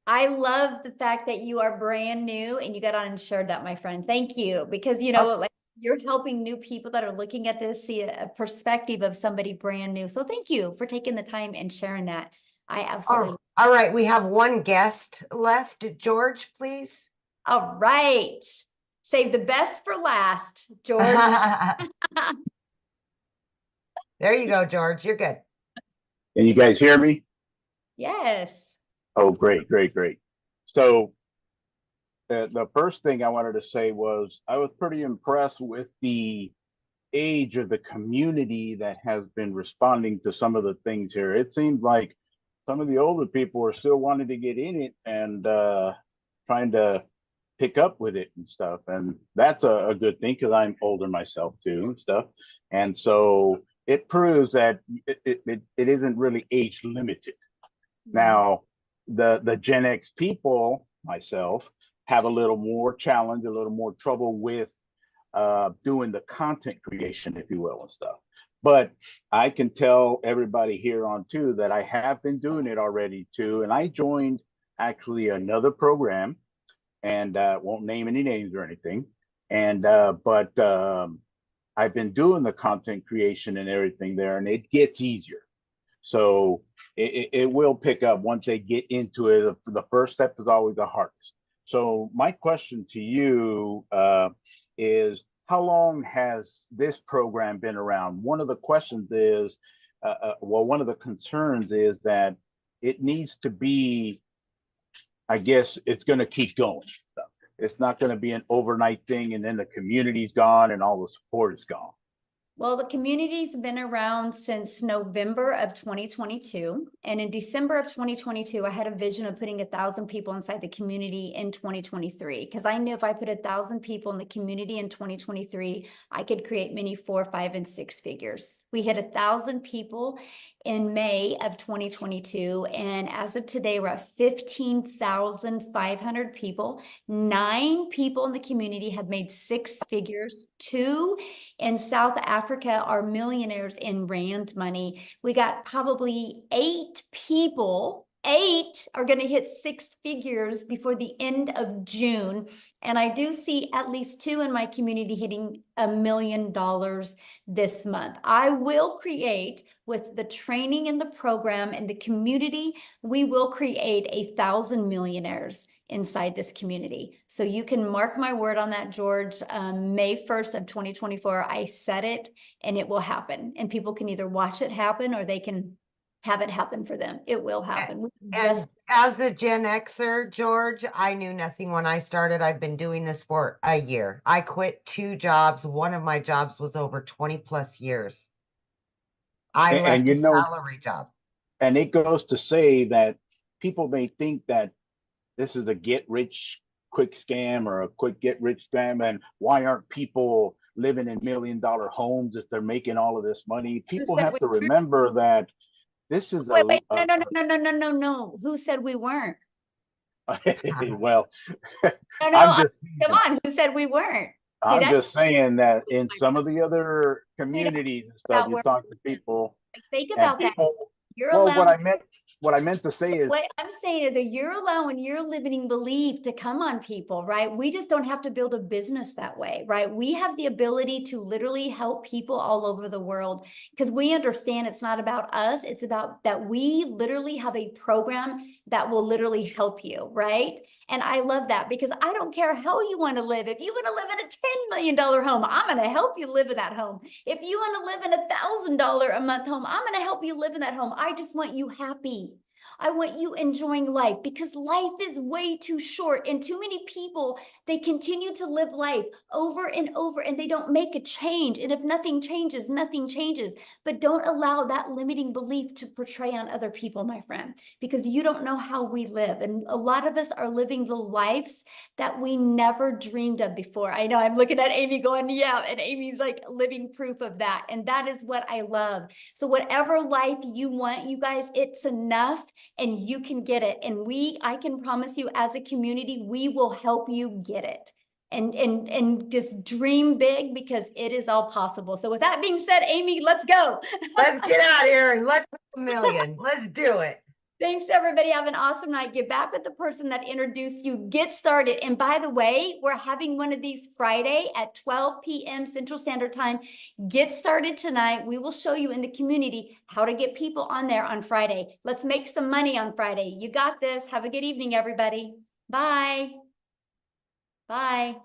I love the fact that you are brand new and you got on and shared that, my friend. Thank you. Because, you know, like you're helping new people that are looking at this see a perspective of somebody brand new. So thank you for taking the time and sharing that. I absolutely. All right. We have one guest left. George, please. All right. Save the best for last, George. There you go, George. You're good. Can you guys hear me? Yes. Oh, great, great, great. So the first thing I wanted to say was I was pretty impressed with the age of the community that has been responding to some of the things here. It seemed like some of the older people are still wanting to get in it and trying to pick up with it and stuff. And that's a good thing because I'm older myself too and stuff. And so it proves that it isn't really age limited. Now, the Gen X people, myself, have a little more challenge, a little more trouble with doing the content creation, if you will, and stuff. But I can tell everybody here on too that I have been doing it already too. And I joined actually another program, and won't name any names or anything. And but I've been doing the content creation and everything there, and it gets easier. So it will pick up once they get into it. The first step is always the hardest. So my question to you is, how long has this program been around? One of the questions is, well, one of the concerns is that it needs to be, I guess it's going to keep going. It's not going to be an overnight thing and then the community's gone and all the support is gone. Well, the community's been around since November of 2022. And in December of 2022, I had a vision of putting 1,000 people inside the community in 2023. Because I knew if I put 1,000 people in the community in 2023, I could create many 4, 5, and 6 figures. We hit 1,000 people in May of 2022. And as of today, we're at 15,500 people. 9 people in the community have made 6 figures. 2 in South Africa are millionaires in rand money. We got probably 8 people. 8 are going to hit 6 figures before the end of June. And I do see at least 2 in my community hitting $1 million this month. I will create, with the training and the program and the community, we will create 1,000 millionaires inside this community. So you can mark my word on that, George. May 1st of 2024, I said it, and it will happen. And people can either watch it happen or they can have it happen for them. It will happen. And as a Gen Xer, George, I knew nothing when I started. I've been doing this for a year. I quit 2 jobs. One of my jobs was over 20 plus years. I left a salary job. And it goes to say that people may think that this is a get rich quick scam or a quick get rich scam. And why aren't people living in $1 million homes if they're making all of this money? People have to remember that this is no. Who said we weren't? Well, come on. Who said we weren't? I'm just saying that in some of the other communities and stuff, you talk to people. Think about that. You're well, allowed. what I meant to say is, what I'm saying is that you're allowing your limiting belief to come on people, right? We just don't have to build a business that way, right? We have the ability to literally help people all over the world because we understand it's not about us. It's about that we literally have a program that will literally help you, right? And I love that because I don't care how you want to live. If you want to live in a $10 million home, I'm going to help you live in that home. If you want to live in $1,000 a month home, I'm going to help you live in that home. I just want you happy. I want you enjoying life because life is way too short and too many people, they continue to live life over and over and they don't make a change. And if nothing changes, nothing changes. But don't allow that limiting belief to portray on other people, my friend, because you don't know how we live. And a lot of us are living the lives that we never dreamed of before. I know I'm looking at Amy going, yeah, and Amy's like living proof of that. And that is what I love. So whatever life you want, you guys, it's enough. And you can get it. And I can promise you as a community, we will help you get it. And just dream big because it is all possible. So with that being said, Amy, let's go. Let's get out of here and let's hit $1 million. Let's do it. Thanks, everybody. Have an awesome night. Get back with the person that introduced you. Get started. And by the way, we're having one of these Friday at 12 p.m. Central Standard Time. Get started tonight. We will show you in the community how to get people on there on Friday. Let's make some money on Friday. You got this. Have a good evening, everybody. Bye. Bye.